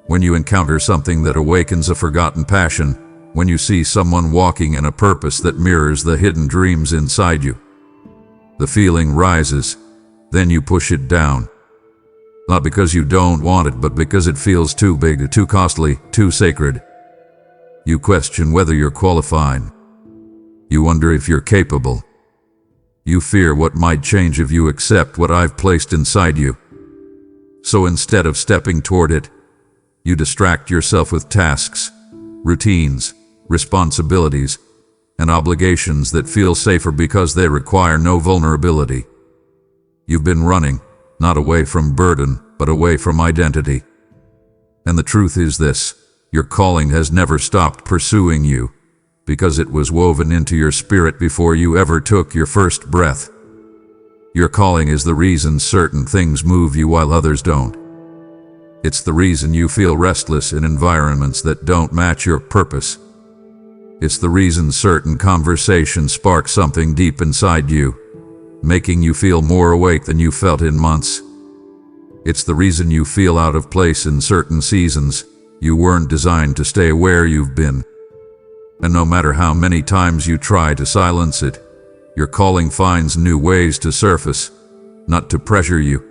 when you encounter something that awakens a forgotten passion, when you see someone walking in a purpose that mirrors the hidden dreams inside you. The feeling rises, then you push it down. Not because you don't want it, but because it feels too big, too costly, too sacred. You question whether you're qualified. You wonder if you're capable. You fear what might change if you accept what I've placed inside you. So instead of stepping toward it, you distract yourself with tasks, routines, responsibilities, and obligations that feel safer because they require no vulnerability. You've been running, not away from burden, but away from identity. And the truth is this: your calling has never stopped pursuing you, because it was woven into your spirit before you ever took your first breath. Your calling is the reason certain things move you while others don't. It's the reason you feel restless in environments that don't match your purpose. It's the reason certain conversations spark something deep inside you, making you feel more awake than you felt in months. It's the reason you feel out of place in certain seasons. You weren't designed to stay where you've been. And no matter how many times you try to silence it, your calling finds new ways to surface, not to pressure you,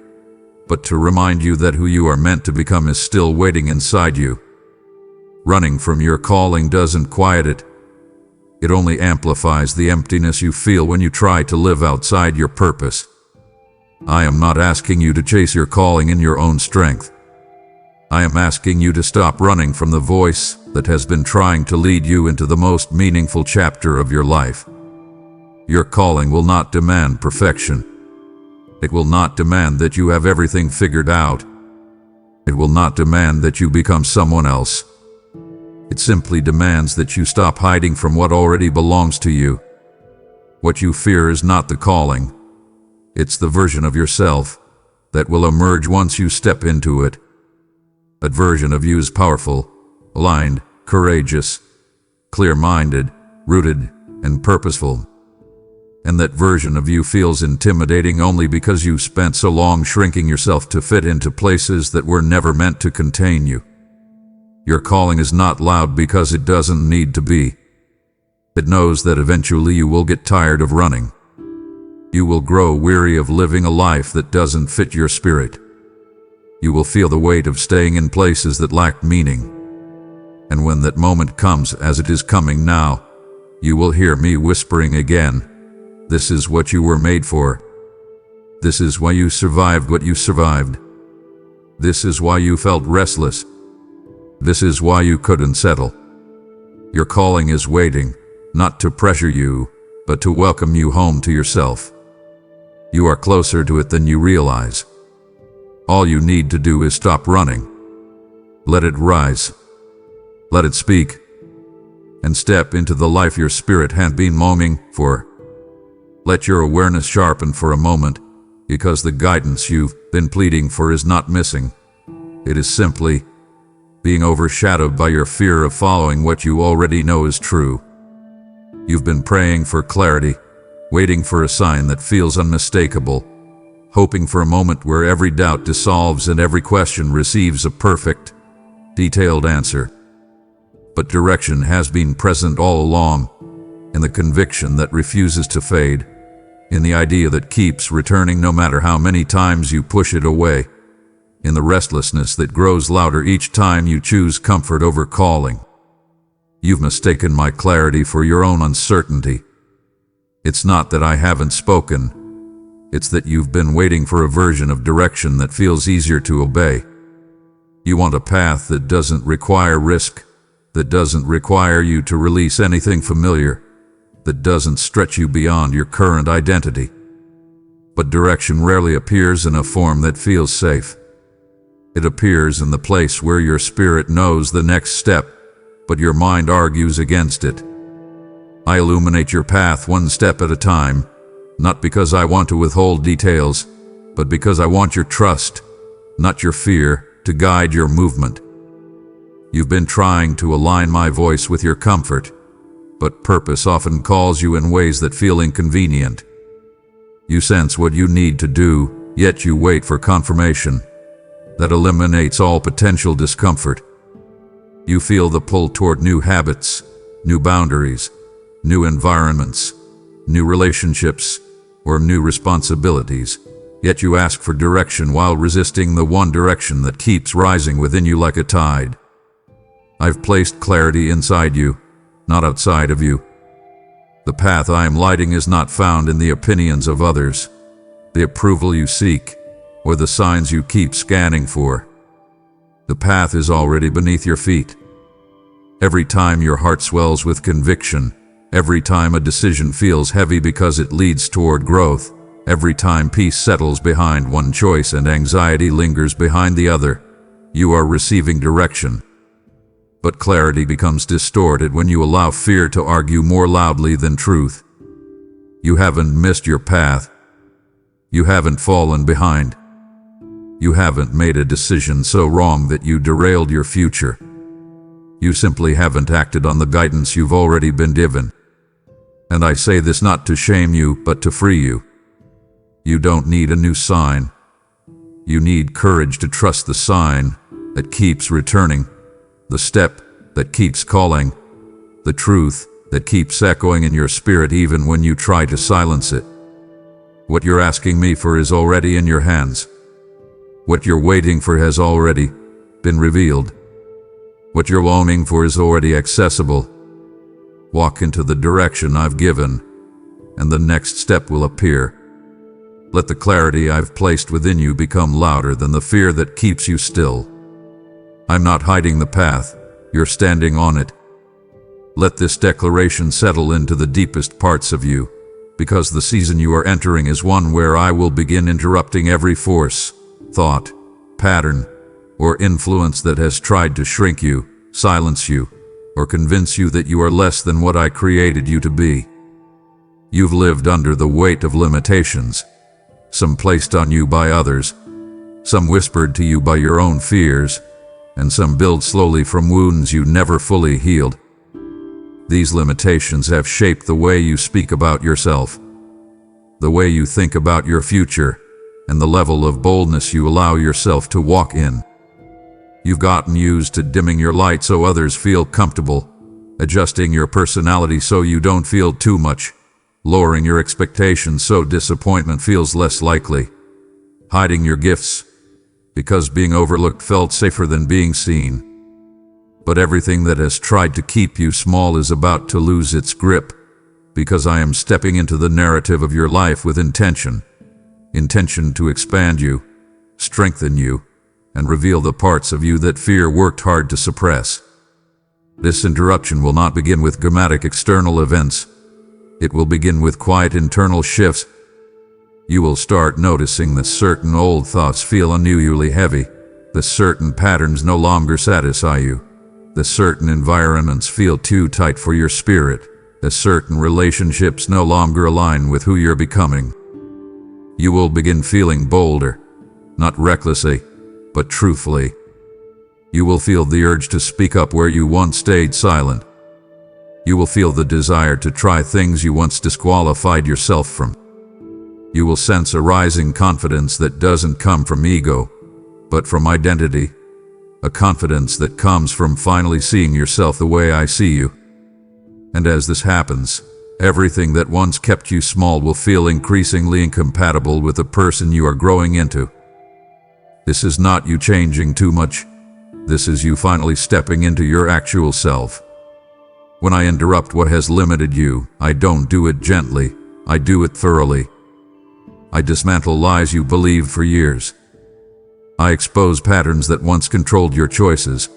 but to remind you that who you are meant to become is still waiting inside you. Running from your calling doesn't quiet it. It only amplifies the emptiness you feel when you try to live outside your purpose. I am not asking you to chase your calling in your own strength. I am asking you to stop running from the voice that has been trying to lead you into the most meaningful chapter of your life. Your calling will not demand perfection. It will not demand that you have everything figured out. It will not demand that you become someone else. It simply demands that you stop hiding from what already belongs to you. What you fear is not the calling. It's the version of yourself that will emerge once you step into it. That version of you is powerful, aligned, courageous, clear-minded, rooted, and purposeful. And that version of you feels intimidating only because you spent so long shrinking yourself to fit into places that were never meant to contain you. Your calling is not loud because it doesn't need to be. It knows that eventually you will get tired of running. You will grow weary of living a life that doesn't fit your spirit. You will feel the weight of staying in places that lack meaning. And when that moment comes, as it is coming now, you will hear me whispering again, "This is what you were made for. This is why you survived what you survived. This is why you felt restless. This is why you couldn't settle." Your calling is waiting, not to pressure you, but to welcome you home to yourself. You are closer to it than you realize. All you need to do is stop running. Let it rise. Let it speak. And step into the life your spirit had been longing for. Let your awareness sharpen for a moment, because the guidance you've been pleading for is not missing. It is simply being overshadowed by your fear of following what you already know is true. You've been praying for clarity, waiting for a sign that feels unmistakable, hoping for a moment where every doubt dissolves and every question receives a perfect, detailed answer. But direction has been present all along, in the conviction that refuses to fade, in the idea that keeps returning no matter how many times you push it away, in the restlessness that grows louder each time you choose comfort over calling. You've mistaken my clarity for your own uncertainty. It's not that I haven't spoken. It's that you've been waiting for a version of direction that feels easier to obey. You want a path that doesn't require risk, that doesn't require you to release anything familiar, that doesn't stretch you beyond your current identity. But direction rarely appears in a form that feels safe. It appears in the place where your spirit knows the next step, but your mind argues against it. I illuminate your path one step at a time, not because I want to withhold details, but because I want your trust, not your fear, to guide your movement. You've been trying to align my voice with your comfort, but purpose often calls you in ways that feel inconvenient. You sense what you need to do, yet you wait for confirmation. That eliminates all potential discomfort. You feel the pull toward new habits, new boundaries, new environments, new relationships, or new responsibilities, yet you ask for direction while resisting the one direction that keeps rising within you like a tide. I've placed clarity inside you, not outside of you. The path I am lighting is not found in the opinions of others, the approval you seek, or the signs you keep scanning for. The path is already beneath your feet. Every time your heart swells with conviction, every time a decision feels heavy because it leads toward growth, every time peace settles behind one choice and anxiety lingers behind the other, you are receiving direction. But clarity becomes distorted when you allow fear to argue more loudly than truth. You haven't missed your path. You haven't fallen behind. You haven't made a decision so wrong that you derailed your future. You simply haven't acted on the guidance you've already been given. And I say this not to shame you, but to free you. You don't need a new sign. You need courage to trust the sign that keeps returning, the step that keeps calling, the truth that keeps echoing in your spirit even when you try to silence it. What you're asking me for is already in your hands. What you're waiting for has already been revealed. What you're longing for is already accessible. Walk into the direction I've given, and the next step will appear. Let the clarity I've placed within you become louder than the fear that keeps you still. I'm not hiding the path, you're standing on it. Let this declaration settle into the deepest parts of you, because the season you are entering is one where I will begin interrupting every force, thought, pattern, or influence that has tried to shrink you, silence you, or convince you that you are less than what I created you to be. You've lived under the weight of limitations, some placed on you by others, some whispered to you by your own fears, and some built slowly from wounds you never fully healed. These limitations have shaped the way you speak about yourself, the way you think about your future, and the level of boldness you allow yourself to walk in. You've gotten used to dimming your light so others feel comfortable, adjusting your personality so you don't feel too much, lowering your expectations so disappointment feels less likely, hiding your gifts because being overlooked felt safer than being seen. But everything that has tried to keep you small is about to lose its grip, because I am stepping into the narrative of your life with intention to expand you, strengthen you, and reveal the parts of you that fear worked hard to suppress. This interruption will not begin with dramatic external events. It will begin with quiet internal shifts. You will start noticing that certain old thoughts feel unusually heavy, that certain patterns no longer satisfy you, that certain environments feel too tight for your spirit, that certain relationships no longer align with who you're becoming. You will begin feeling bolder, not recklessly, but truthfully. You will feel the urge to speak up where you once stayed silent. You will feel the desire to try things you once disqualified yourself from. You will sense a rising confidence that doesn't come from ego, but from identity, a confidence that comes from finally seeing yourself the way I see you. And as this happens, everything that once kept you small will feel increasingly incompatible with the person you are growing into. This is not you changing too much. This is you finally stepping into your actual self. When I interrupt what has limited you, I don't do it gently, I do it thoroughly. I dismantle lies you believed for years. I expose patterns that once controlled your choices.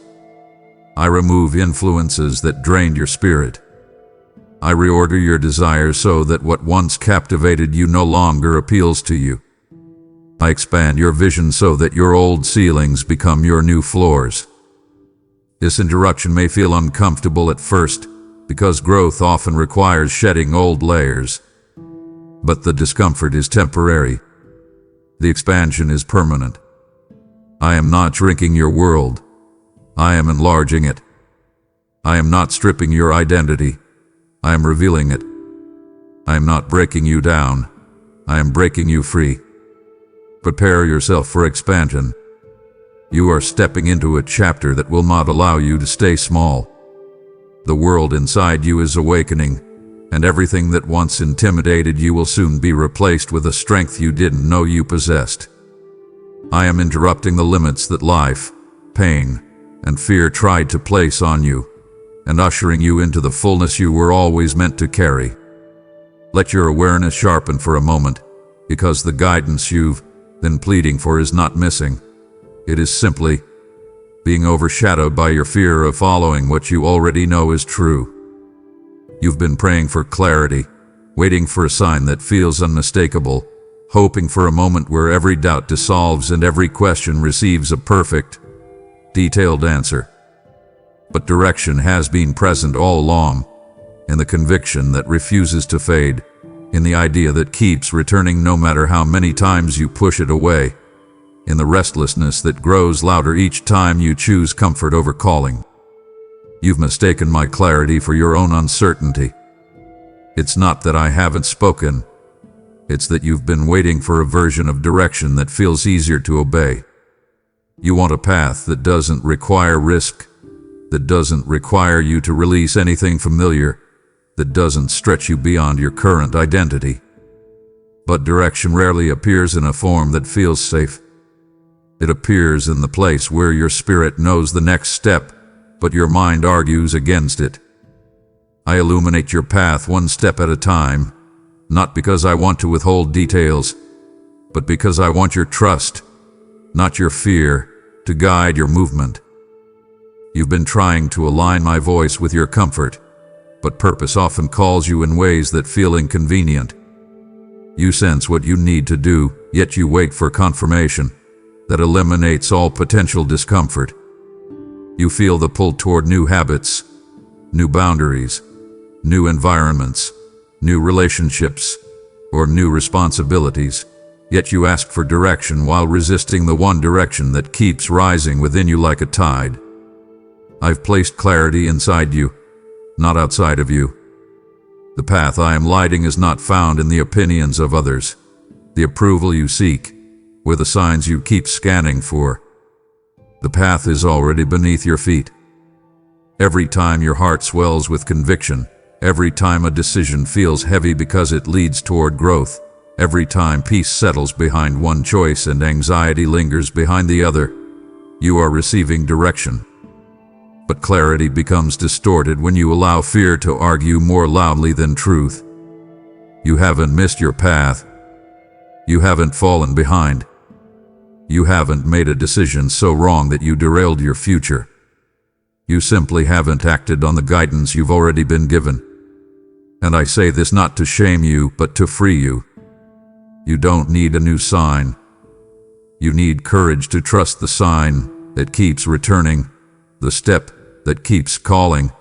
I remove influences that drained your spirit. I reorder your desires so that what once captivated you no longer appeals to you. I expand your vision so that your old ceilings become your new floors. This interruption may feel uncomfortable at first, because growth often requires shedding old layers. But the discomfort is temporary. The expansion is permanent. I am not shrinking your world. I am enlarging it. I am not stripping your identity. I am revealing it. I am not breaking you down. I am breaking you free. Prepare yourself for expansion. You are stepping into a chapter that will not allow you to stay small. The world inside you is awakening, and everything that once intimidated you will soon be replaced with a strength you didn't know you possessed. I am interrupting the limits that life, pain, and fear tried to place on you, and ushering you into the fullness you were always meant to carry. Let your awareness sharpen for a moment, because the guidance you've been pleading for is not missing. It is simply being overshadowed by your fear of following what you already know is true. You've been praying for clarity, waiting for a sign that feels unmistakable, hoping for a moment where every doubt dissolves and every question receives a perfect, detailed answer. But direction has been present all along, in the conviction that refuses to fade, in the idea that keeps returning no matter how many times you push it away, in the restlessness that grows louder each time you choose comfort over calling. You've mistaken my clarity for your own uncertainty. It's not that I haven't spoken. It's that you've been waiting for a version of direction that feels easier to obey. You want a path that doesn't require risk, that doesn't require you to release anything familiar, that doesn't stretch you beyond your current identity. But direction rarely appears in a form that feels safe. It appears in the place where your spirit knows the next step, but your mind argues against it. I illuminate your path one step at a time, not because I want to withhold details, but because I want your trust, not your fear, to guide your movement. You've been trying to align my voice with your comfort, but purpose often calls you in ways that feel inconvenient. You sense what you need to do, yet you wait for confirmation that eliminates all potential discomfort. You feel the pull toward new habits, new boundaries, new environments, new relationships, or new responsibilities, yet you ask for direction while resisting the one direction that keeps rising within you like a tide. I've placed clarity inside you, not outside of you. The path I am lighting is not found in the opinions of others, the approval you seek, or the signs you keep scanning for. The path is already beneath your feet. Every time your heart swells with conviction, every time a decision feels heavy because it leads toward growth, every time peace settles behind one choice and anxiety lingers behind the other, you are receiving direction. But clarity becomes distorted when you allow fear to argue more loudly than truth. You haven't missed your path. You haven't fallen behind. You haven't made a decision so wrong that you derailed your future. You simply haven't acted on the guidance you've already been given. And I say this not to shame you, but to free you. You don't need a new sign. You need courage to trust the sign that keeps returning, the step that keeps calling,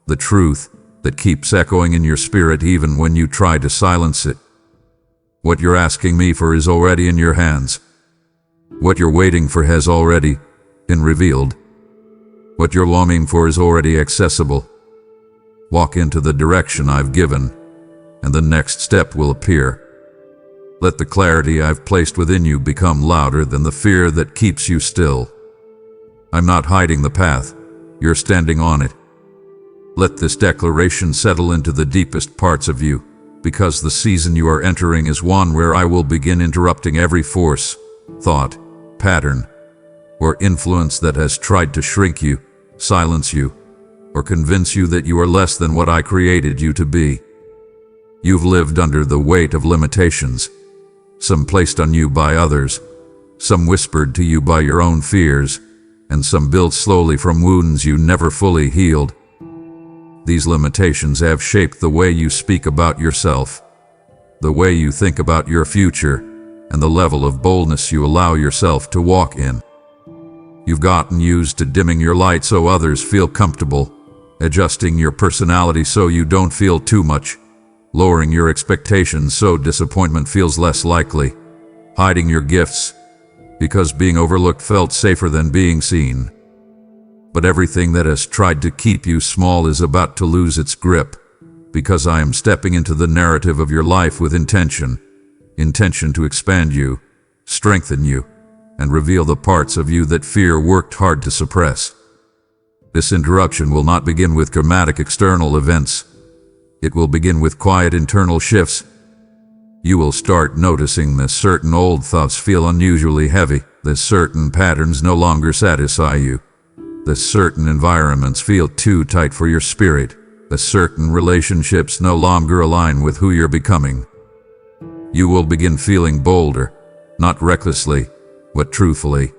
the truth that keeps echoing in your spirit even when you try to silence it. What you're asking me for is already in your hands. What you're waiting for has already been revealed. What you're longing for is already accessible. Walk into the direction I've given, and the next step will appear. Let the clarity I've placed within you become louder than the fear that keeps you still. I'm not hiding the path. You're standing on it. Let this declaration settle into the deepest parts of you, because the season you are entering is one where I will begin interrupting every force, thought, pattern, or influence that has tried to shrink you, silence you, or convince you that you are less than what I created you to be. You've lived under the weight of limitations, some placed on you by others, some whispered to you by your own fears, and some built slowly from wounds you never fully healed. These limitations have shaped the way you speak about yourself, the way you think about your future, and the level of boldness you allow yourself to walk in. You've gotten used to dimming your light so others feel comfortable, adjusting your personality so you don't feel too much, lowering your expectations so disappointment feels less likely, hiding your gifts because being overlooked felt safer than being seen. But everything that has tried to keep you small is about to lose its grip, because I am stepping into the narrative of your life with intention to expand you, strengthen you, and reveal the parts of you that fear worked hard to suppress. This interruption will not begin with dramatic external events. It will begin with quiet internal shifts. You will start noticing that certain old thoughts feel unusually heavy, that certain patterns no longer satisfy you, that certain environments feel too tight for your spirit, that certain relationships no longer align with who you're becoming. You will begin feeling bolder, not recklessly, but truthfully.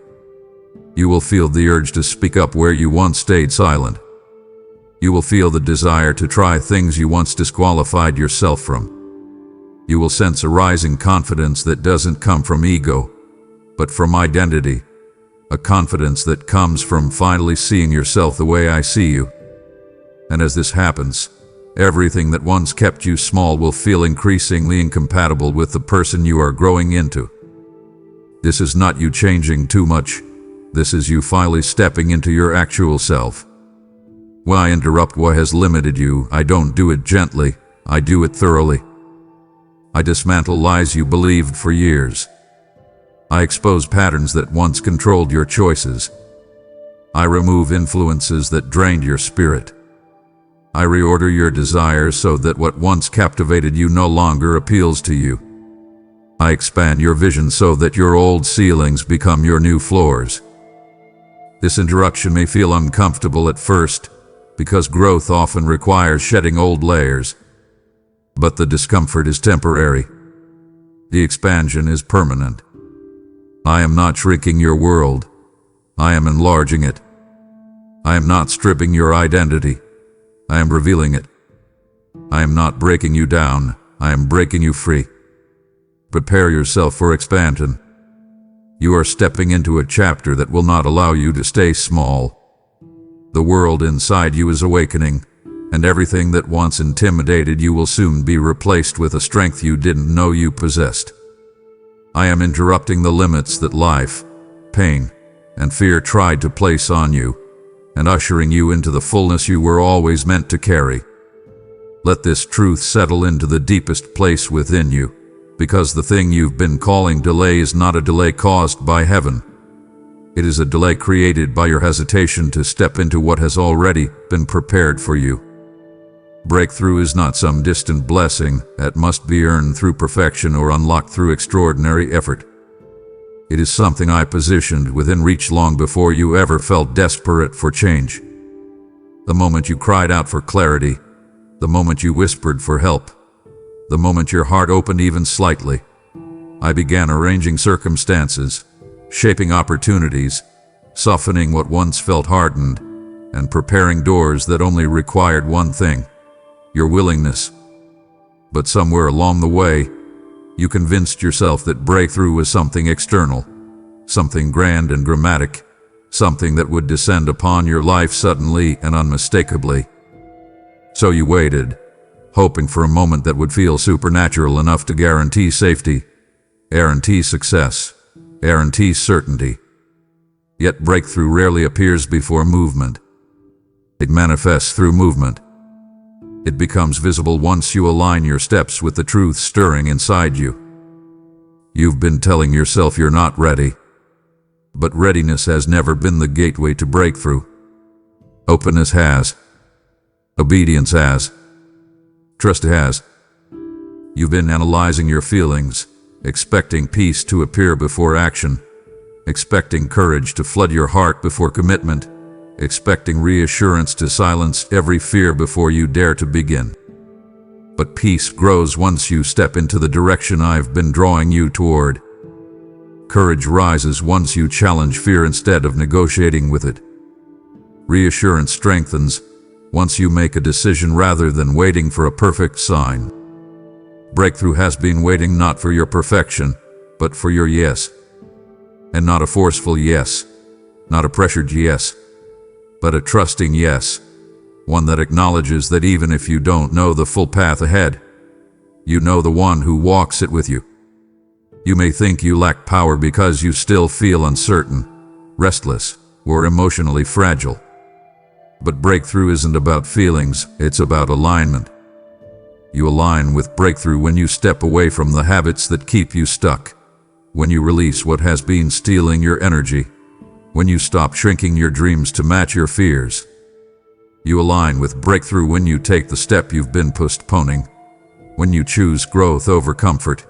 You will feel the urge to speak up where you once stayed silent. You will feel the desire to try things you once disqualified yourself from. You will sense a rising confidence that doesn't come from ego, but from identity, a confidence that comes from finally seeing yourself the way I see you. And as this happens, everything that once kept you small will feel increasingly incompatible with the person you are growing into. This is not you changing too much. This is you finally stepping into your actual self. When I interrupt what has limited you, I don't do it gently, I do it thoroughly. I dismantle lies you believed for years. I expose patterns that once controlled your choices. I remove influences that drained your spirit. I reorder your desires so that what once captivated you no longer appeals to you. I expand your vision so that your old ceilings become your new floors. This interruption may feel uncomfortable at first, because growth often requires shedding old layers. But the discomfort is temporary. The expansion is permanent. I am not shrinking your world. I am enlarging it. I am not stripping your identity. I am revealing it. I am not breaking you down. I am breaking you free. Prepare yourself for expansion. You are stepping into a chapter that will not allow you to stay small. The world inside you is awakening, and everything that once intimidated you will soon be replaced with a strength you didn't know you possessed. I am interrupting the limits that life, pain, and fear tried to place on you, and ushering you into the fullness you were always meant to carry. Let this truth settle into the deepest place within you, because the thing you've been calling delay is not a delay caused by heaven. It is a delay created by your hesitation to step into what has already been prepared for you. Breakthrough is not some distant blessing that must be earned through perfection or unlocked through extraordinary effort. It is something I positioned within reach long before you ever felt desperate for change. The moment you cried out for clarity, the moment you whispered for help, the moment your heart opened even slightly, I began arranging circumstances, shaping opportunities, softening what once felt hardened, and preparing doors that only required one thing: your willingness. But somewhere along the way, you convinced yourself that breakthrough was something external, something grand and dramatic, something that would descend upon your life suddenly and unmistakably. So you waited, hoping for a moment that would feel supernatural enough to guarantee safety, guarantee success, guarantee certainty. Yet breakthrough rarely appears before movement. It manifests through movement. It becomes visible once you align your steps with the truth stirring inside you. You've been telling yourself you're not ready, but readiness has never been the gateway to breakthrough. Openness has. Obedience has. Trust has. You've been analyzing your feelings, expecting peace to appear before action, expecting courage to flood your heart before commitment, expecting reassurance to silence every fear before you dare to begin. But peace grows once you step into the direction I've been drawing you toward. Courage rises once you challenge fear instead of negotiating with it. Reassurance strengthens once you make a decision rather than waiting for a perfect sign. Breakthrough has been waiting not for your perfection, but for your yes. And not a forceful yes, not a pressured yes, but a trusting yes. One that acknowledges that even if you don't know the full path ahead, you know the one who walks it with you. You may think you lack power because you still feel uncertain, restless, or emotionally fragile. But breakthrough isn't about feelings, it's about alignment. You align with breakthrough when you step away from the habits that keep you stuck, when you release what has been stealing your energy, when you stop shrinking your dreams to match your fears. You align with breakthrough when you take the step you've been postponing, when you choose growth over comfort,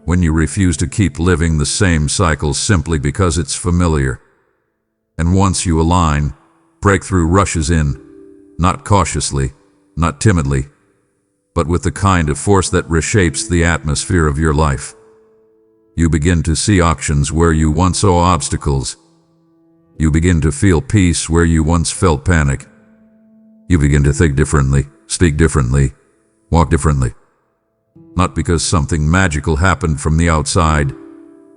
when you refuse to keep living the same cycles simply because it's familiar. And once you align, breakthrough rushes in, not cautiously, not timidly, but with the kind of force that reshapes the atmosphere of your life. You begin to see options where you once saw obstacles. You begin to feel peace where you once felt panic. You begin to think differently, speak differently, walk differently. Not because something magical happened from the outside,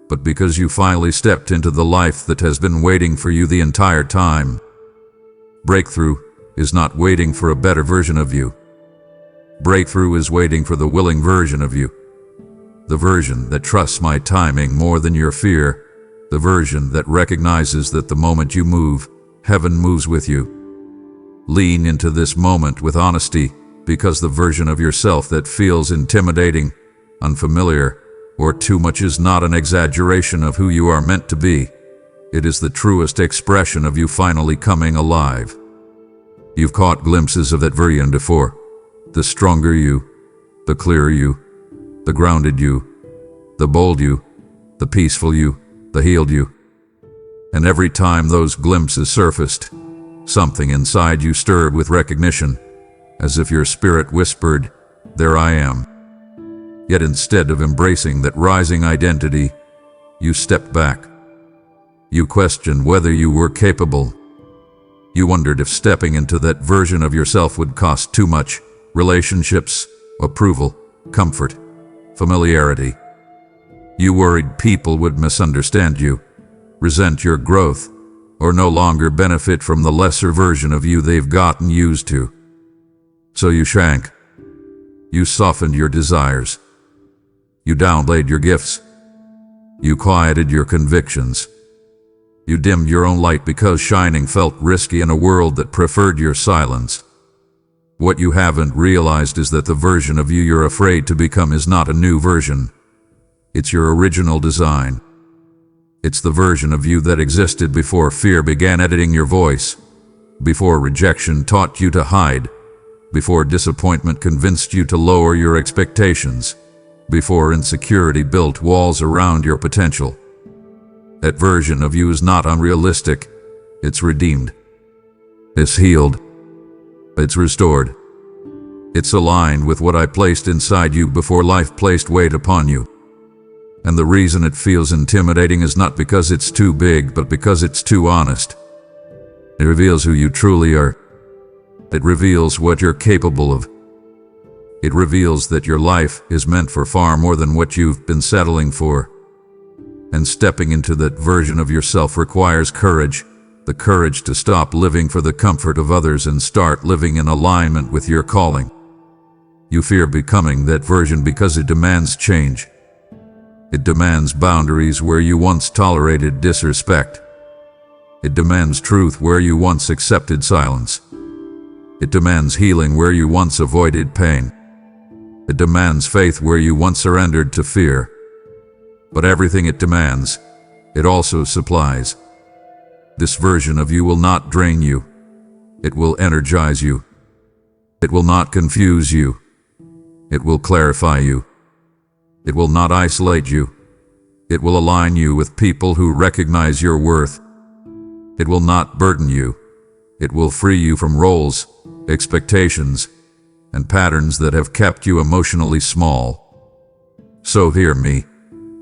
but because you finally stepped into the life that has been waiting for you the entire time. Breakthrough is not waiting for a better version of you. Breakthrough is waiting for the willing version of you. The version that trusts my timing more than your fear. The version that recognizes that the moment you move, heaven moves with you. Lean into this moment with honesty, because the version of yourself that feels intimidating, unfamiliar, or too much is not an exaggeration of who you are meant to be. It is the truest expression of you finally coming alive. You've caught glimpses of that version before. The stronger you, the clearer you, the grounded you, the bold you, the peaceful you, the healed you. And every time those glimpses surfaced, something inside you stirred with recognition, as if your spirit whispered, "There I am." Yet instead of embracing that rising identity, you stepped back. You questioned whether you were capable. You wondered if stepping into that version of yourself would cost too much: relationships, approval, comfort, familiarity. You worried people would misunderstand you, resent your growth, or no longer benefit from the lesser version of you they've gotten used to. So you shrank. You softened your desires. You downplayed your gifts. You quieted your convictions. You dimmed your own light because shining felt risky in a world that preferred your silence. What you haven't realized is that the version of you you're afraid to become is not a new version. It's your original design. It's the version of you that existed before fear began editing your voice, before rejection taught you to hide, before disappointment convinced you to lower your expectations, before insecurity built walls around your potential. That version of you is not unrealistic. It's redeemed. It's healed. It's restored. It's aligned with what I placed inside you before life placed weight upon you. And the reason it feels intimidating is not because it's too big, but because it's too honest. It reveals who you truly are. It reveals what you're capable of. It reveals that your life is meant for far more than what you've been settling for. And stepping into that version of yourself requires courage, the courage to stop living for the comfort of others and start living in alignment with your calling. You fear becoming that version because it demands change. It demands boundaries where you once tolerated disrespect. It demands truth where you once accepted silence. It demands healing where you once avoided pain. It demands faith where you once surrendered to fear. But everything it demands, it also supplies. This version of you will not drain you. It will energize you. It will not confuse you. It will clarify you. It will not isolate you. It will align you with people who recognize your worth. It will not burden you. It will free you from roles, expectations, and patterns that have kept you emotionally small. So hear me.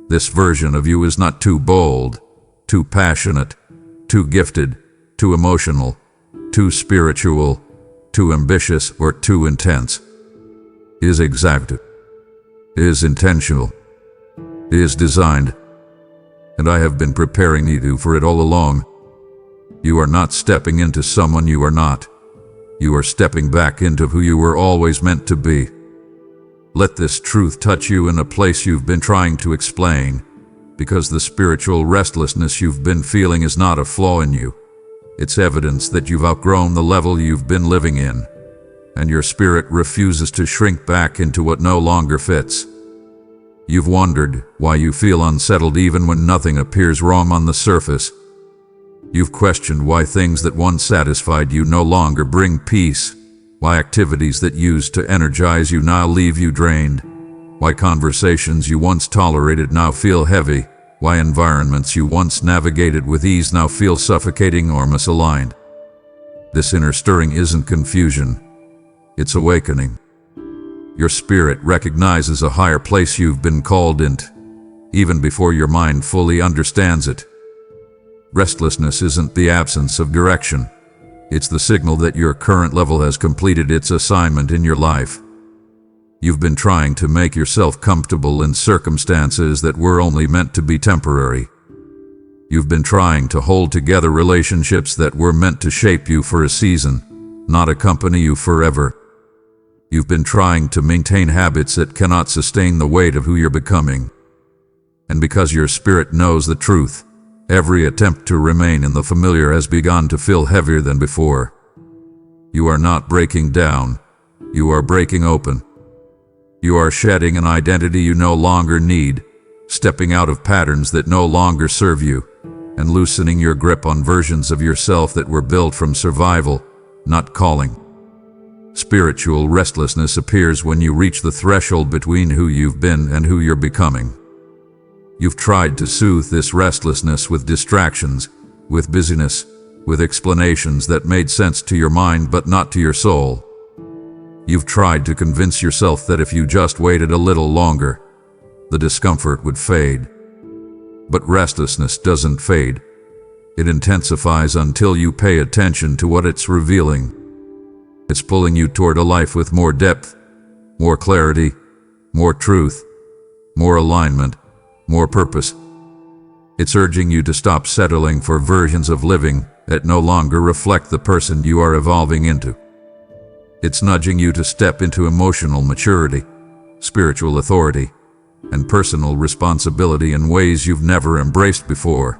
This version of you is not too bold, too passionate, too gifted, too emotional, too spiritual. too ambitious, or too intense. It is exact. It is intentional. It is designed. And I have been preparing you for it all along. You are not stepping into someone you are not. You are stepping back into who you were always meant to be. Let this truth touch you in a place you've been trying to explain, because the spiritual restlessness you've been feeling is not a flaw in you. It's evidence that you've outgrown the level you've been living in, and your spirit refuses to shrink back into what no longer fits. You've wondered why you feel unsettled even when nothing appears wrong on the surface. You've questioned why things that once satisfied you no longer bring peace, why activities that used to energize you now leave you drained, why conversations you once tolerated now feel heavy, why environments you once navigated with ease now feel suffocating or misaligned. This inner stirring isn't confusion, it's awakening. Your spirit recognizes a higher place you've been called into, even before your mind fully understands it. Restlessness isn't the absence of direction. It's the signal that your current level has completed its assignment in your life. You've been trying to make yourself comfortable in circumstances that were only meant to be temporary. You've been trying to hold together relationships that were meant to shape you for a season, not accompany you forever. You've been trying to maintain habits that cannot sustain the weight of who you're becoming. And because your spirit knows the truth, every attempt to remain in the familiar has begun to feel heavier than before. You are not breaking down. You are breaking open. You are shedding an identity you no longer need, stepping out of patterns that no longer serve you, and loosening your grip on versions of yourself that were built from survival, not calling. Spiritual restlessness appears when you reach the threshold between who you've been and who you're becoming. You've tried to soothe this restlessness with distractions, with busyness, with explanations that made sense to your mind but not to your soul. You've tried to convince yourself that if you just waited a little longer, the discomfort would fade. But restlessness doesn't fade. It intensifies until you pay attention to what it's revealing. It's pulling you toward a life with more depth, more clarity, more truth, more alignment, more purpose. It's urging you to stop settling for versions of living that no longer reflect the person you are evolving into. It's nudging you to step into emotional maturity, spiritual authority, and personal responsibility in ways you've never embraced before.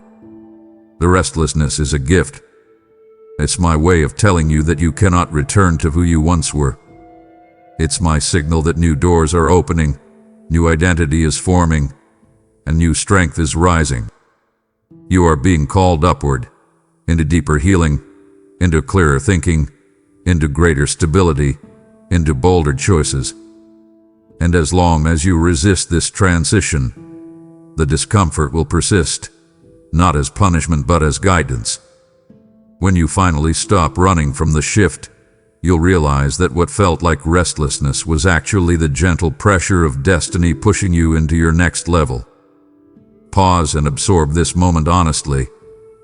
The restlessness is a gift. It's my way of telling you that you cannot return to who you once were. It's my signal that new doors are opening, new identity is forming, and new strength is rising. You are being called upward, into deeper healing, into clearer thinking, into greater stability, into bolder choices. And as long as you resist this transition, the discomfort will persist, not as punishment but as guidance. When you finally stop running from the shift, you'll realize that what felt like restlessness was actually the gentle pressure of destiny pushing you into your next level. Pause and absorb this moment honestly,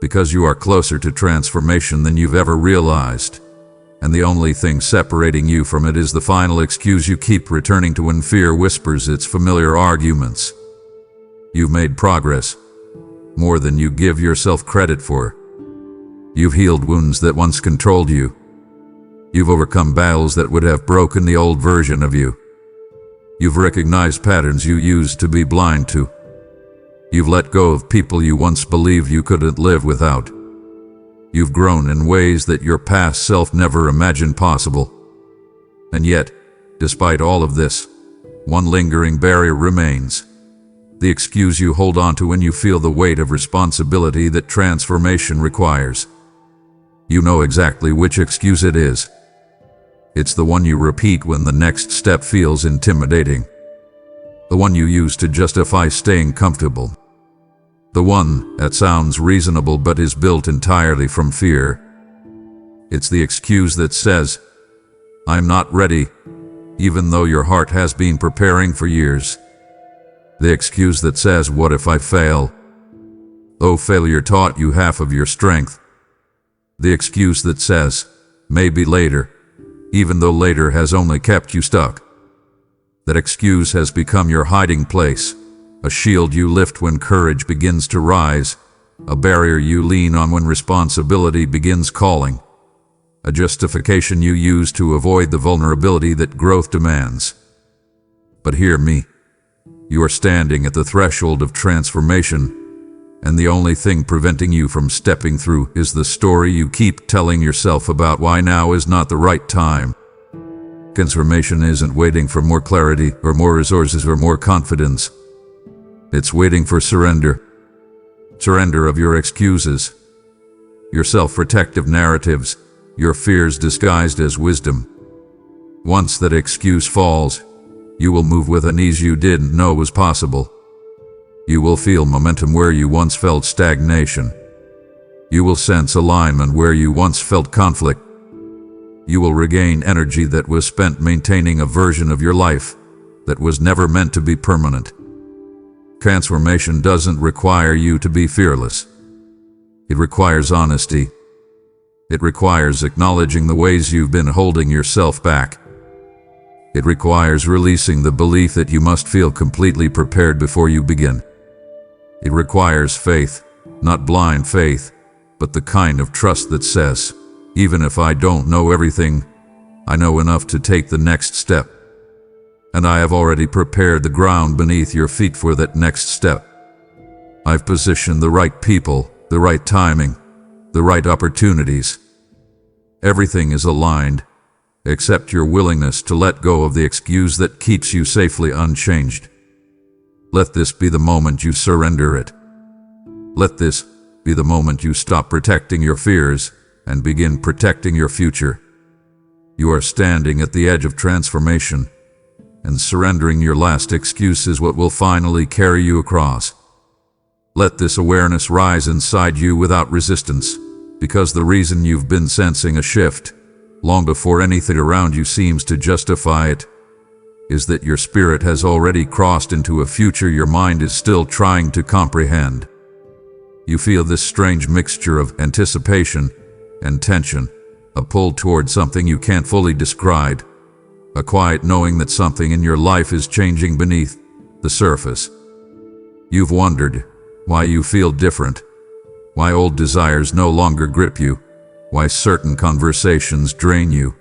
because you are closer to transformation than you've ever realized. And the only thing separating you from it is the final excuse you keep returning to when fear whispers its familiar arguments. You've made progress, more than you give yourself credit for. You've healed wounds that once controlled you. You've overcome battles that would have broken the old version of you. You've recognized patterns you used to be blind to. You've let go of people you once believed you couldn't live without. You've grown in ways that your past self never imagined possible. And yet, despite all of this, one lingering barrier remains. The excuse you hold on to when you feel the weight of responsibility that transformation requires. You know exactly which excuse it is. It's the one you repeat when the next step feels intimidating. The one you use to justify staying comfortable. The one that sounds reasonable but is built entirely from fear. It's the excuse that says, "I'm not ready," even though your heart has been preparing for years. The excuse that says, "What if I fail?" though failure taught you half of your strength. The excuse that says, "Maybe later," even though later has only kept you stuck. That excuse has become your hiding place, a shield you lift when courage begins to rise, a barrier you lean on when responsibility begins calling, a justification you use to avoid the vulnerability that growth demands. But hear me. You are standing at the threshold of transformation, and the only thing preventing you from stepping through is the story you keep telling yourself about why now is not the right time. Transformation isn't waiting for more clarity or more resources or more confidence. It's waiting for surrender. Surrender of your excuses, your self-protective narratives, your fears disguised as wisdom. Once that excuse falls, you will move with an ease you didn't know was possible. You will feel momentum where you once felt stagnation. You will sense alignment where you once felt conflict. You will regain energy that was spent maintaining a version of your life that was never meant to be permanent. Transformation doesn't require you to be fearless. It requires honesty. It requires acknowledging the ways you've been holding yourself back. It requires releasing the belief that you must feel completely prepared before you begin. It requires faith, not blind faith, but the kind of trust that says, even if I don't know everything, I know enough to take the next step. And I have already prepared the ground beneath your feet for that next step. I've positioned the right people, the right timing, the right opportunities. Everything is aligned, except your willingness to let go of the excuse that keeps you safely unchanged. Let this be the moment you surrender it. Let this be the moment you stop protecting your fears and begin protecting your future. You are standing at the edge of transformation, and surrendering your last excuse is what will finally carry you across. Let this awareness rise inside you without resistance, because the reason you've been sensing a shift, long before anything around you seems to justify it, is that your spirit has already crossed into a future your mind is still trying to comprehend. You feel this strange mixture of anticipation and tension, a pull toward something you can't fully describe, a quiet knowing that something in your life is changing beneath the surface. You've wondered why you feel different, why old desires no longer grip you, why certain conversations drain you,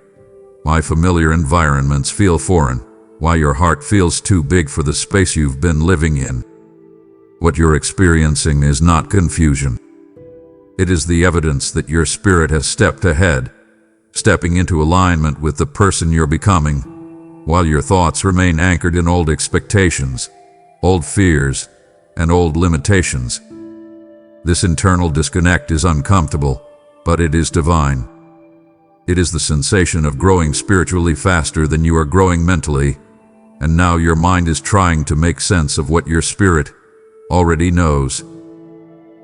why familiar environments feel foreign, why your heart feels too big for the space you've been living in. What you're experiencing is not confusion. It is the evidence that your spirit has stepped ahead, stepping into alignment with the person you're becoming, while your thoughts remain anchored in old expectations, old fears, and old limitations. This internal disconnect is uncomfortable, but it is divine. It is the sensation of growing spiritually faster than you are growing mentally, and now your mind is trying to make sense of what your spirit already knows.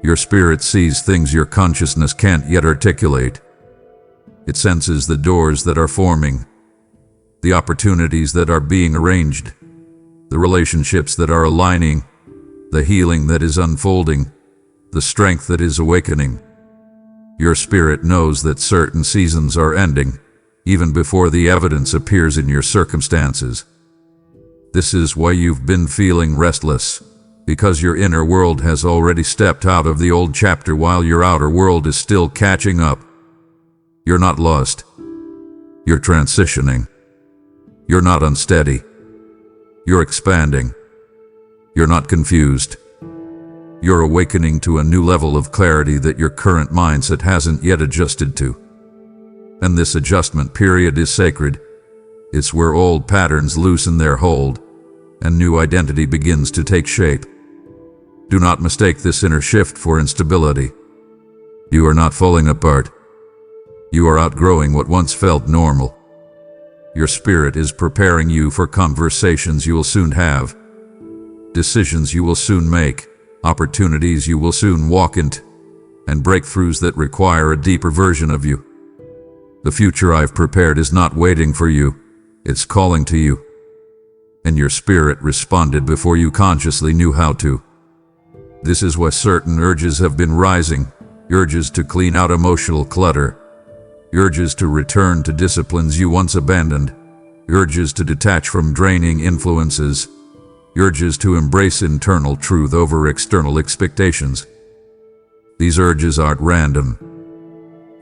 Your spirit sees things your consciousness can't yet articulate. It senses the doors that are forming, the opportunities that are being arranged, the relationships that are aligning, the healing that is unfolding, the strength that is awakening. Your spirit knows that certain seasons are ending, even before the evidence appears in your circumstances. This is why you've been feeling restless, because your inner world has already stepped out of the old chapter while your outer world is still catching up. You're not lost. You're transitioning. You're not unsteady. You're expanding. You're not confused. You're awakening to a new level of clarity that your current mindset hasn't yet adjusted to. And this adjustment period is sacred. It's where old patterns loosen their hold, and new identity begins to take shape. Do not mistake this inner shift for instability. You are not falling apart. You are outgrowing what once felt normal. Your spirit is preparing you for conversations you will soon have, decisions you will soon make, opportunities you will soon walk into, and breakthroughs that require a deeper version of you. The future I've prepared is not waiting for you, it's calling to you. And your spirit responded before you consciously knew how to. This is why certain urges have been rising, urges to clean out emotional clutter, urges to return to disciplines you once abandoned, urges to detach from draining influences, urges to embrace internal truth over external expectations. These urges aren't random.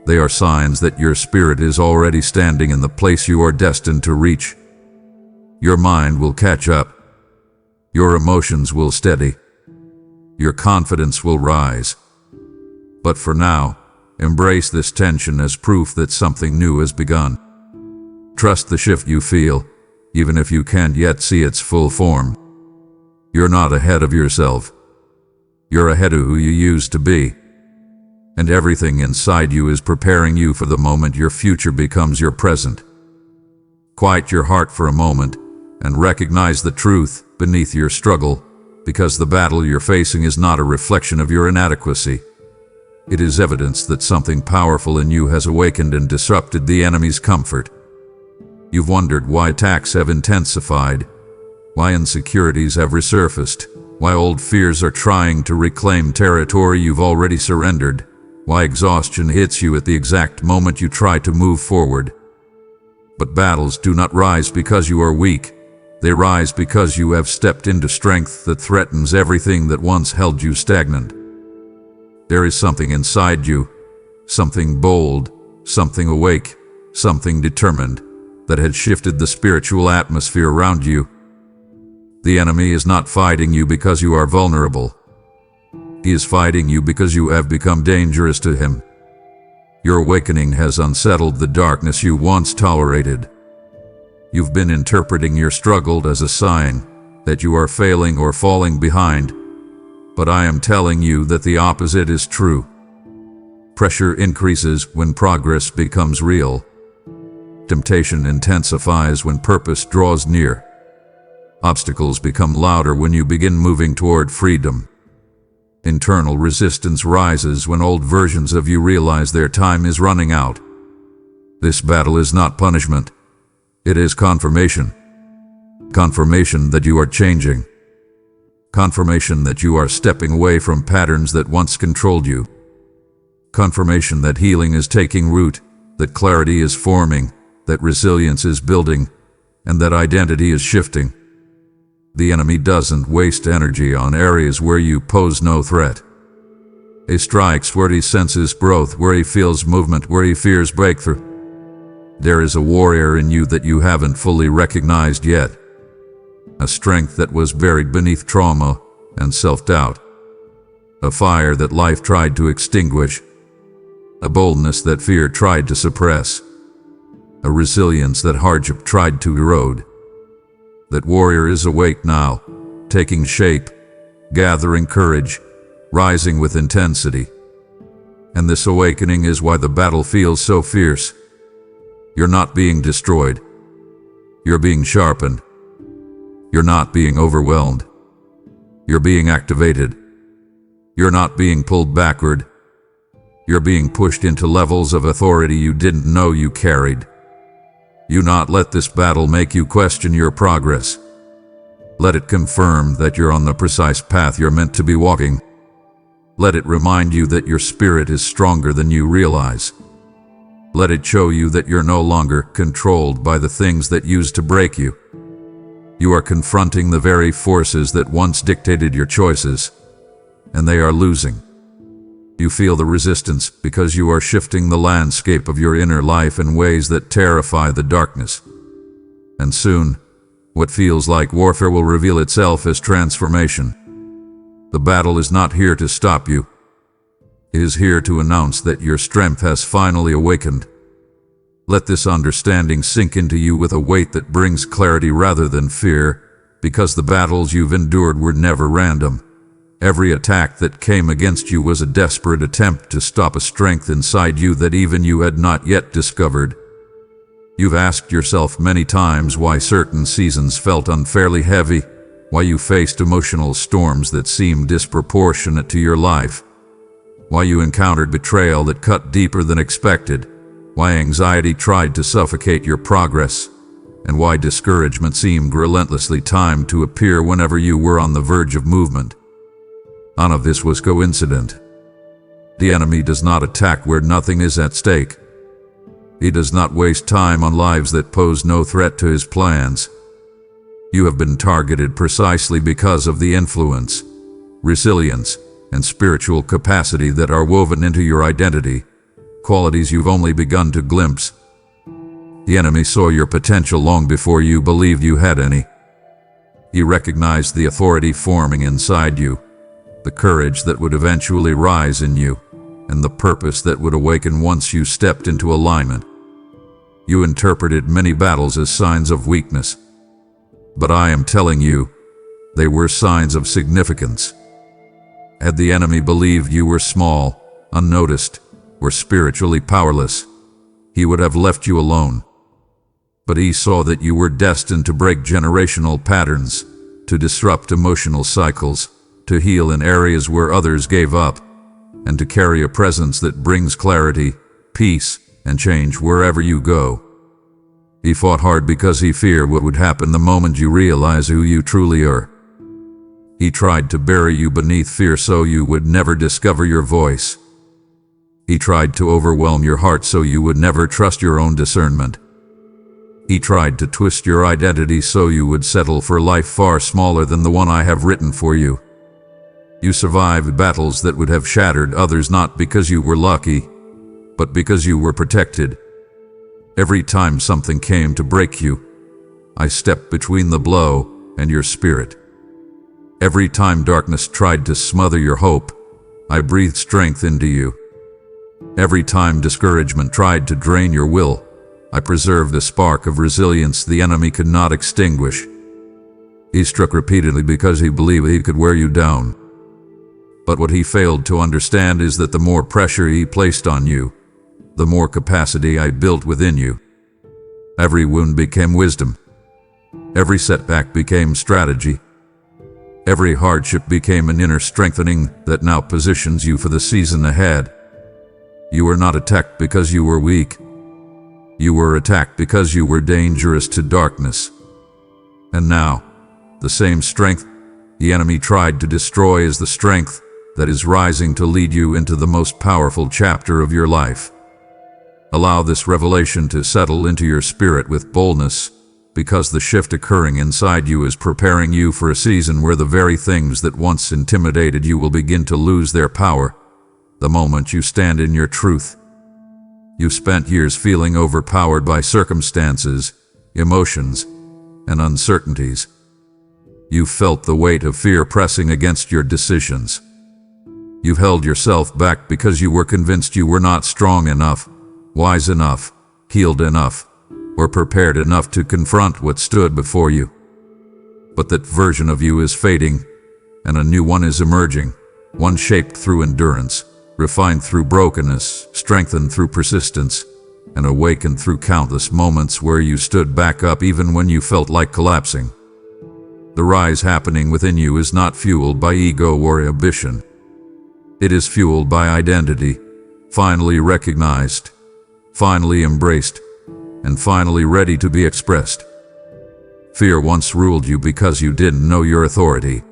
They are signs that your spirit is already standing in the place you are destined to reach. Your mind will catch up. Your emotions will steady. Your confidence will rise. But for now, embrace this tension as proof that something new has begun. Trust the shift you feel, even if you can't yet see its full form. You're not ahead of yourself. You're ahead of who you used to be. And everything inside you is preparing you for the moment your future becomes your present. Quiet your heart for a moment and recognize the truth beneath your struggle, because the battle you're facing is not a reflection of your inadequacy. It is evidence that something powerful in you has awakened and disrupted the enemy's comfort. You've wondered why attacks have intensified, why insecurities have resurfaced, why old fears are trying to reclaim territory you've already surrendered, why exhaustion hits you at the exact moment you try to move forward. But battles do not rise because you are weak. They rise because you have stepped into strength that threatens everything that once held you stagnant. There is something inside you, something bold, something awake, something determined, that had shifted the spiritual atmosphere around you. The enemy is not fighting you because you are vulnerable. He is fighting you because you have become dangerous to him. Your awakening has unsettled the darkness you once tolerated. You've been interpreting your struggle as a sign that you are failing or falling behind, but I am telling you that the opposite is true. Pressure increases when progress becomes real. Temptation intensifies when purpose draws near. Obstacles become louder when you begin moving toward freedom. Internal resistance rises when old versions of you realize their time is running out. This battle is not punishment. It is confirmation. Confirmation that you are changing. Confirmation that you are stepping away from patterns that once controlled you. Confirmation that healing is taking root, that clarity is forming, that resilience is building, and that identity is shifting. The enemy doesn't waste energy on areas where you pose no threat. He strikes where he senses growth, where he feels movement, where he fears breakthrough. There is a warrior in you that you haven't fully recognized yet. A strength that was buried beneath trauma and self-doubt. A fire that life tried to extinguish. A boldness that fear tried to suppress. A resilience that hardship tried to erode. That warrior is awake now, taking shape, gathering courage, rising with intensity. And this awakening is why the battle feels so fierce. You're not being destroyed. You're being sharpened. You're not being overwhelmed. You're being activated. You're not being pulled backward. You're being pushed into levels of authority you didn't know you carried. Do not let this battle make you question your progress. Let it confirm that you're on the precise path you're meant to be walking. Let it remind you that your spirit is stronger than you realize. Let it show you that you're no longer controlled by the things that used to break you. You are confronting the very forces that once dictated your choices, and they are losing. You feel the resistance because you are shifting the landscape of your inner life in ways that terrify the darkness. And soon, what feels like warfare will reveal itself as transformation. The battle is not here to stop you. It is here to announce that your strength has finally awakened. Let this understanding sink into you with a weight that brings clarity rather than fear, because the battles you've endured were never random. Every attack that came against you was a desperate attempt to stop a strength inside you that even you had not yet discovered. You've asked yourself many times why certain seasons felt unfairly heavy, why you faced emotional storms that seemed disproportionate to your life, why you encountered betrayal that cut deeper than expected, why anxiety tried to suffocate your progress, and why discouragement seemed relentlessly timed to appear whenever you were on the verge of movement. None of this was coincident. The enemy does not attack where nothing is at stake. He does not waste time on lives that pose no threat to his plans. You have been targeted precisely because of the influence, resilience, and spiritual capacity that are woven into your identity, qualities you've only begun to glimpse. The enemy saw your potential long before you believed you had any. He recognized the authority forming inside you, the courage that would eventually rise in you, and the purpose that would awaken once you stepped into alignment. You interpreted many battles as signs of weakness, but I am telling you, they were signs of significance. Had the enemy believed you were small, unnoticed, or spiritually powerless, he would have left you alone. But he saw that you were destined to break generational patterns, to disrupt emotional cycles, to heal in areas where others gave up, and to carry a presence that brings clarity, peace, and change wherever you go. He fought hard because he feared what would happen the moment you realize who you truly are. He tried to bury you beneath fear so you would never discover your voice. He tried to overwhelm your heart so you would never trust your own discernment. He tried to twist your identity so you would settle for life far smaller than the one I have written for you. You survived battles that would have shattered others not because you were lucky, but because you were protected. Every time something came to break you, I stepped between the blow and your spirit. Every time darkness tried to smother your hope, I breathed strength into you. Every time discouragement tried to drain your will, I preserved a spark of resilience the enemy could not extinguish. He struck repeatedly because he believed he could wear you down. But what he failed to understand is that the more pressure he placed on you, the more capacity I built within you. Every wound became wisdom. Every setback became strategy. Every hardship became an inner strengthening that now positions you for the season ahead. You were not attacked because you were weak. You were attacked because you were dangerous to darkness. And now, the same strength the enemy tried to destroy is the strength that is rising to lead you into the most powerful chapter of your life. Allow this revelation to settle into your spirit with boldness, because the shift occurring inside you is preparing you for a season where the very things that once intimidated you will begin to lose their power the moment you stand in your truth. You've spent years feeling overpowered by circumstances, emotions, and uncertainties. You've felt the weight of fear pressing against your decisions. You've held yourself back because you were convinced you were not strong enough, wise enough, healed enough, or prepared enough to confront what stood before you. But that version of you is fading, and a new one is emerging, one shaped through endurance, refined through brokenness, strengthened through persistence, and awakened through countless moments where you stood back up even when you felt like collapsing. The rise happening within you is not fueled by ego or ambition. It is fueled by identity, finally recognized, finally embraced, and finally ready to be expressed. Fear once ruled you because you didn't know your authority.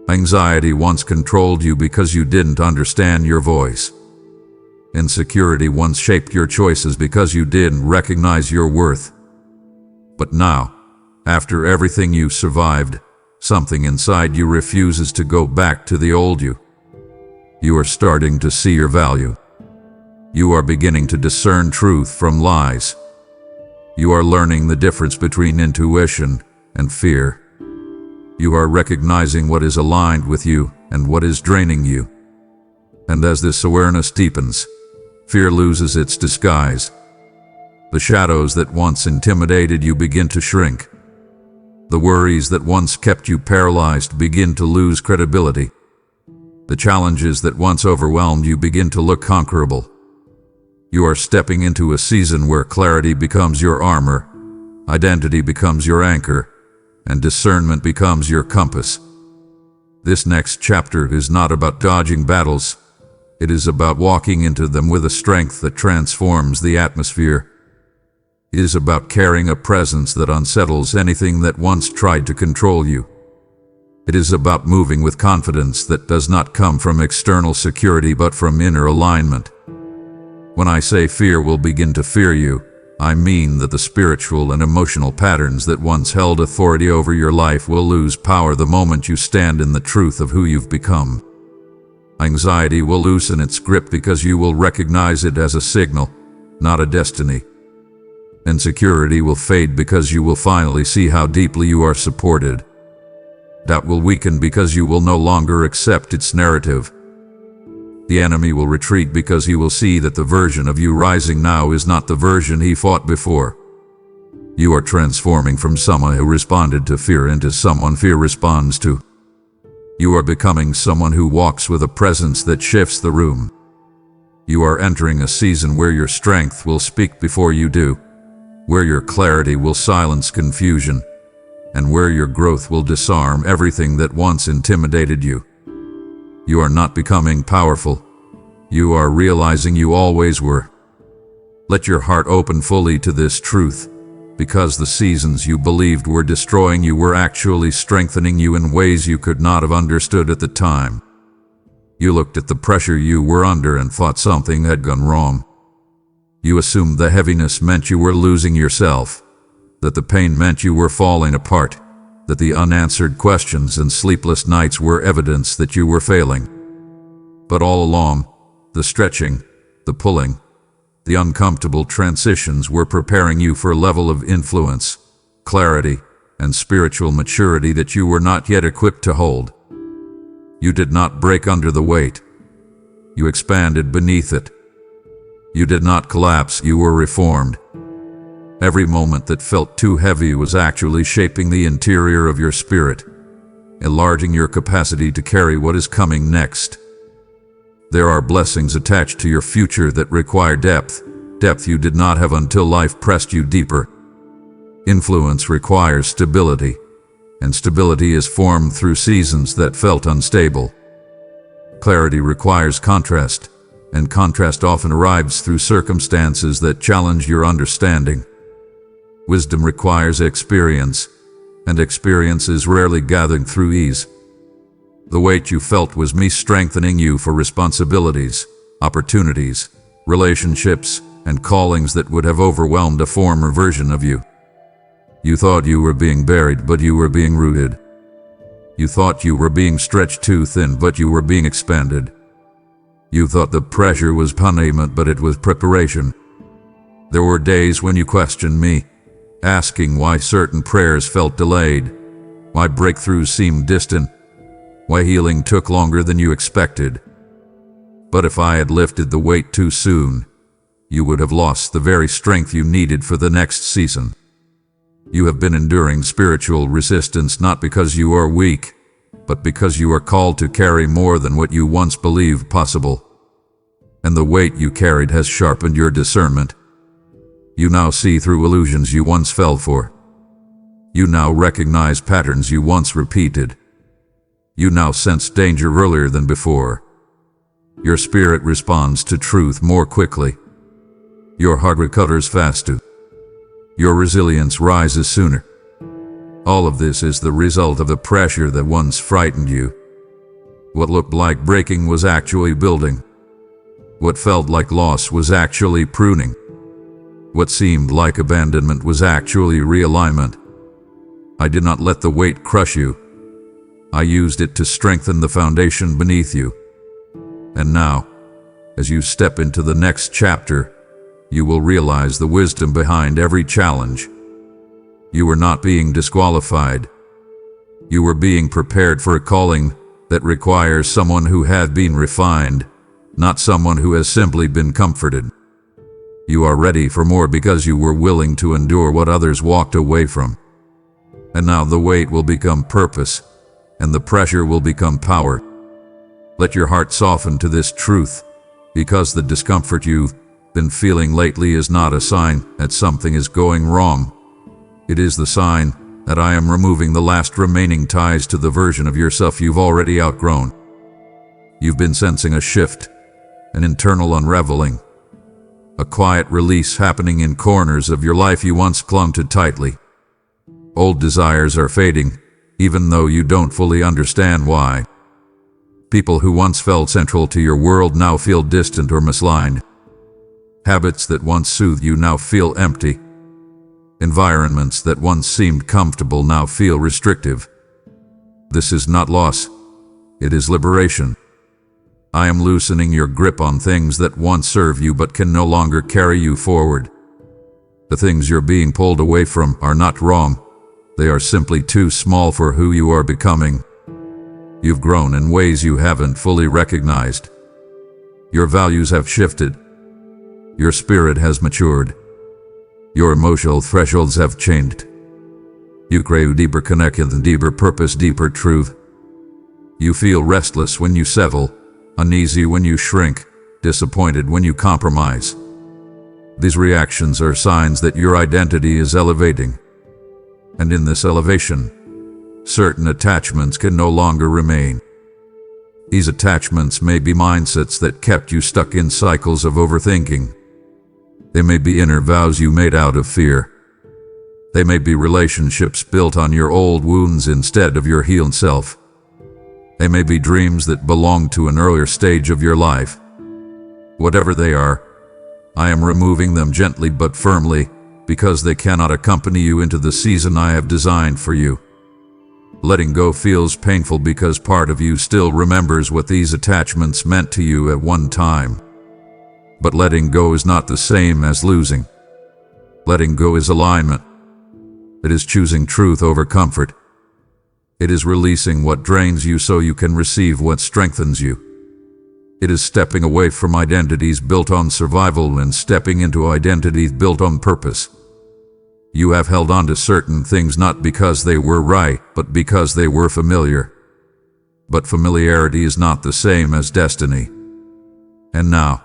Anxiety once controlled you because you didn't understand your voice. Insecurity once shaped your choices because you didn't recognize your worth. But now, after everything you've survived, something inside you refuses to go back to the old you. You are starting to see your value. You are beginning to discern truth from lies. You are learning the difference between intuition and fear. You are recognizing what is aligned with you and what is draining you. And as this awareness deepens, fear loses its disguise. The shadows that once intimidated you begin to shrink. The worries that once kept you paralyzed begin to lose credibility. The challenges that once overwhelmed you begin to look conquerable. You are stepping into a season where clarity becomes your armor, identity becomes your anchor, and discernment becomes your compass. This next chapter is not about dodging battles. It is about walking into them with a strength that transforms the atmosphere. It is about carrying a presence that unsettles anything that once tried to control you. It is about moving with confidence that does not come from external security but from inner alignment. When I say fear will begin to fear you, I mean that the spiritual and emotional patterns that once held authority over your life will lose power the moment you stand in the truth of who you've become. Anxiety will loosen its grip because you will recognize it as a signal, not a destiny. Insecurity will fade because you will finally see how deeply you are supported. Doubt will weaken because you will no longer accept its narrative. The enemy will retreat because he will see that the version of you rising now is not the version he fought before. You are transforming from someone who responded to fear into someone fear responds to. You are becoming someone who walks with a presence that shifts the room. You are entering a season where your strength will speak before you do, where your clarity will silence confusion, and where your growth will disarm everything that once intimidated you. You are not becoming powerful. You are realizing you always were. Let your heart open fully to this truth, because the seasons you believed were destroying you were actually strengthening you in ways you could not have understood at the time. You looked at the pressure you were under and thought something had gone wrong. You assumed the heaviness meant you were losing yourself, that the pain meant you were falling apart, that the unanswered questions and sleepless nights were evidence that you were failing. But all along, the stretching, the pulling, the uncomfortable transitions were preparing you for a level of influence, clarity, and spiritual maturity that you were not yet equipped to hold. You did not break under the weight. You expanded beneath it. You did not collapse, you were reformed. Every moment that felt too heavy was actually shaping the interior of your spirit, enlarging your capacity to carry what is coming next. There are blessings attached to your future that require depth you did not have until life pressed you deeper. Influence requires stability, and stability is formed through seasons that felt unstable. Clarity requires contrast, and contrast often arrives through circumstances that challenge your understanding. Wisdom requires experience, and experience is rarely gathered through ease. The weight you felt was me strengthening you for responsibilities, opportunities, relationships, and callings that would have overwhelmed a former version of you. You thought you were being buried, but you were being rooted. You thought you were being stretched too thin, but you were being expanded. You thought the pressure was punishment, but it was preparation. There were days when you questioned me, asking why certain prayers felt delayed, why breakthroughs seemed distant, why healing took longer than you expected. But if I had lifted the weight too soon, you would have lost the very strength you needed for the next season. You have been enduring spiritual resistance not because you are weak, but because you are called to carry more than what you once believed possible. And the weight you carried has sharpened your discernment. You now see through illusions you once fell for. You now recognize patterns you once repeated. You now sense danger earlier than before. Your spirit responds to truth more quickly. Your heart recovers faster. Your resilience rises sooner. All of this is the result of the pressure that once frightened you. What looked like breaking was actually building. What felt like loss was actually pruning. What seemed like abandonment was actually realignment. I did not let the weight crush you. I used it to strengthen the foundation beneath you. And now, as you step into the next chapter, you will realize the wisdom behind every challenge. You were not being disqualified. You were being prepared for a calling that requires someone who had been refined, not someone who has simply been comforted. You are ready for more because you were willing to endure what others walked away from. And now the weight will become purpose, and the pressure will become power. Let your heart soften to this truth, because the discomfort you've been feeling lately is not a sign that something is going wrong. It is the sign that I am removing the last remaining ties to the version of yourself you've already outgrown. You've been sensing a shift, an internal unraveling, a quiet release happening in corners of your life you once clung to tightly. Old desires are fading, even though you don't fully understand why. People who once felt central to your world now feel distant or misaligned. Habits that once soothed you now feel empty. Environments that once seemed comfortable now feel restrictive. This is not loss, it is liberation. I am loosening your grip on things that once served you but can no longer carry you forward. The things you're being pulled away from are not wrong. They are simply too small for who you are becoming. You've grown in ways you haven't fully recognized. Your values have shifted. Your spirit has matured. Your emotional thresholds have changed. You crave deeper connection, deeper purpose, deeper truth. You feel restless when you settle, uneasy when you shrink, disappointed when you compromise. These reactions are signs that your identity is elevating. And in this elevation, certain attachments can no longer remain. These attachments may be mindsets that kept you stuck in cycles of overthinking. They may be inner vows you made out of fear. They may be relationships built on your old wounds instead of your healed self. They may be dreams that belong to an earlier stage of your life. Whatever they are, I am removing them gently but firmly, because they cannot accompany you into the season I have designed for you. Letting go feels painful because part of you still remembers what these attachments meant to you at one time. But letting go is not the same as losing. Letting go is alignment. It is choosing truth over comfort. It is releasing what drains you so you can receive what strengthens you. It is stepping away from identities built on survival and stepping into identities built on purpose. You have held on to certain things not because they were right, but because they were familiar. But familiarity is not the same as destiny. And now,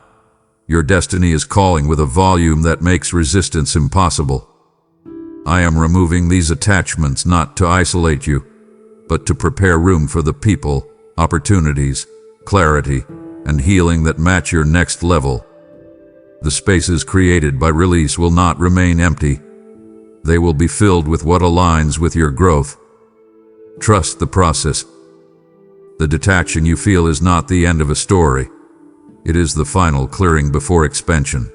your destiny is calling with a volume that makes resistance impossible. I am removing these attachments not to isolate you, but to prepare room for the people, opportunities, clarity, and healing that match your next level. The spaces created by release will not remain empty. They will be filled with what aligns with your growth. Trust the process. The detaching you feel is not the end of a story. It is the final clearing before expansion.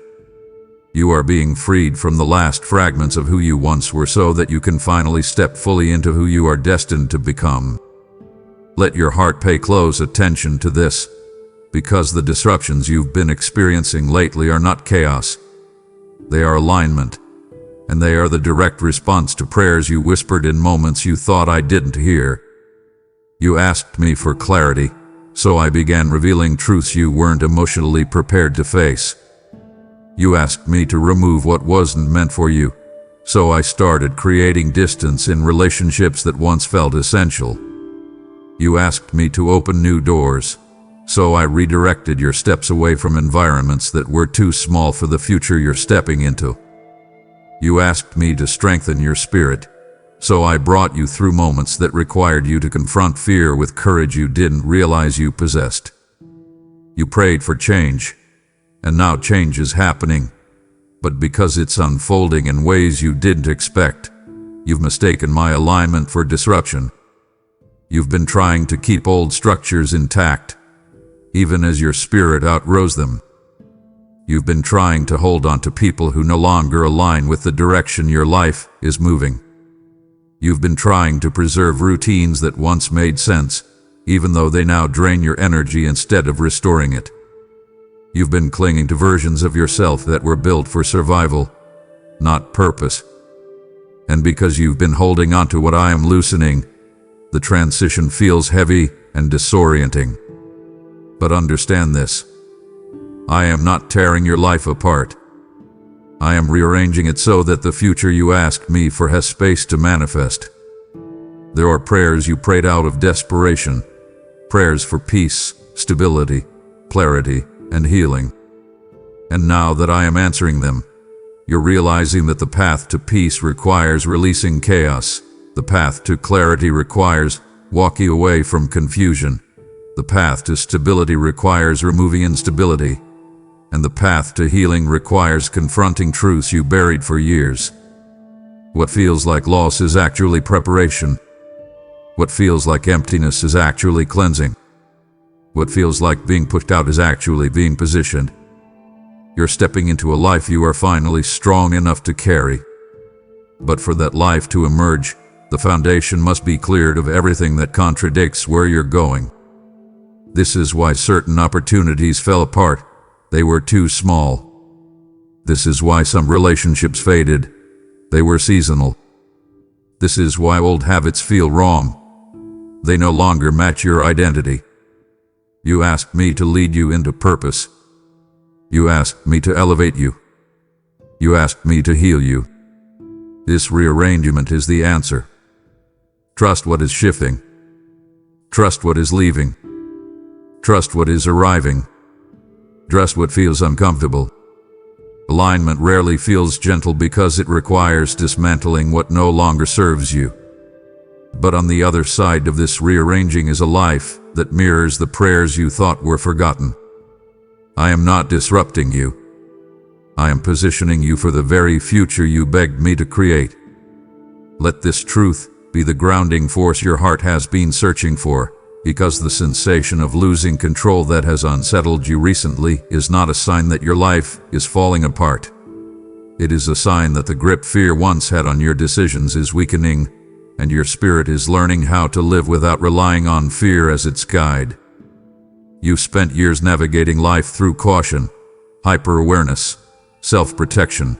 You are being freed from the last fragments of who you once were so that you can finally step fully into who you are destined to become. Let your heart pay close attention to this, because the disruptions you've been experiencing lately are not chaos. They are alignment, and they are the direct response to prayers you whispered in moments you thought I didn't hear. You asked me for clarity, so I began revealing truths you weren't emotionally prepared to face. You asked me to remove what wasn't meant for you, so I started creating distance in relationships that once felt essential. You asked me to open new doors, so I redirected your steps away from environments that were too small for the future you're stepping into. You asked me to strengthen your spirit, so I brought you through moments that required you to confront fear with courage you didn't realize you possessed. You prayed for change, and now change is happening, but because it's unfolding in ways you didn't expect, you've mistaken my alignment for disruption. You've been trying to keep old structures intact, even as your spirit outgrows them. You've been trying to hold on to people who no longer align with the direction your life is moving. You've been trying to preserve routines that once made sense, even though they now drain your energy instead of restoring it. You've been clinging to versions of yourself that were built for survival, not purpose. And because you've been holding on to what I am loosening, the transition feels heavy and disorienting. But understand this. I am not tearing your life apart. I am rearranging it so that the future you asked me for has space to manifest. There are prayers you prayed out of desperation, prayers for peace, stability, clarity, and healing. And now that I am answering them, you're realizing that the path to peace requires releasing chaos. The path to clarity requires walking away from confusion. The path to stability requires removing instability. And the path to healing requires confronting truths you buried for years. What feels like loss is actually preparation. What feels like emptiness is actually cleansing. What feels like being pushed out is actually being positioned. You're stepping into a life you are finally strong enough to carry. But for that life to emerge, the foundation must be cleared of everything that contradicts where you're going. This is why certain opportunities fell apart. They were too small. This is why some relationships faded. They were seasonal. This is why old habits feel wrong. They no longer match your identity. You asked me to lead you into purpose. You asked me to elevate you. You asked me to heal you. This rearrangement is the answer. Trust what is shifting. Trust what is leaving. Trust what is arriving. Trust what feels uncomfortable. Alignment rarely feels gentle because it requires dismantling what no longer serves you. But on the other side of this rearranging is a life that mirrors the prayers you thought were forgotten. I am not disrupting you. I am positioning you for the very future you begged me to create. Let this truth be the grounding force your heart has been searching for, because the sensation of losing control that has unsettled you recently is not a sign that your life is falling apart. It is a sign that the grip fear once had on your decisions is weakening, and your spirit is learning how to live without relying on fear as its guide. You've spent years navigating life through caution, hyper-awareness, self-protection,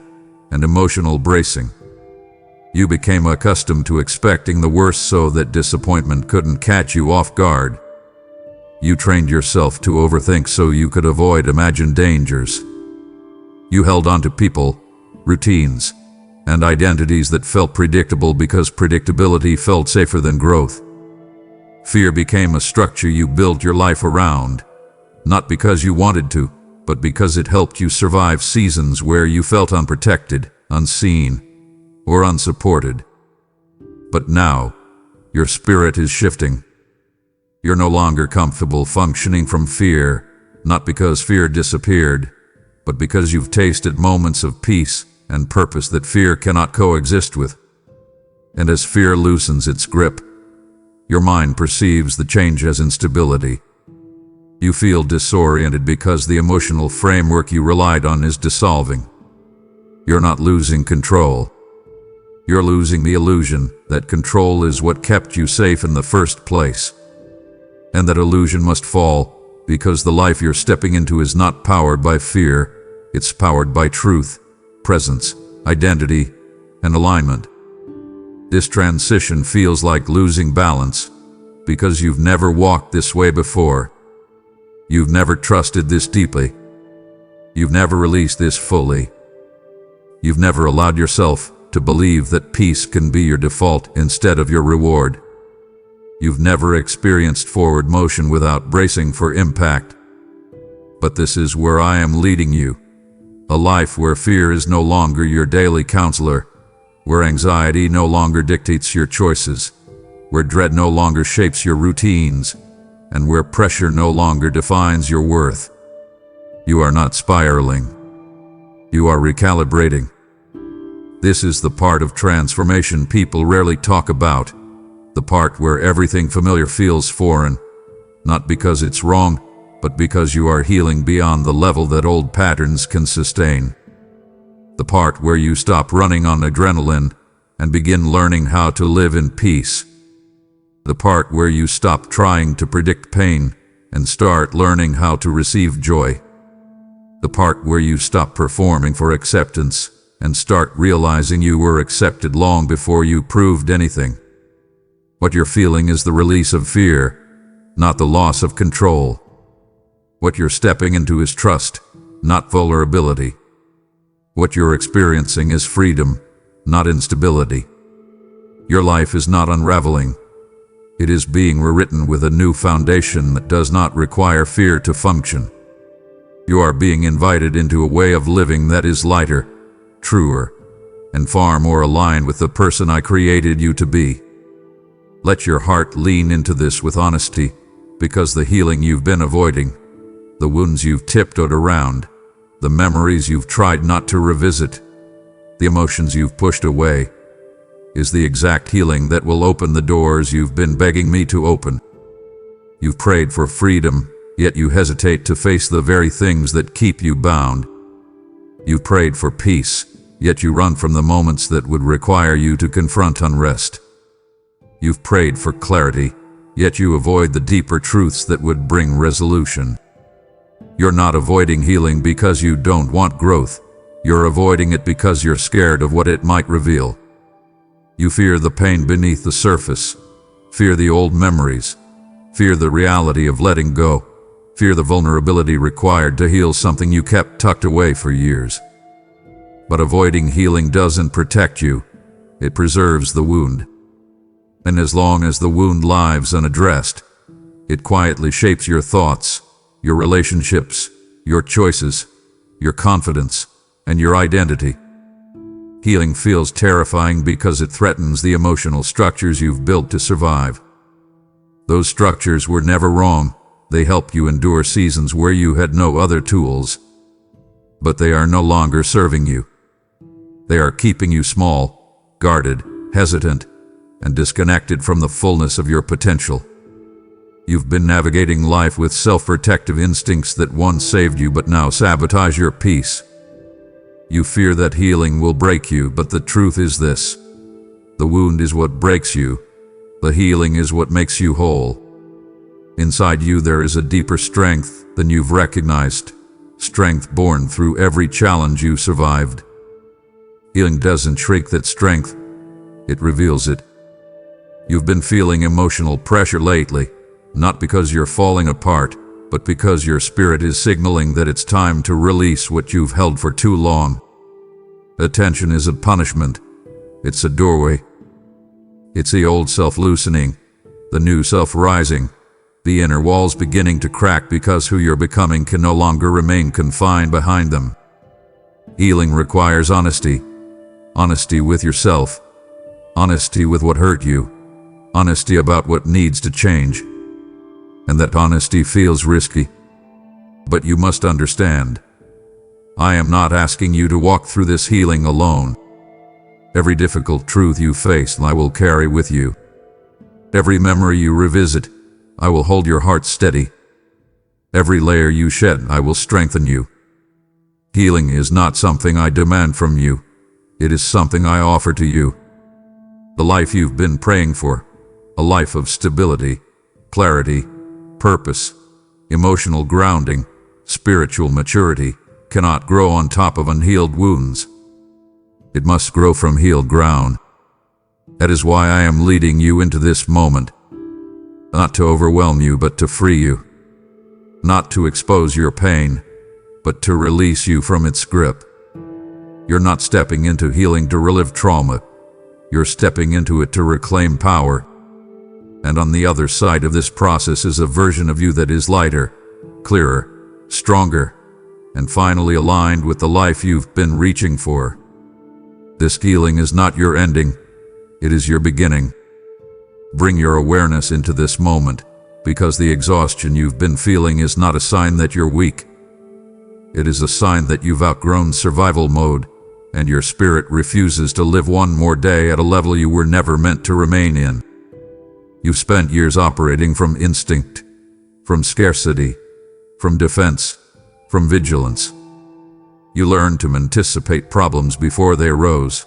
and emotional bracing. You became accustomed to expecting the worst so that disappointment couldn't catch you off guard. You trained yourself to overthink so you could avoid imagined dangers. You held on to people, routines, and identities that felt predictable because predictability felt safer than growth. Fear became a structure you built your life around, not because you wanted to, but because it helped you survive seasons where you felt unprotected, unseen, or unsupported. But now, your spirit is shifting. You're no longer comfortable functioning from fear, not because fear disappeared, but because you've tasted moments of peace and purpose that fear cannot coexist with. And as fear loosens its grip, your mind perceives the change as instability. You feel disoriented because the emotional framework you relied on is dissolving. You're not losing control. You're losing the illusion that control is what kept you safe in the first place. And that illusion must fall because the life you're stepping into is not powered by fear, it's powered by truth, presence, identity, and alignment. This transition feels like losing balance because you've never walked this way before. You've never trusted this deeply. You've never released this fully. You've never allowed yourself to believe that peace can be your default instead of your reward. You've never experienced forward motion without bracing for impact. But this is where I am leading you. A life where fear is no longer your daily counselor, where anxiety no longer dictates your choices, where dread no longer shapes your routines, and where pressure no longer defines your worth. You are not spiraling. You are recalibrating. This is the part of transformation people rarely talk about, the part where everything familiar feels foreign, not because it's wrong, but because you are healing beyond the level that old patterns can sustain. The part where you stop running on adrenaline and begin learning how to live in peace. The part where you stop trying to predict pain and start learning how to receive joy. The part where you stop performing for acceptance and start realizing you were accepted long before you proved anything. What you're feeling is the release of fear, not the loss of control. What you're stepping into is trust, not vulnerability. What you're experiencing is freedom, not instability. Your life is not unraveling. It is being rewritten with a new foundation that does not require fear to function. You are being invited into a way of living that is lighter, truer, and far more aligned with the person I created you to be. Let your heart lean into this with honesty, because the healing you've been avoiding, the wounds you've tiptoed around, the memories you've tried not to revisit, the emotions you've pushed away, is the exact healing that will open the doors you've been begging me to open. You've prayed for freedom, yet you hesitate to face the very things that keep you bound. You've prayed for peace, yet you run from the moments that would require you to confront unrest. You've prayed for clarity, yet you avoid the deeper truths that would bring resolution. You're not avoiding healing because you don't want growth. You're avoiding it because you're scared of what it might reveal. You fear the pain beneath the surface, fear the old memories, fear the reality of letting go, fear the vulnerability required to heal something you kept tucked away for years. But avoiding healing doesn't protect you, it preserves the wound. And as long as the wound lies unaddressed, it quietly shapes your thoughts, your relationships, your choices, your confidence, and your identity. Healing feels terrifying because it threatens the emotional structures you've built to survive. Those structures were never wrong. They help you endure seasons where you had no other tools. But they are no longer serving you. They are keeping you small, guarded, hesitant, and disconnected from the fullness of your potential. You've been navigating life with self-protective instincts that once saved you but now sabotage your peace. You fear that healing will break you, but the truth is this: the wound is what breaks you, the healing is what makes you whole. Inside you there is a deeper strength than you've recognized, strength born through every challenge you survived. Healing doesn't shrink that strength, it reveals it. You've been feeling emotional pressure lately, not because you're falling apart, but because your spirit is signaling that it's time to release what you've held for too long. Attention isn't punishment, it's a doorway. It's the old self loosening, the new self rising, the inner walls beginning to crack because who you're becoming can no longer remain confined behind them. Healing requires honesty. Honesty with yourself. Honesty with what hurt you. Honesty about what needs to change. And that honesty feels risky. But you must understand, I am not asking you to walk through this healing alone. Every difficult truth you face, I will carry with you. Every memory you revisit, I will hold your heart steady. Every layer you shed, I will strengthen you. Healing is not something I demand from you. It is something I offer to you. The life you've been praying for, a life of stability, clarity, purpose, emotional grounding, spiritual maturity, cannot grow on top of unhealed wounds. It must grow from healed ground. That is why I am leading you into this moment. Not to overwhelm you, but to free you. Not to expose your pain, but to release you from its grip. You're not stepping into healing to relive trauma. You're stepping into it to reclaim power. And on the other side of this process is a version of you that is lighter, clearer, stronger, and finally aligned with the life you've been reaching for. This healing is not your ending, it is your beginning. Bring your awareness into this moment, because the exhaustion you've been feeling is not a sign that you're weak. It is a sign that you've outgrown survival mode, and your spirit refuses to live one more day at a level you were never meant to remain in. You've spent years operating from instinct, from scarcity, from defense, from vigilance. You learned to anticipate problems before they arose,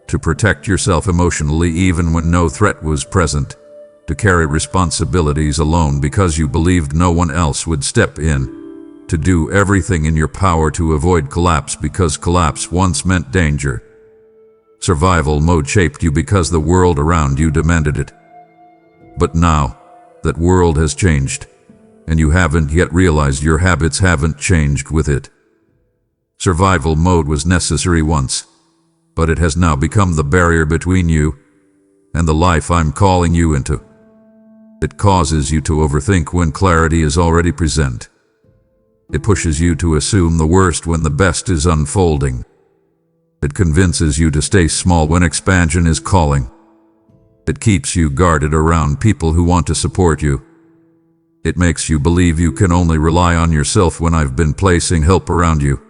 to protect yourself emotionally even when no threat was present, to carry responsibilities alone because you believed no one else would step in, to do everything in your power to avoid collapse because collapse once meant danger. Survival mode shaped you because the world around you demanded it. But now, that world has changed, and you haven't yet realized your habits haven't changed with it. Survival mode was necessary once, but it has now become the barrier between you and the life I'm calling you into. It causes you to overthink when clarity is already present. It pushes you to assume the worst when the best is unfolding. It convinces you to stay small when expansion is calling. It keeps you guarded around people who want to support you. It makes you believe you can only rely on yourself when I've been placing help around you.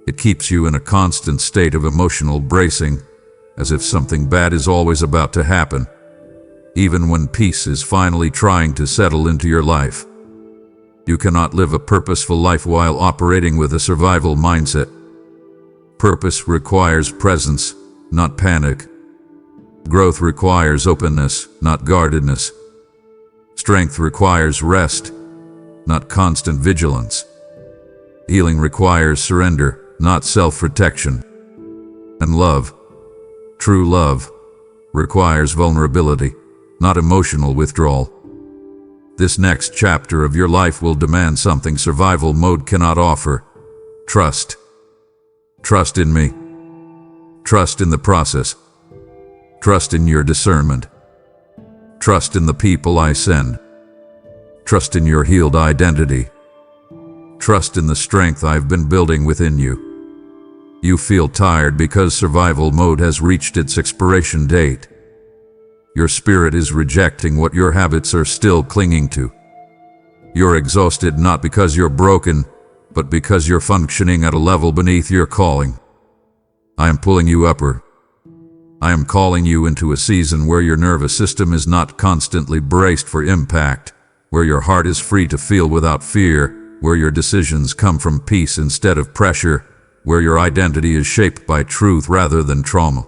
It keeps you in a constant state of emotional bracing, as if something bad is always about to happen, even when peace is finally trying to settle into your life. You cannot live a purposeful life while operating with a survival mindset. Purpose requires presence, not panic. Growth requires openness, not guardedness. Strength requires rest, not constant vigilance. Healing requires surrender, not self-protection. And love, true love, requires vulnerability, not emotional withdrawal. This next chapter of your life will demand something survival mode cannot offer: trust. Trust in me. Trust in the process. Trust in your discernment. Trust in the people I send. Trust in your healed identity. Trust in the strength I've been building within you. You feel tired because survival mode has reached its expiration date. Your spirit is rejecting what your habits are still clinging to. You're exhausted not because you're broken, but because you're functioning at a level beneath your calling. I am pulling you upward. I am calling you into a season where your nervous system is not constantly braced for impact, where your heart is free to feel without fear, where your decisions come from peace instead of pressure, where your identity is shaped by truth rather than trauma.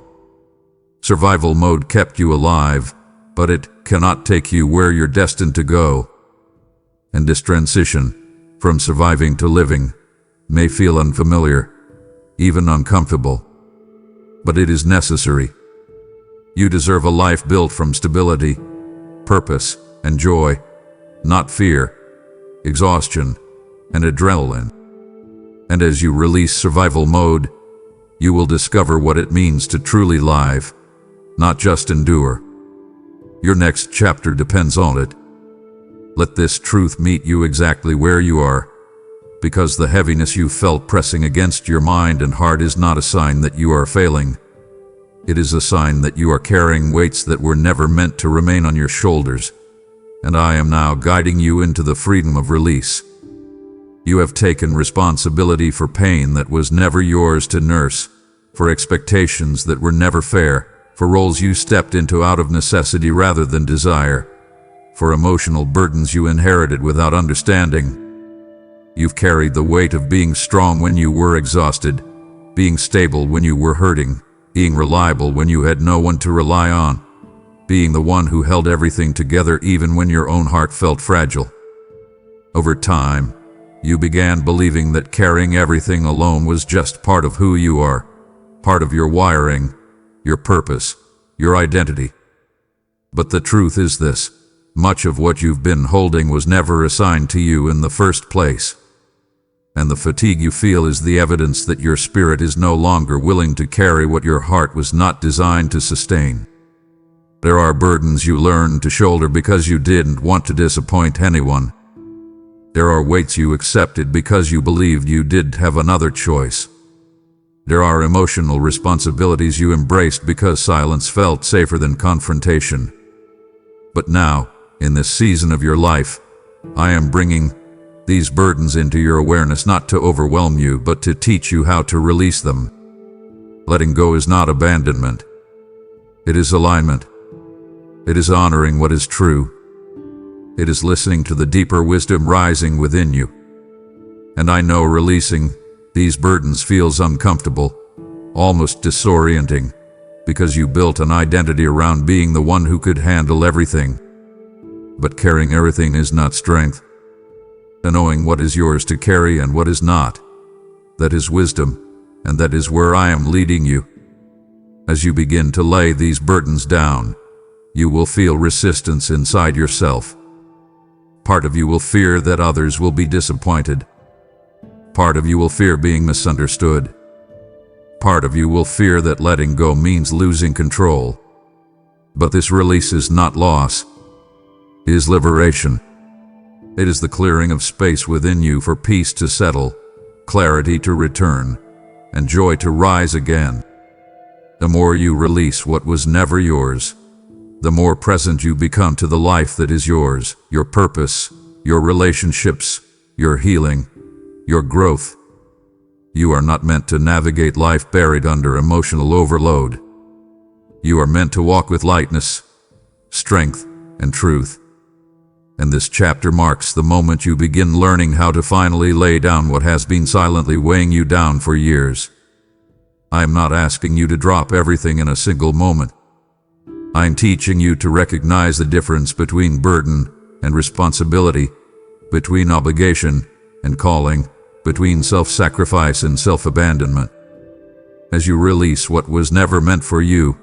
Survival mode kept you alive, but it cannot take you where you're destined to go. And this transition, from surviving to living, may feel unfamiliar, even uncomfortable. But it is necessary. You deserve a life built from stability, purpose, and joy, not fear, exhaustion, and adrenaline. And as you release survival mode, you will discover what it means to truly live, not just endure. Your next chapter depends on it. Let this truth meet you exactly where you are, because the heaviness you felt pressing against your mind and heart is not a sign that you are failing. It is a sign that you are carrying weights that were never meant to remain on your shoulders, and I am now guiding you into the freedom of release. You have taken responsibility for pain that was never yours to nurse, for expectations that were never fair, for roles you stepped into out of necessity rather than desire, for emotional burdens you inherited without understanding. You've carried the weight of being strong when you were exhausted, being stable when you were hurting, being reliable when you had no one to rely on, being the one who held everything together even when your own heart felt fragile. Over time, you began believing that carrying everything alone was just part of who you are, part of your wiring, your purpose, your identity. But the truth is this: much of what you've been holding was never assigned to you in the first place. And the fatigue you feel is the evidence that your spirit is no longer willing to carry what your heart was not designed to sustain. There are burdens you learned to shoulder because you didn't want to disappoint anyone. There are weights you accepted because you believed you did have another choice. There are emotional responsibilities you embraced because silence felt safer than confrontation. But now, in this season of your life, I am bringing these burdens into your awareness not to overwhelm you, but to teach you how to release them. Letting go is not abandonment. It is alignment. It is honoring what is true. It is listening to the deeper wisdom rising within you. And I know releasing these burdens feels uncomfortable, almost disorienting, because you built an identity around being the one who could handle everything. But carrying everything is not strength. And knowing what is yours to carry and what is not, that is wisdom, and that is where I am leading you. As you begin to lay these burdens down, you will feel resistance inside yourself. Part of you will fear that others will be disappointed. Part of you will fear being misunderstood. Part of you will fear that letting go means losing control. But this release is not loss. It is liberation. It is the clearing of space within you for peace to settle, clarity to return, and joy to rise again. The more you release what was never yours, the more present you become to the life that is yours, your purpose, your relationships, your healing, your growth. You are not meant to navigate life buried under emotional overload. You are meant to walk with lightness, strength, and truth. And this chapter marks the moment you begin learning how to finally lay down what has been silently weighing you down for years. I am not asking you to drop everything in a single moment. I am teaching you to recognize the difference between burden and responsibility, between obligation and calling, between self-sacrifice and self-abandonment. As you release what was never meant for you,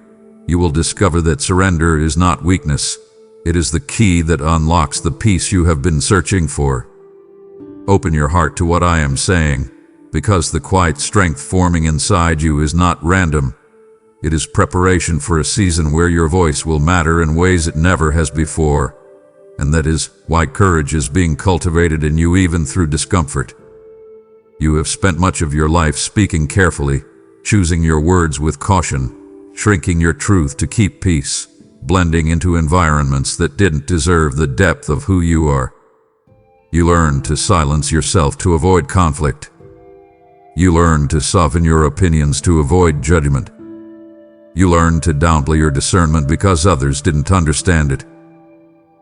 you will discover that surrender is not weakness. It is the key that unlocks the peace you have been searching for. Open your heart to what I am saying, because the quiet strength forming inside you is not random. It is preparation for a season where your voice will matter in ways it never has before. And that is why courage is being cultivated in you even through discomfort. You have spent much of your life speaking carefully, choosing your words with caution, shrinking your truth to keep peace, blending into environments that didn't deserve the depth of who you are. You learned to silence yourself to avoid conflict. You learned to soften your opinions to avoid judgment. You learned to downplay your discernment because others didn't understand it.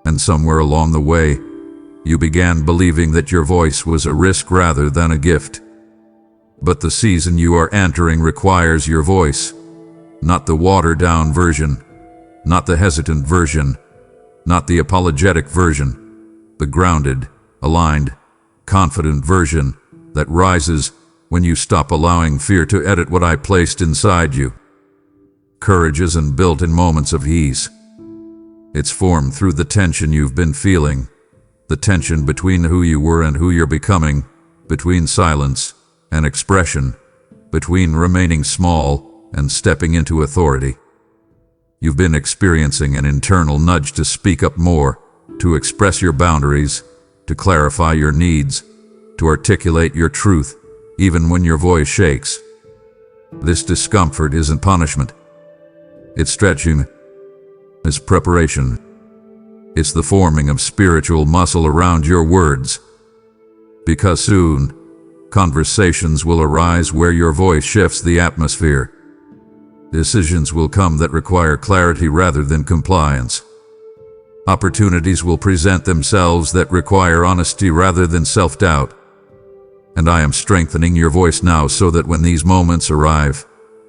And somewhere along the way, you began believing that your voice was a risk rather than a gift. But the season you are entering requires your voice, not the watered-down version, not the hesitant version, not the apologetic version, the grounded, aligned, confident version that rises when you stop allowing fear to edit what I placed inside you. Courage isn't built in moments of ease. It's formed through the tension you've been feeling, the tension between who you were and who you're becoming, between silence and expression, between remaining small and stepping into authority. You've been experiencing an internal nudge to speak up more, to express your boundaries, to clarify your needs, to articulate your truth, even when your voice shakes. This discomfort isn't punishment. It's stretching. It's preparation. It's the forming of spiritual muscle around your words. Because soon, conversations will arise where your voice shifts the atmosphere. Decisions will come that require clarity rather than compliance. Opportunities will present themselves that require honesty rather than self-doubt. And I am strengthening your voice now so that when these moments arrive,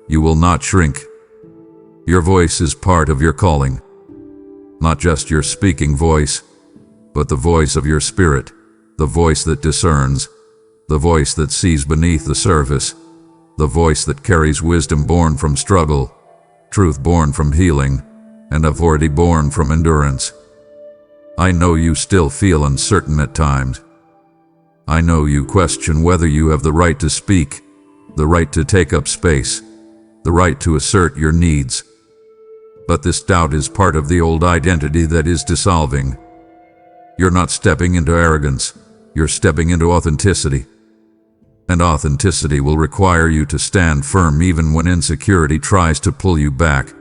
you will not shrink. Your voice is part of your calling. Not just your speaking voice, but the voice of your spirit, the voice that discerns, the voice that sees beneath the surface, the voice that carries wisdom born from struggle, truth born from healing, and authority born from endurance. I know you still feel uncertain at times. I know you question whether you have the right to speak, the right to take up space, the right to assert your needs. But this doubt is part of the old identity that is dissolving. You're not stepping into arrogance, you're stepping into authenticity. And authenticity will require you to stand firm even when insecurity tries to pull you back.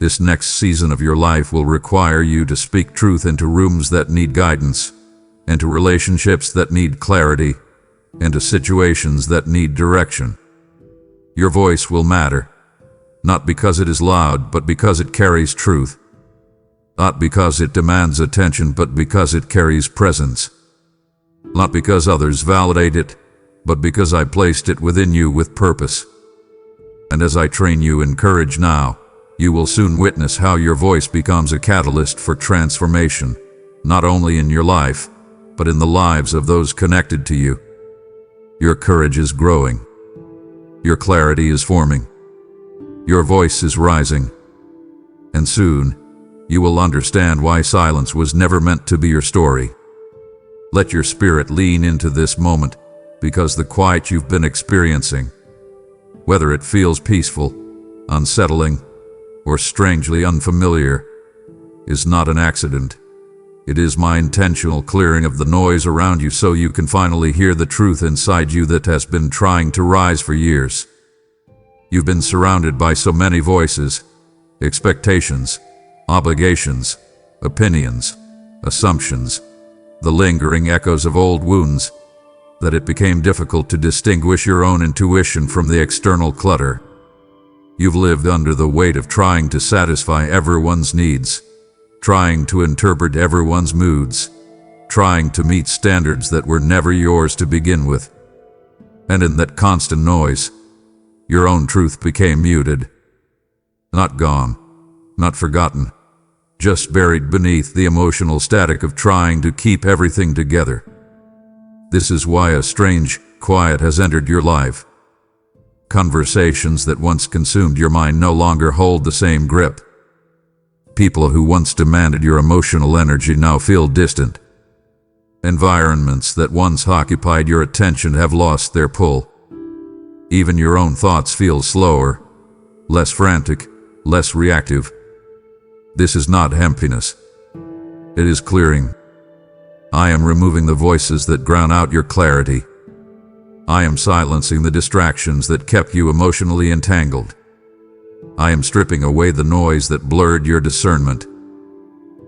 This next season of your life will require you to speak truth into rooms that need guidance, into relationships that need clarity, into situations that need direction. Your voice will matter. Not because it is loud, but because it carries truth. Not because it demands attention, but because it carries presence. Not because others validate it, but because I placed it within you with purpose. And as I train you in courage now, you will soon witness how your voice becomes a catalyst for transformation, not only in your life, but in the lives of those connected to you. Your courage is growing. Your clarity is forming. Your voice is rising. And soon, you will understand why silence was never meant to be your story. Let your spirit lean into this moment, because the quiet you've been experiencing, whether it feels peaceful, unsettling, or strangely unfamiliar, is not an accident. It is my intentional clearing of the noise around you so you can finally hear the truth inside you that has been trying to rise for years. You've been surrounded by so many voices, expectations, obligations, opinions, assumptions, the lingering echoes of old wounds, that it became difficult to distinguish your own intuition from the external clutter. You've lived under the weight of trying to satisfy everyone's needs, trying to interpret everyone's moods, trying to meet standards that were never yours to begin with. And in that constant noise, Your own truth became muted. Not gone, not forgotten, just buried beneath the emotional static of trying to keep everything together. This is why a strange quiet has entered your life. Conversations that once consumed your mind no longer hold the same grip. People who once demanded your emotional energy now feel distant. Environments that once occupied your attention have lost their pull. Even your own thoughts feel slower, less frantic, less reactive. This is not emptiness. It is clearing. I am removing the voices that drown out your clarity. I am silencing the distractions that kept you emotionally entangled. I am stripping away the noise that blurred your discernment.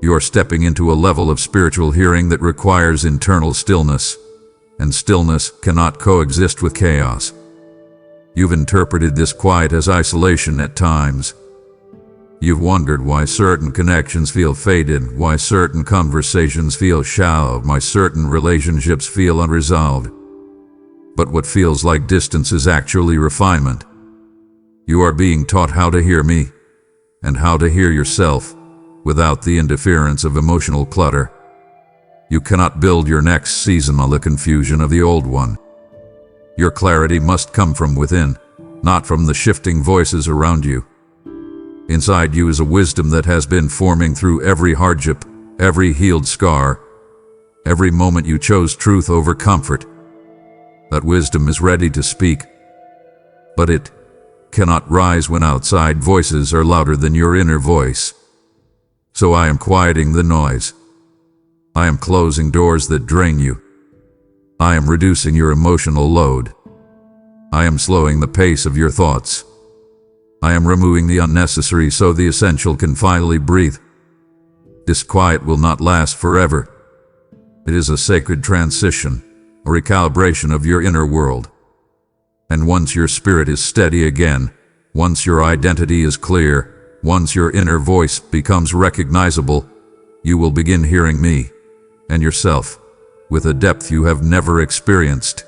You are stepping into a level of spiritual hearing that requires internal stillness, and stillness cannot coexist with chaos. You've interpreted this quiet as isolation at times. You've wondered why certain connections feel faded, why certain conversations feel shallow, why certain relationships feel unresolved. But what feels like distance is actually refinement. You are being taught how to hear me, and how to hear yourself, without the interference of emotional clutter. You cannot build your next season on the confusion of the old one. Your clarity must come from within, not from the shifting voices around you. Inside you is a wisdom that has been forming through every hardship, every healed scar, every moment you chose truth over comfort. That wisdom is ready to speak, but it cannot rise when outside voices are louder than your inner voice. So I am quieting the noise. I am closing doors that drain you. I am reducing your emotional load. I am slowing the pace of your thoughts. I am removing the unnecessary so the essential can finally breathe. This quiet will not last forever. It is a sacred transition, a recalibration of your inner world. And once your spirit is steady again, once your identity is clear, once your inner voice becomes recognizable, you will begin hearing me and yourself with a depth you have never experienced.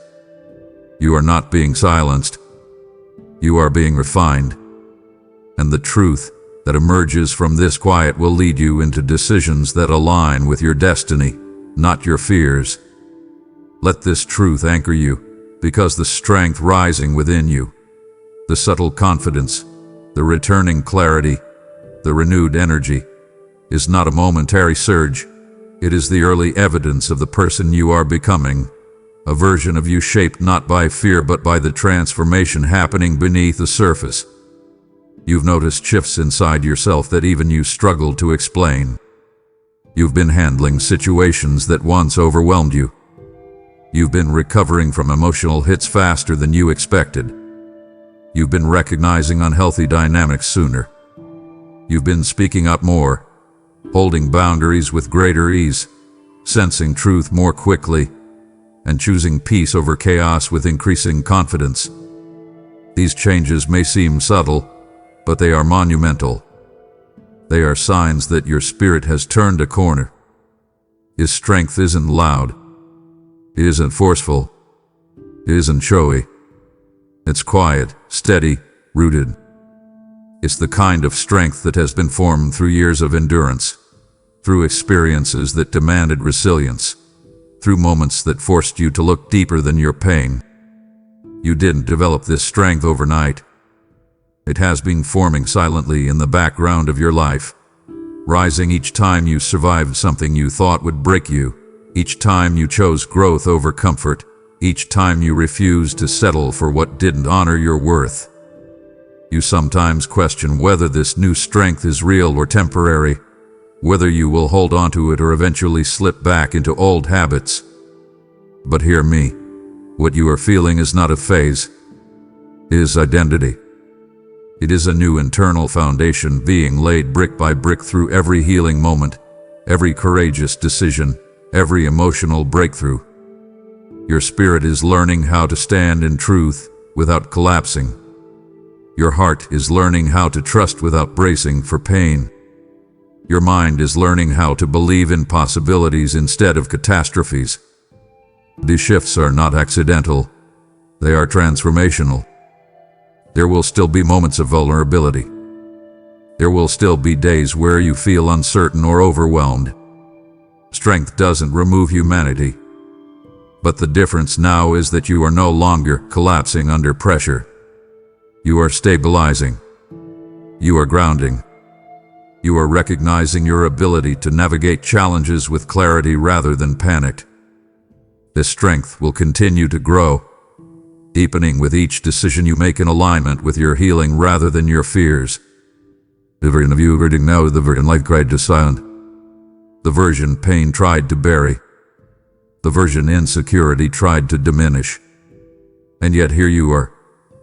You are not being silenced. You are being refined. And the truth that emerges from this quiet will lead you into decisions that align with your destiny, not your fears. Let this truth anchor you, because the strength rising within you, the subtle confidence, the returning clarity, the renewed energy, is not a momentary surge. It is the early evidence of the person you are becoming, a version of you shaped not by fear but by the transformation happening beneath the surface. You've noticed shifts inside yourself that even you struggle to explain. You've been handling situations that once overwhelmed you. You've been recovering from emotional hits faster than you expected. You've been recognizing unhealthy dynamics sooner. You've been speaking up more, holding boundaries with greater ease, sensing truth more quickly, and choosing peace over chaos with increasing confidence. These changes may seem subtle, but they are monumental. They are signs that your spirit has turned a corner. His strength isn't loud. It isn't forceful. It isn't showy. It's quiet, steady, rooted. It's the kind of strength that has been formed through years of endurance, through experiences that demanded resilience, through moments that forced you to look deeper than your pain. You didn't develop this strength overnight. It has been forming silently in the background of your life, rising each time you survived something you thought would break you, each time you chose growth over comfort, each time you refused to settle for what didn't honor your worth. You sometimes question whether this new strength is real or temporary, whether you will hold on to it or eventually slip back into old habits. But hear me, what you are feeling is not a phase. It is identity. It is a new internal foundation being laid brick by brick through every healing moment, every courageous decision, every emotional breakthrough. Your spirit is learning how to stand in truth without collapsing. Your heart is learning how to trust without bracing for pain. Your mind is learning how to believe in possibilities instead of catastrophes. These shifts are not accidental. They are transformational. There will still be moments of vulnerability. There will still be days where you feel uncertain or overwhelmed. Strength doesn't remove humanity. But the difference now is that you are no longer collapsing under pressure. You are stabilizing. You are grounding. You are recognizing your ability to navigate challenges with clarity rather than panic. This strength will continue to grow, deepening with each decision you make in alignment with your healing rather than your fears. The version of you reading now is the version life cried to silent. The version pain tried to bury. The version insecurity tried to diminish. And yet here you are,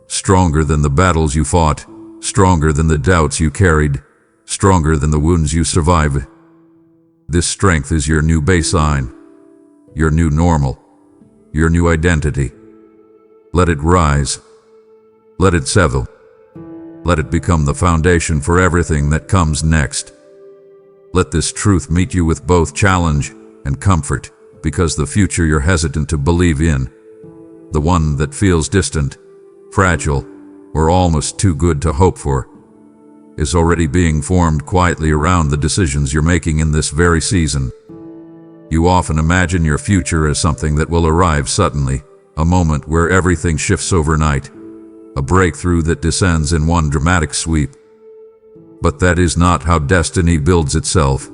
stronger than the battles you fought, stronger than the doubts you carried, stronger than the wounds you survived. This strength is your new baseline, your new normal, your new identity. Let it rise. Let it settle. Let it become the foundation for everything that comes next. Let this truth meet you with both challenge and comfort, because the future you're hesitant to believe in, the one that feels distant, fragile, or almost too good to hope for, is already being formed quietly around the decisions you're making in this very season. You often imagine your future as something that will arrive suddenly, a moment where everything shifts overnight, a breakthrough that descends in one dramatic sweep. But that is not how destiny builds itself.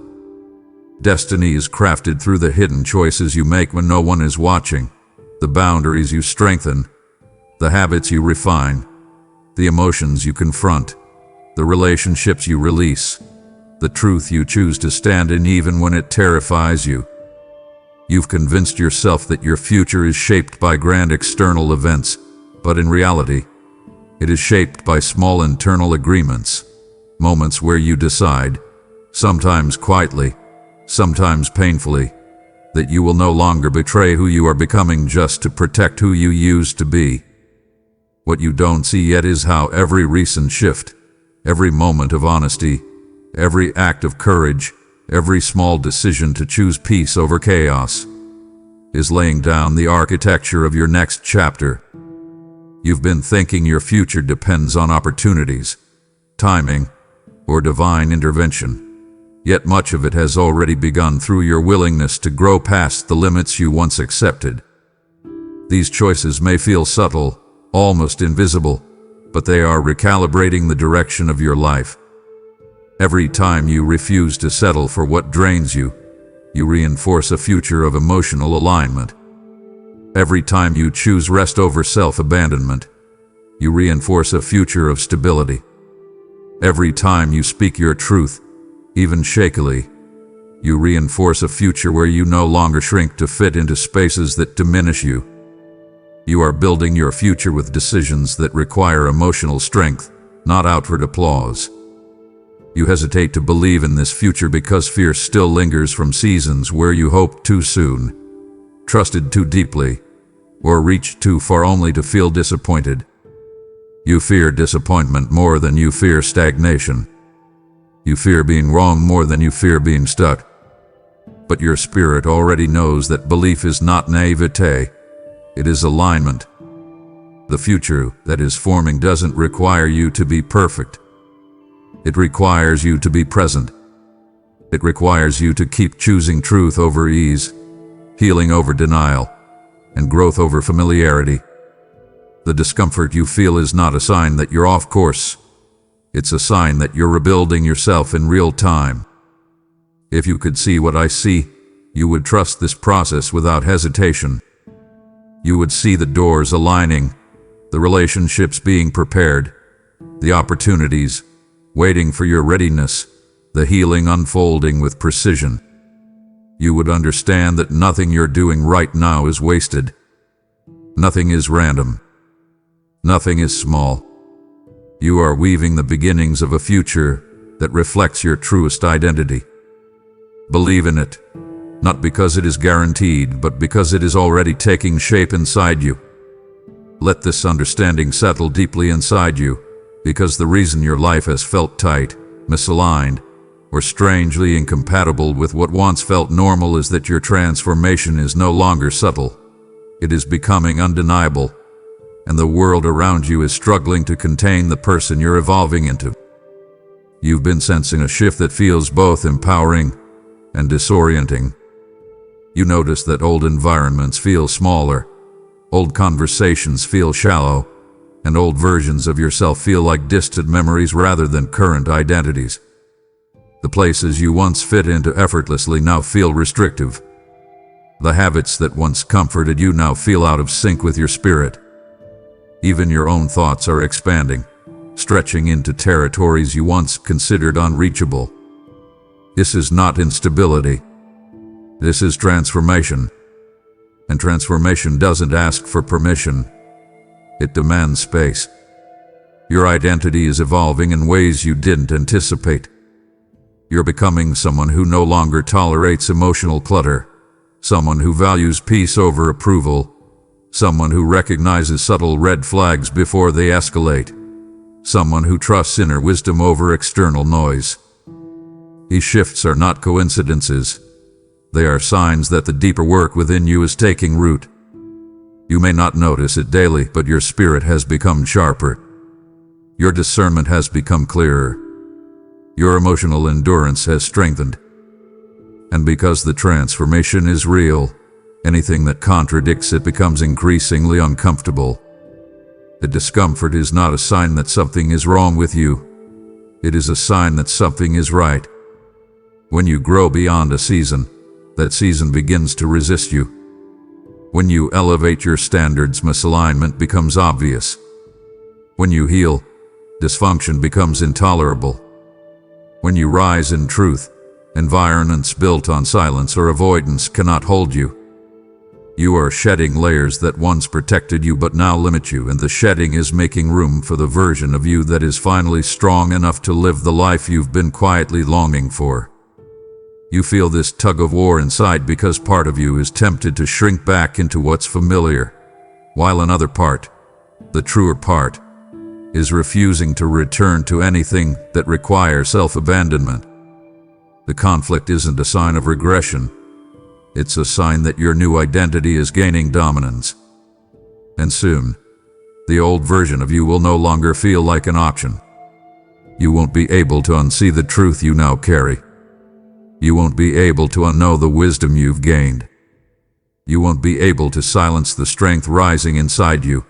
Destiny is crafted through the hidden choices you make when no one is watching, the boundaries you strengthen, the habits you refine, the emotions you confront, the relationships you release, the truth you choose to stand in even when it terrifies you. You've convinced yourself that your future is shaped by grand external events, but in reality, it is shaped by small internal agreements, moments where you decide, sometimes quietly, sometimes painfully, that you will no longer betray who you are becoming just to protect who you used to be. What you don't see yet is how every recent shift, every moment of honesty, every act of courage, every small decision to choose peace over chaos, is laying down the architecture of your next chapter. You've been thinking your future depends on opportunities, timing, or divine intervention. Yet much of it has already begun through your willingness to grow past the limits you once accepted. These choices may feel subtle, almost invisible, but they are recalibrating the direction of your life. Every time you refuse to settle for what drains you, you reinforce a future of emotional alignment. Every time you choose rest over self-abandonment, you reinforce a future of stability. Every time you speak your truth, even shakily, you reinforce a future where you no longer shrink to fit into spaces that diminish you. You are building your future with decisions that require emotional strength, not outward applause. You hesitate to believe in this future because fear still lingers from seasons where you hoped too soon, trusted too deeply, or reached too far only to feel disappointed. You fear disappointment more than you fear stagnation. You fear being wrong more than you fear being stuck. But your spirit already knows that belief is not naivete, it is alignment. The future that is forming doesn't require you to be perfect. It requires you to be present. It requires you to keep choosing truth over ease, healing over denial, and growth over familiarity. The discomfort you feel is not a sign that you're off course. It's a sign that you're rebuilding yourself in real time. If you could see what I see, you would trust this process without hesitation. You would see the doors aligning, the relationships being prepared, the opportunities waiting for your readiness, the healing unfolding with precision. You would understand that nothing you're doing right now is wasted. Nothing is random. Nothing is small. You are weaving the beginnings of a future that reflects your truest identity. Believe in it, not because it is guaranteed, but because it is already taking shape inside you. Let this understanding settle deeply inside you, because the reason your life has felt tight, misaligned, or strangely incompatible with what once felt normal is that your transformation is no longer subtle. It is becoming undeniable. and the world around you is struggling to contain the person you're evolving into. You've been sensing a shift that feels both empowering and disorienting. You notice that old environments feel smaller, old conversations feel shallow, and old versions of yourself feel like distant memories rather than current identities. The places you once fit into effortlessly now feel restrictive. The habits that once comforted you now feel out of sync with your spirit. Even your own thoughts are expanding, stretching into territories you once considered unreachable. This is not instability. This is transformation. And transformation doesn't ask for permission. It demands space. Your identity is evolving in ways you didn't anticipate. You're becoming someone who no longer tolerates emotional clutter, someone who values peace over approval, someone who recognizes subtle red flags before they escalate, someone who trusts inner wisdom over external noise. These shifts are not coincidences. They are signs that the deeper work within you is taking root. You may not notice it daily, but your spirit has become sharper. Your discernment has become clearer. Your emotional endurance has strengthened. And because the transformation is real, anything that contradicts it becomes increasingly uncomfortable. The discomfort is not a sign that something is wrong with you. It is a sign that something is right. When you grow beyond a season, that season begins to resist you. When you elevate your standards, misalignment becomes obvious. When you heal, dysfunction becomes intolerable. When you rise in truth, environments built on silence or avoidance cannot hold you. You are shedding layers that once protected you but now limit you, and the shedding is making room for the version of you that is finally strong enough to live the life you've been quietly longing for. You feel this tug-of-war inside because part of you is tempted to shrink back into what's familiar, while another part, the truer part, is refusing to return to anything that requires self-abandonment. The conflict isn't a sign of regression. It's a sign that your new identity is gaining dominance. And soon, the old version of you will no longer feel like an option. You won't be able to unsee the truth you now carry. You won't be able to unknow the wisdom you've gained. You won't be able to silence the strength rising inside you.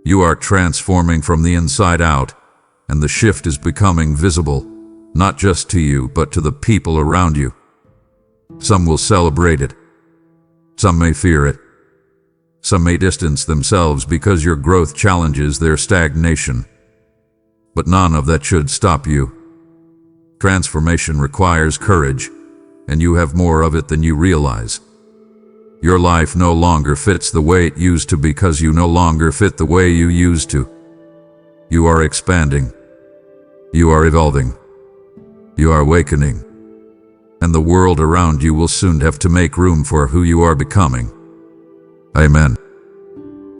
You are transforming from the inside out, and the shift is becoming visible, not just to you, but to the people around you. Some will celebrate it. Some may fear it. Some may distance themselves because your growth challenges their stagnation. But none of that should stop you. Transformation requires courage, and you have more of it than you realize. Your life no longer fits the way it used to because you no longer fit the way you used to. You are expanding. You are evolving. You are awakening. And the world around you will soon have to make room for who you are becoming. Amen.